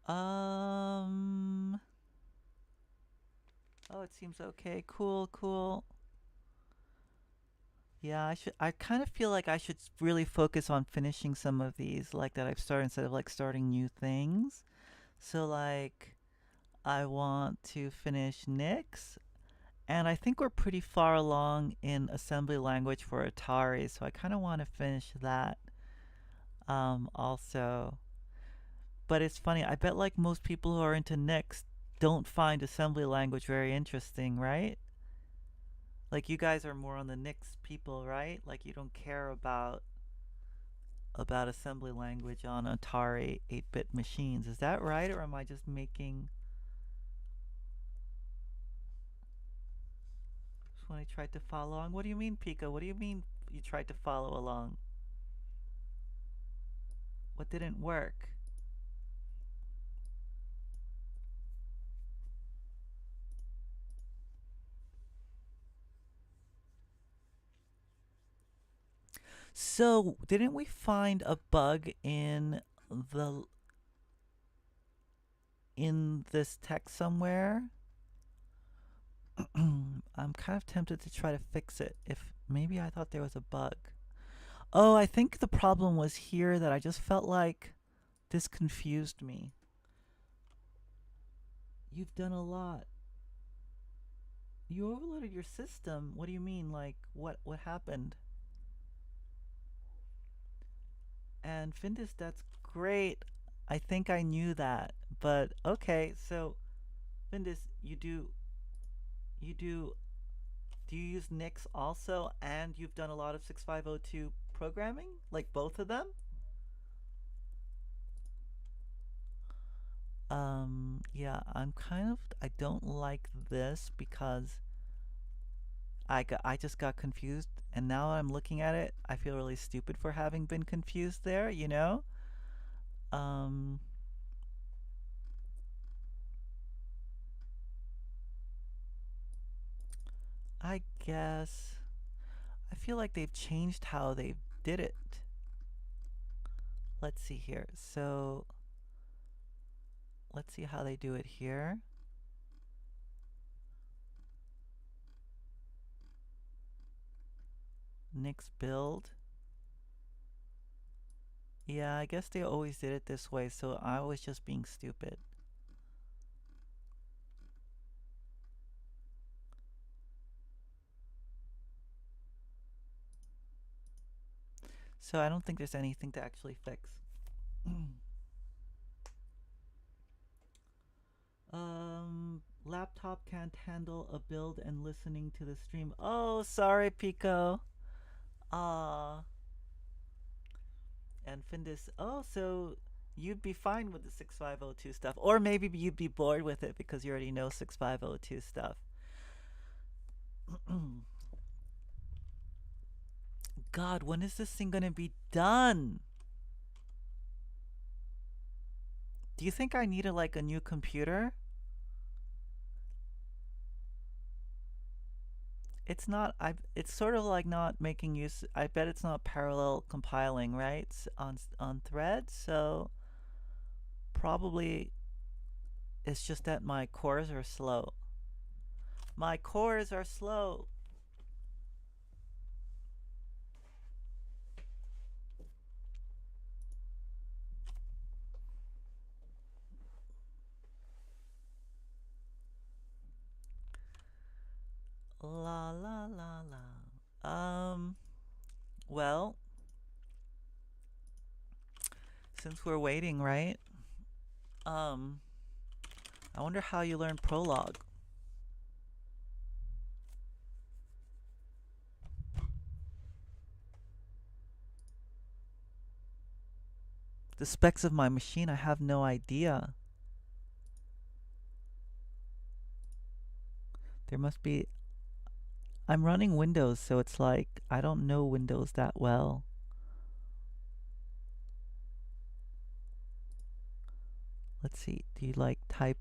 um, oh, it seems okay. Cool, cool. Yeah, I kind of feel like I should really focus on finishing some of these like that I've started instead of like starting new things. So like I want to finish Nix, and I think we're pretty far along in assembly language for Atari, so I kind of want to finish that also. But it's funny, I bet like most people who are into Nix don't find assembly language very interesting, right? Like you guys are more on the Nix people, right? Like you don't care about assembly language on Atari 8-bit machines. Is that right, or am I just making just when I tried to follow along? What do you mean, Pika? What do you mean you tried to follow along? What didn't work? So, didn't we find a bug the in this text somewhere? I'm kind of tempted to try to fix it. If maybe I thought there was a bug. Oh, I think the problem was here that I just felt like this confused me. You've done a lot. You overloaded your system. What do you mean? Like what happened? And Findus, that's great. I think I knew that. But okay, so Findus, you do you use Nix also and you've done a lot of 6502 programming? Like both of them? Yeah, I don't like this because I just got confused and now I'm looking at it, I feel really stupid for having been confused there, you know? Um, I guess I feel like they've changed how they did it. Let's see here. So, let's see how they do it here. Nix build. Yeah, I guess they always did it this way, so I was just being stupid. So I don't think there's anything to actually fix. Laptop can't handle a build and listening to the stream. Oh, sorry, Pico. Ah, and Findus. Oh, so you'd be fine with the 6502 stuff, or maybe you'd be bored with it because you already know 6502 stuff. God, when is this thing gonna be done? Do you think I need a new computer? it's not. It's sort of like not making use. I bet it's not parallel compiling, right? On Thread. So probably it's just that my cores are slow. My cores are slow. La la la la. Well, since we're waiting, right? Um, I wonder how you learn Prolog. The specs of my machine, I have no idea. There must be. I'm running Windows, so it's like I don't know Windows that well. Let's see. Do you like type?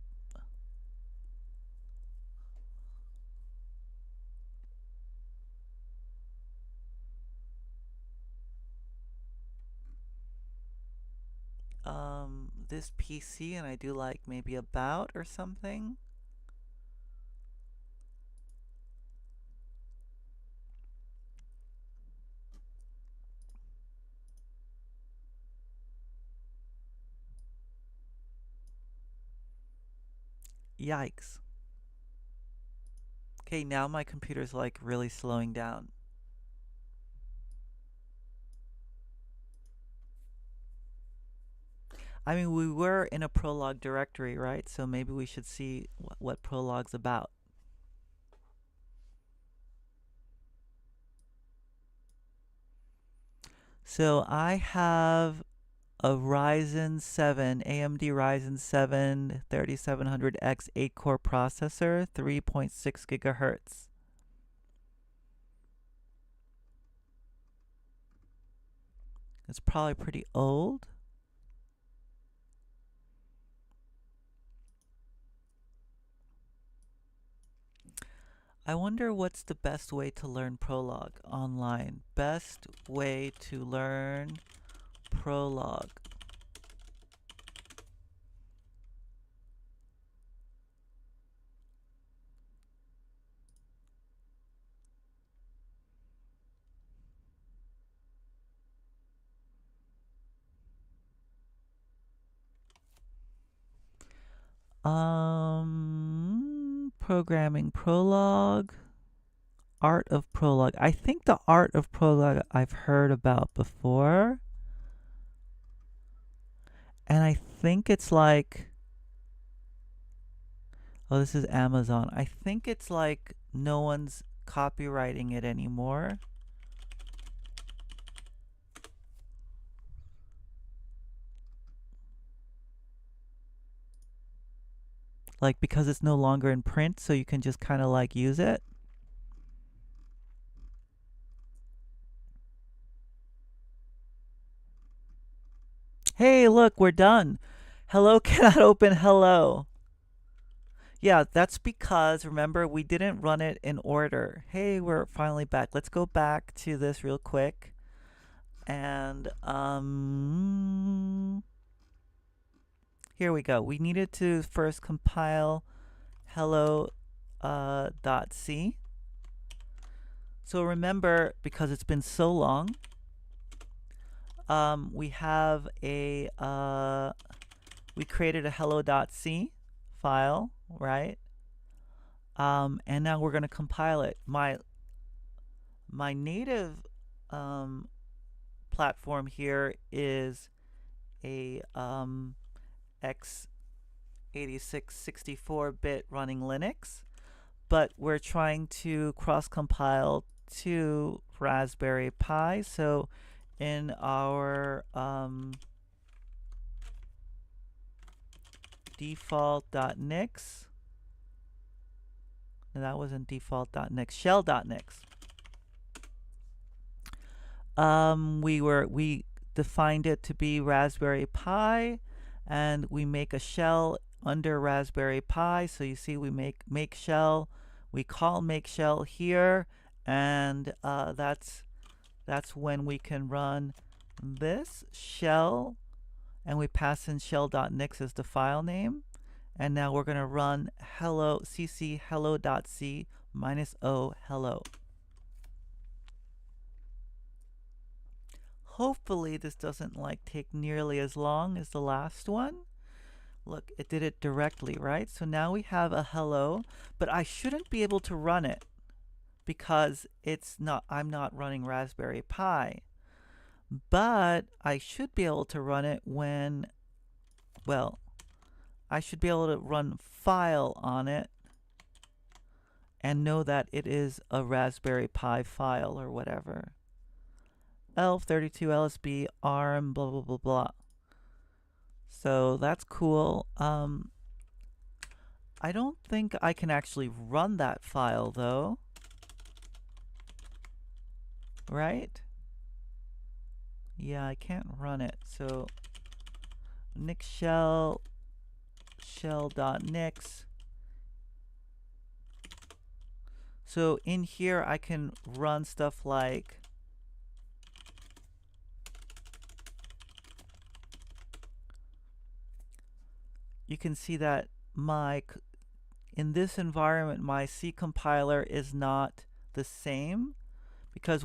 This PC, and I do like maybe about or something. Yikes. Okay, now my computer's like really slowing down. I mean, we were in a Prolog directory, right? So maybe we should see what Prolog's about. So I have a Ryzen 7, AMD Ryzen 7 3700X 8-core processor, 3.6 gigahertz. It's probably pretty old. I wonder what's the best way to learn Prolog online. Best way to learn Prolog. Programming Prolog. Art of Prolog. I think the Art of Prolog I've heard about before. And I think it's like, oh, this is Amazon. I think it's like no one's copywriting it anymore. Like because it's no longer in print, so you can just kind of like use it. Hey, look, we're done. Hello cannot open hello. Yeah, that's because, remember, we didn't run it in order. Hey, we're finally back. Let's go back to this real quick. And, here we go. We needed to first compile hello .c. So remember, because it's been so long, we have a, we created a hello.c file, right? And now we're going to compile it. My native platform here is a x86 64-bit running Linux, but we're trying to cross-compile to Raspberry Pi. So in our default.nix, no, that wasn't default.nix, shell.nix. We defined it to be Raspberry Pi, and we make a shell under Raspberry Pi. So you see we make shell, We call make shell here, and that's when we can run this shell, and we pass in shell.nix as the file name. And now we're going to run hello cc hello.c -o hello. Hopefully this doesn't like take nearly as long as the last one. Look, it did it directly, right? So now we have a hello, but I shouldn't be able to run it because I'm not running Raspberry Pi. But I should be able to run it when, well, I should be able to run file on it and know that it is a Raspberry Pi file or whatever. ELF32 LSB ARM blah blah blah blah. So that's cool. I don't think I can actually run that file though. Right? Yeah, I can't run it. So nix shell shell.nix. So in here I can run stuff like you can see that in this environment my C compiler is not the same, because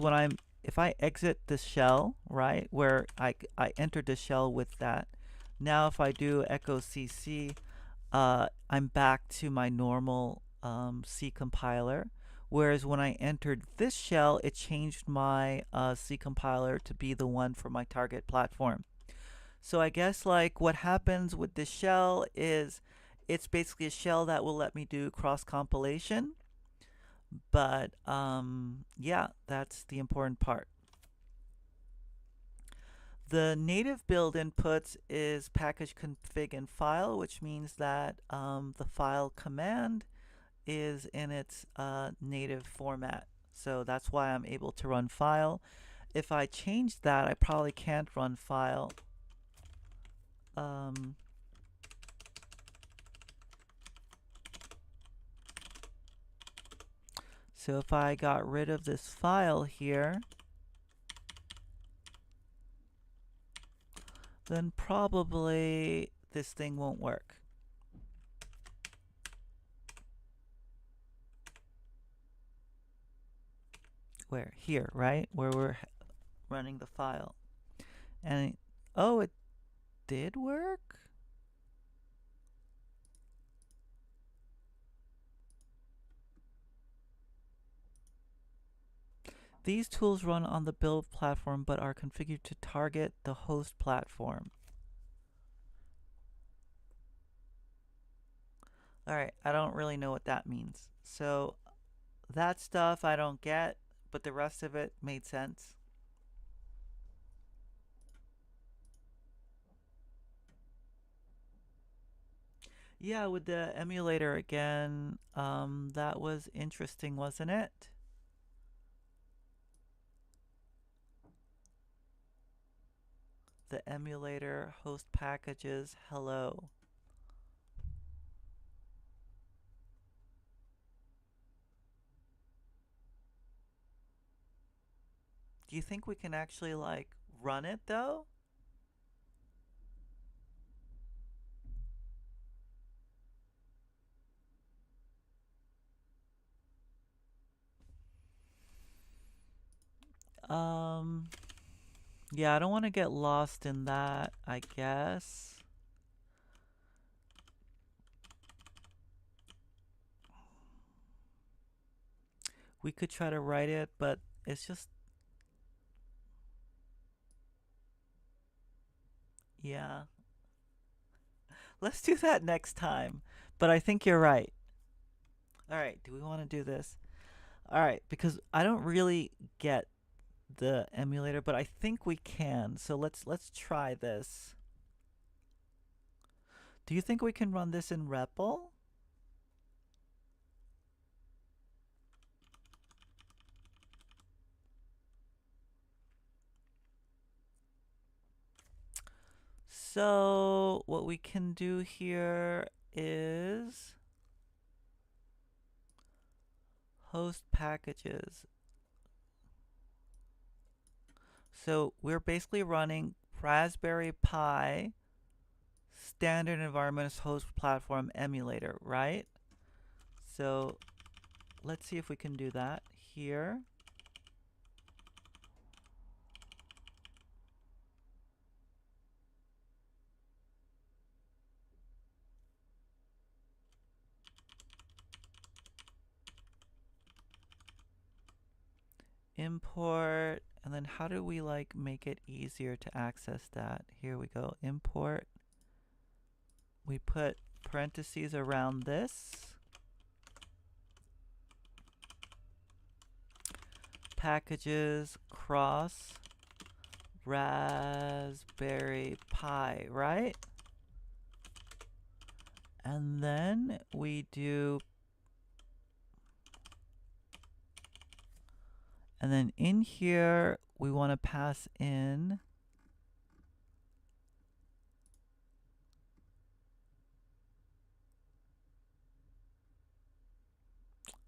if I exit the shell, right, where I entered the shell with that, now if I do echo cc, I'm back to my normal C compiler. Whereas when I entered this shell, it changed my C compiler to be the one for my target platform. So I guess like what happens with this shell is it's basically a shell that will let me do cross compilation. But yeah, that's the important part. The native build inputs is package config and file, which means that the file command is in its native format. So that's why I'm able to run file. If I change that, I probably can't run file. So if I got rid of this file here, then probably this thing won't work. Where? Here, right? Where we're running the file. And oh, it did work? These tools run on the build platform but are configured to target the host platform. Alright, I don't really know what that means. So that stuff I don't get, but the rest of it made sense. Yeah, with the emulator again, that was interesting, wasn't it? The emulator host packages, hello. Do you think we can actually like run it though? Yeah, I don't want to get lost in that, I guess. We could try to write it, but it's just, yeah. Let's do that next time. But I think you're right. All right, do we want to do this? All right, because I don't really get the emulator, but I think we can. So let's try this. Do you think we can run this in REPL? So what we can do here is host packages. So we're basically running Raspberry Pi standard environment as host platform emulator, right? So let's see if we can do that here. Import, and then how do we like make it easier to access that? Here we go, import. We put parentheses around this. Packages cross Raspberry Pi, right? And then we do, and then in here we want to pass in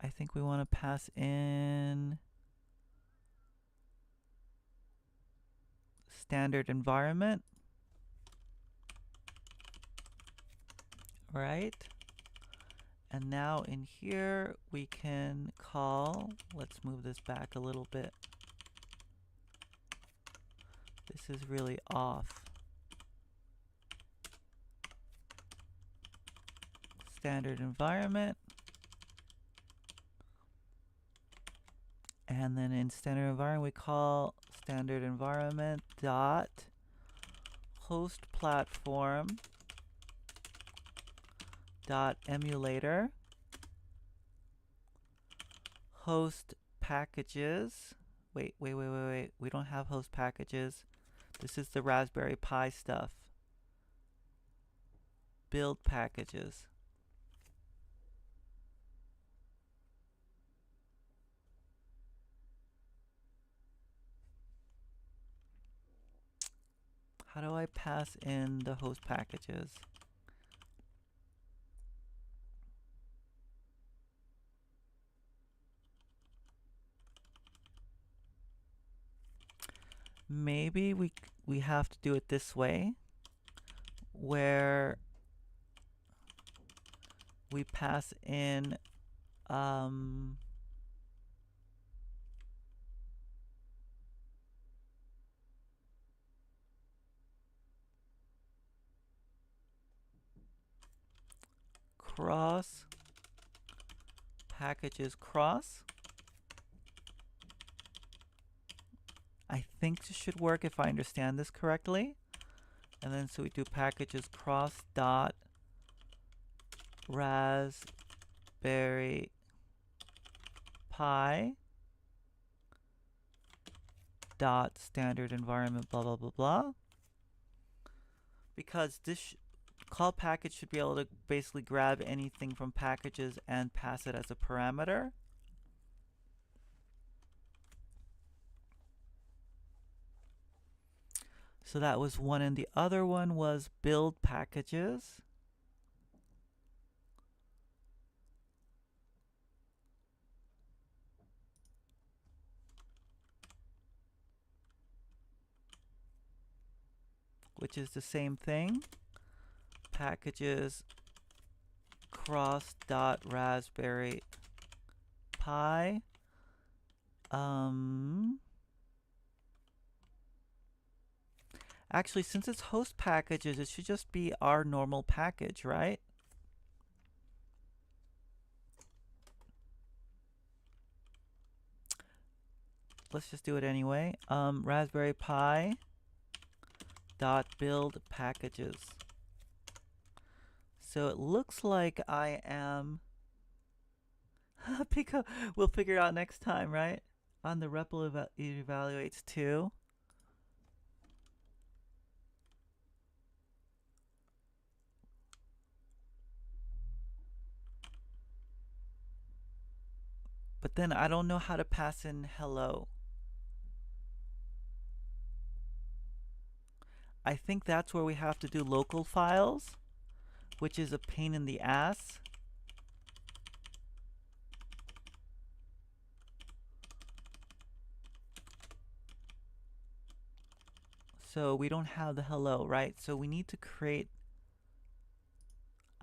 I think we want to pass in standard environment, right? And now in here we can call, let's move this back a little bit. This is really off. Standard environment. And then in standard environment we call standard environment dot host platform dot emulator host packages. Wait. We don't have host packages. This is the Raspberry Pi stuff. Build packages. How do I pass in the host packages? Maybe we have to do it this way, where we pass in cross packages cross. I think this should work if I understand this correctly. And then so we do packages cross dot Raspberry Pi dot standard environment blah blah blah blah. Because this call package should be able to basically grab anything from packages and pass it as a parameter. So that was one, and the other one was build packages. Which is the same thing. Packages cross dot Raspberry Pi. Actually, since it's host packages, it should just be our normal package, right? Let's just do it anyway. Raspberry Pi dot build packages. So it looks like I am Pico. We'll figure it out next time, right? On the REPL it evaluates 2. But then I don't know how to pass in hello. I think that's where we have to do local files, which is a pain in the ass. So we don't have the hello, right? So we need to create,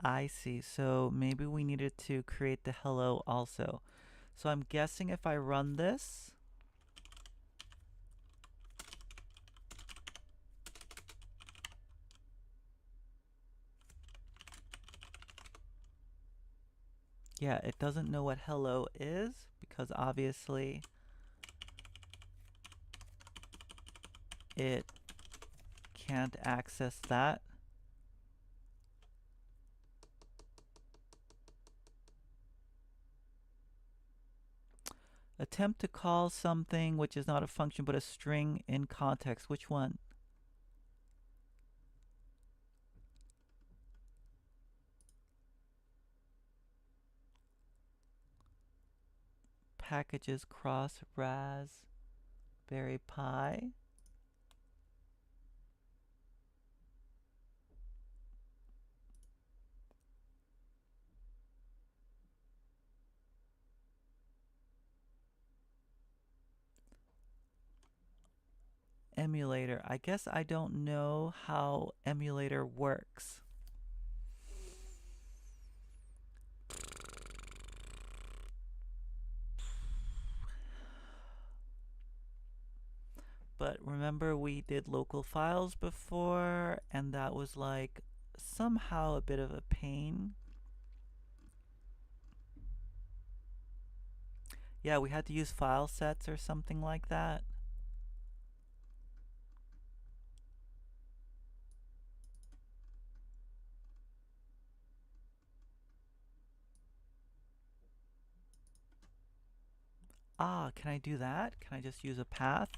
I see. So maybe we needed to create the hello also. So I'm guessing if I run this, yeah, it doesn't know what hello is because obviously it can't access that. Attempt to call something which is not a function but a string in context. Which one? Packages cross Raspberry Pi. Emulator. I guess I don't know how emulator works. But remember we did local files before and that was like somehow a bit of a pain. Yeah, we had to use file sets or something like that. Ah, can I do that? Can I just use a path?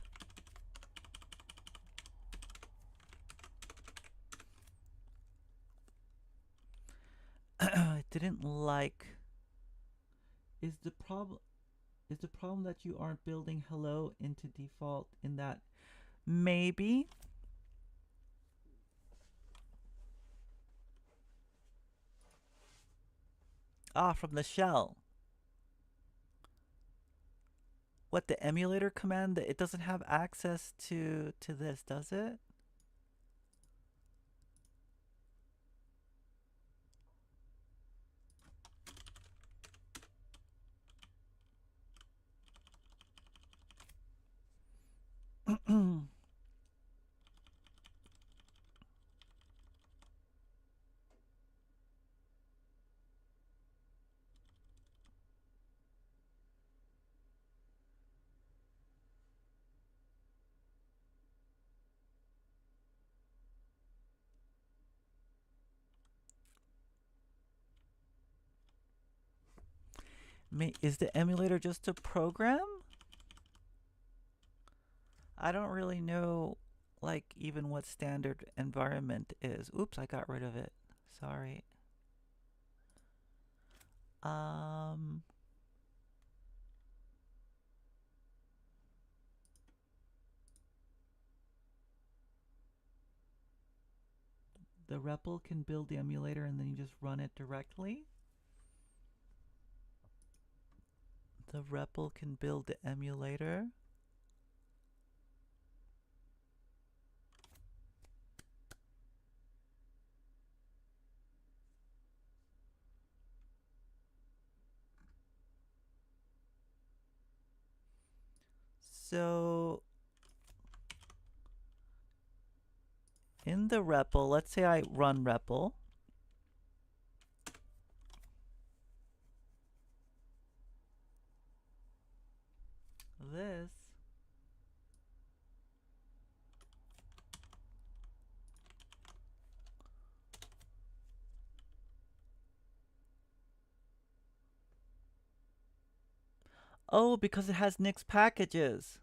It didn't like. Is the problem that you aren't building hello into default in that? Maybe. Ah, from the shell. What, the emulator command? It doesn't have access to this, does it? Is the emulator just a program? I don't really know, like, even what standard environment is. Oops, I got rid of it. Sorry. Um, the REPL can build the emulator and then you just run it directly. The REPL can build the emulator. So in the REPL, let's say I run REPL. This Oh, because it has Nix packages.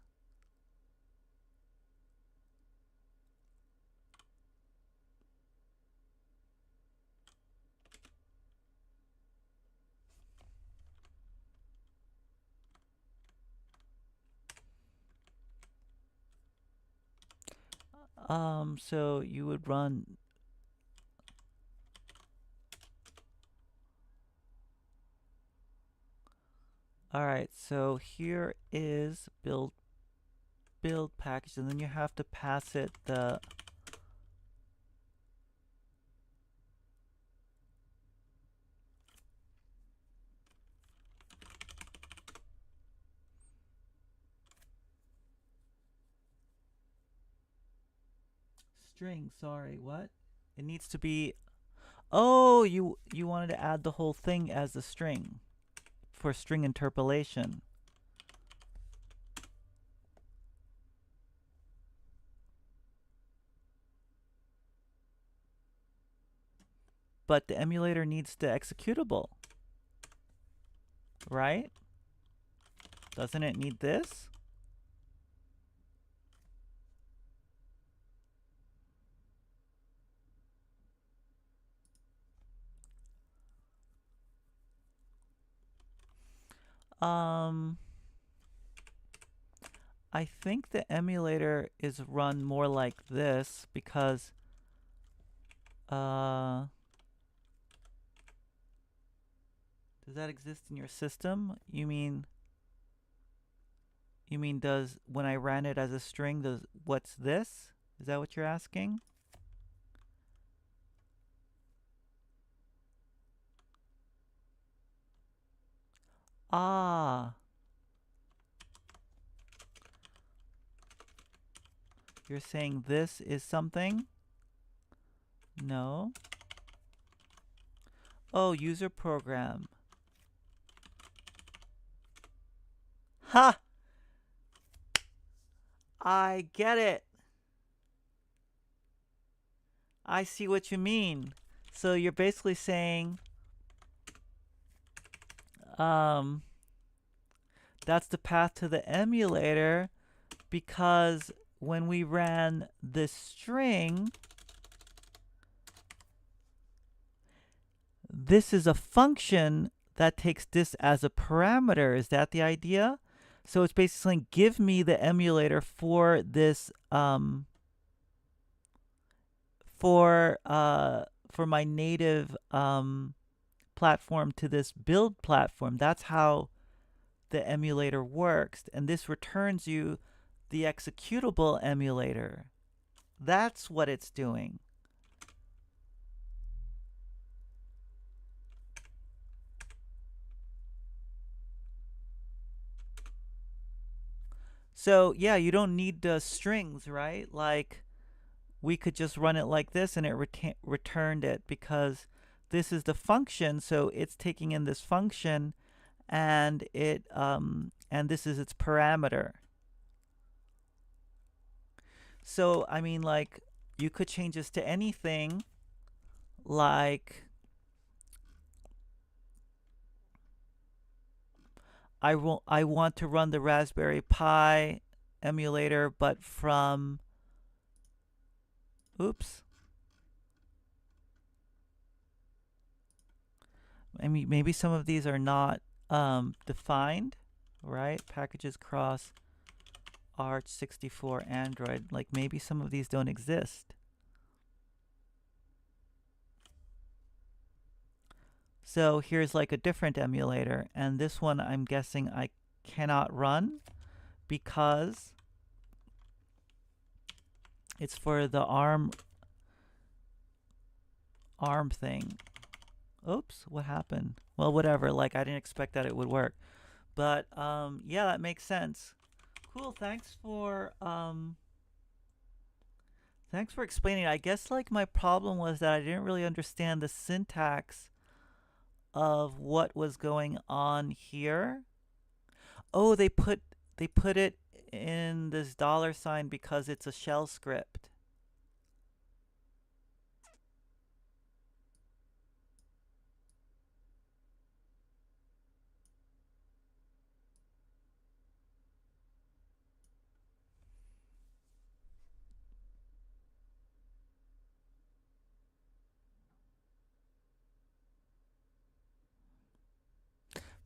So you would run. All right, so here is build build package, and then you have to pass it the string. Sorry, what? It needs to be. Oh, you wanted to add the whole thing as a string for string interpolation. But the emulator needs the executable, right? Doesn't it need this? I think the emulator is run more like this because does that exist in your system? You mean does when I ran it as a string, does what's this? Is that what you're asking? Ah, you're saying this is something? No. Oh, user program. Ha! I get it. I see what you mean. So you're basically saying, that's the path to the emulator because when we ran this string, this is a function that takes this as a parameter. Is that the idea? So it's basically saying, give me the emulator for this, for my native platform to this build platform. That's how the emulator works, and this returns you the executable emulator. That's what it's doing. So yeah, you don't need strings, right? Like we could just run it like this and it returned it because this is the function, so it's taking in this function and it and this is its parameter. So I mean, like, you could change this to anything, like I want to run the Raspberry Pi emulator, but from, oops. I mean, maybe some of these are not defined, right? Packages cross Arch 64 Android. Like maybe some of these don't exist. So here's like a different emulator, and this one I'm guessing I cannot run because it's for the ARM thing. Oops, what happened? Well, whatever. Like I didn't expect that it would work, but yeah, that makes sense. Cool. Thanks for explaining. I guess like my problem was that I didn't really understand the syntax of what was going on here. Oh, they put it in this $sign because it's a shell script.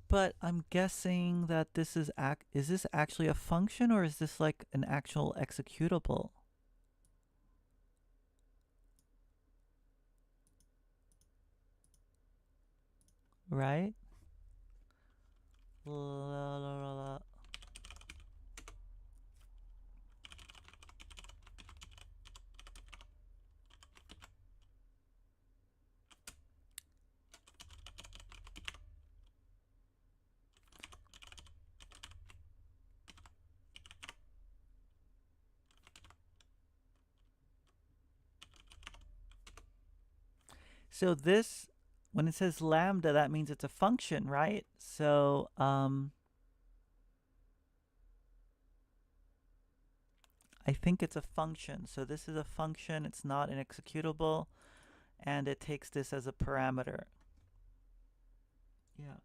But I'm guessing that this is this actually a function or is this like an actual executable? Right? La, la, la, la. So this, when it says lambda, that means it's a function, right? So I think it's a function. So this is a function. It's not an executable, and it takes this as a parameter. Yeah.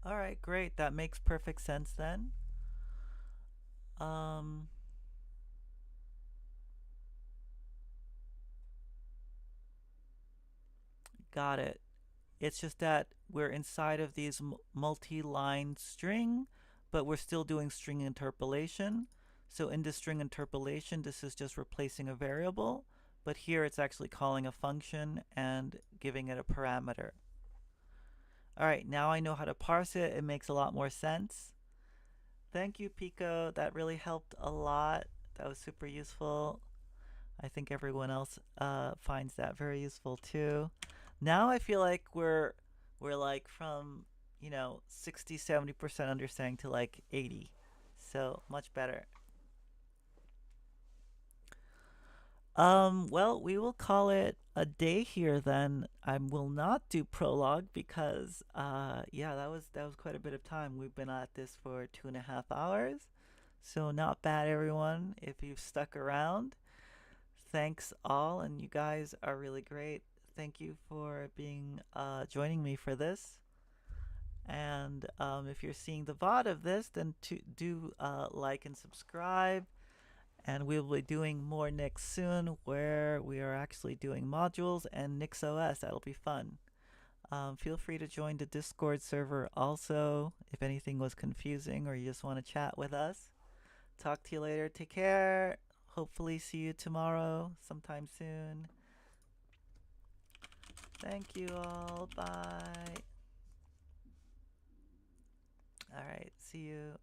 All right, great. That makes perfect sense then. Um, got it. It's just that we're inside of these multi-line string, but we're still doing string interpolation. So in the string interpolation, this is just replacing a variable, but here it's actually calling a function and giving it a parameter. All right, now I know how to parse it. It makes a lot more sense. Thank you, Pico. That really helped a lot. That was super useful. I think everyone else finds that very useful too. Now I feel like we're like from, 60-70% understanding to like 80. So much better. Well, we will call it a day here then. I will not do prologue because yeah, that was quite a bit of time. We've been at this for 2.5 hours. So not bad everyone if you've stuck around. Thanks all, and you guys are really great. Thank you for being joining me for this. And if you're seeing the VOD of this, then do like and subscribe. And we'll be doing more Nix soon, where we are actually doing modules and NixOS. That'll be fun. Feel free to join the Discord server also if anything was confusing or you just want to chat with us. Talk to you later. Take care. Hopefully, see you tomorrow sometime soon. Thank you all. Bye. All right. See you.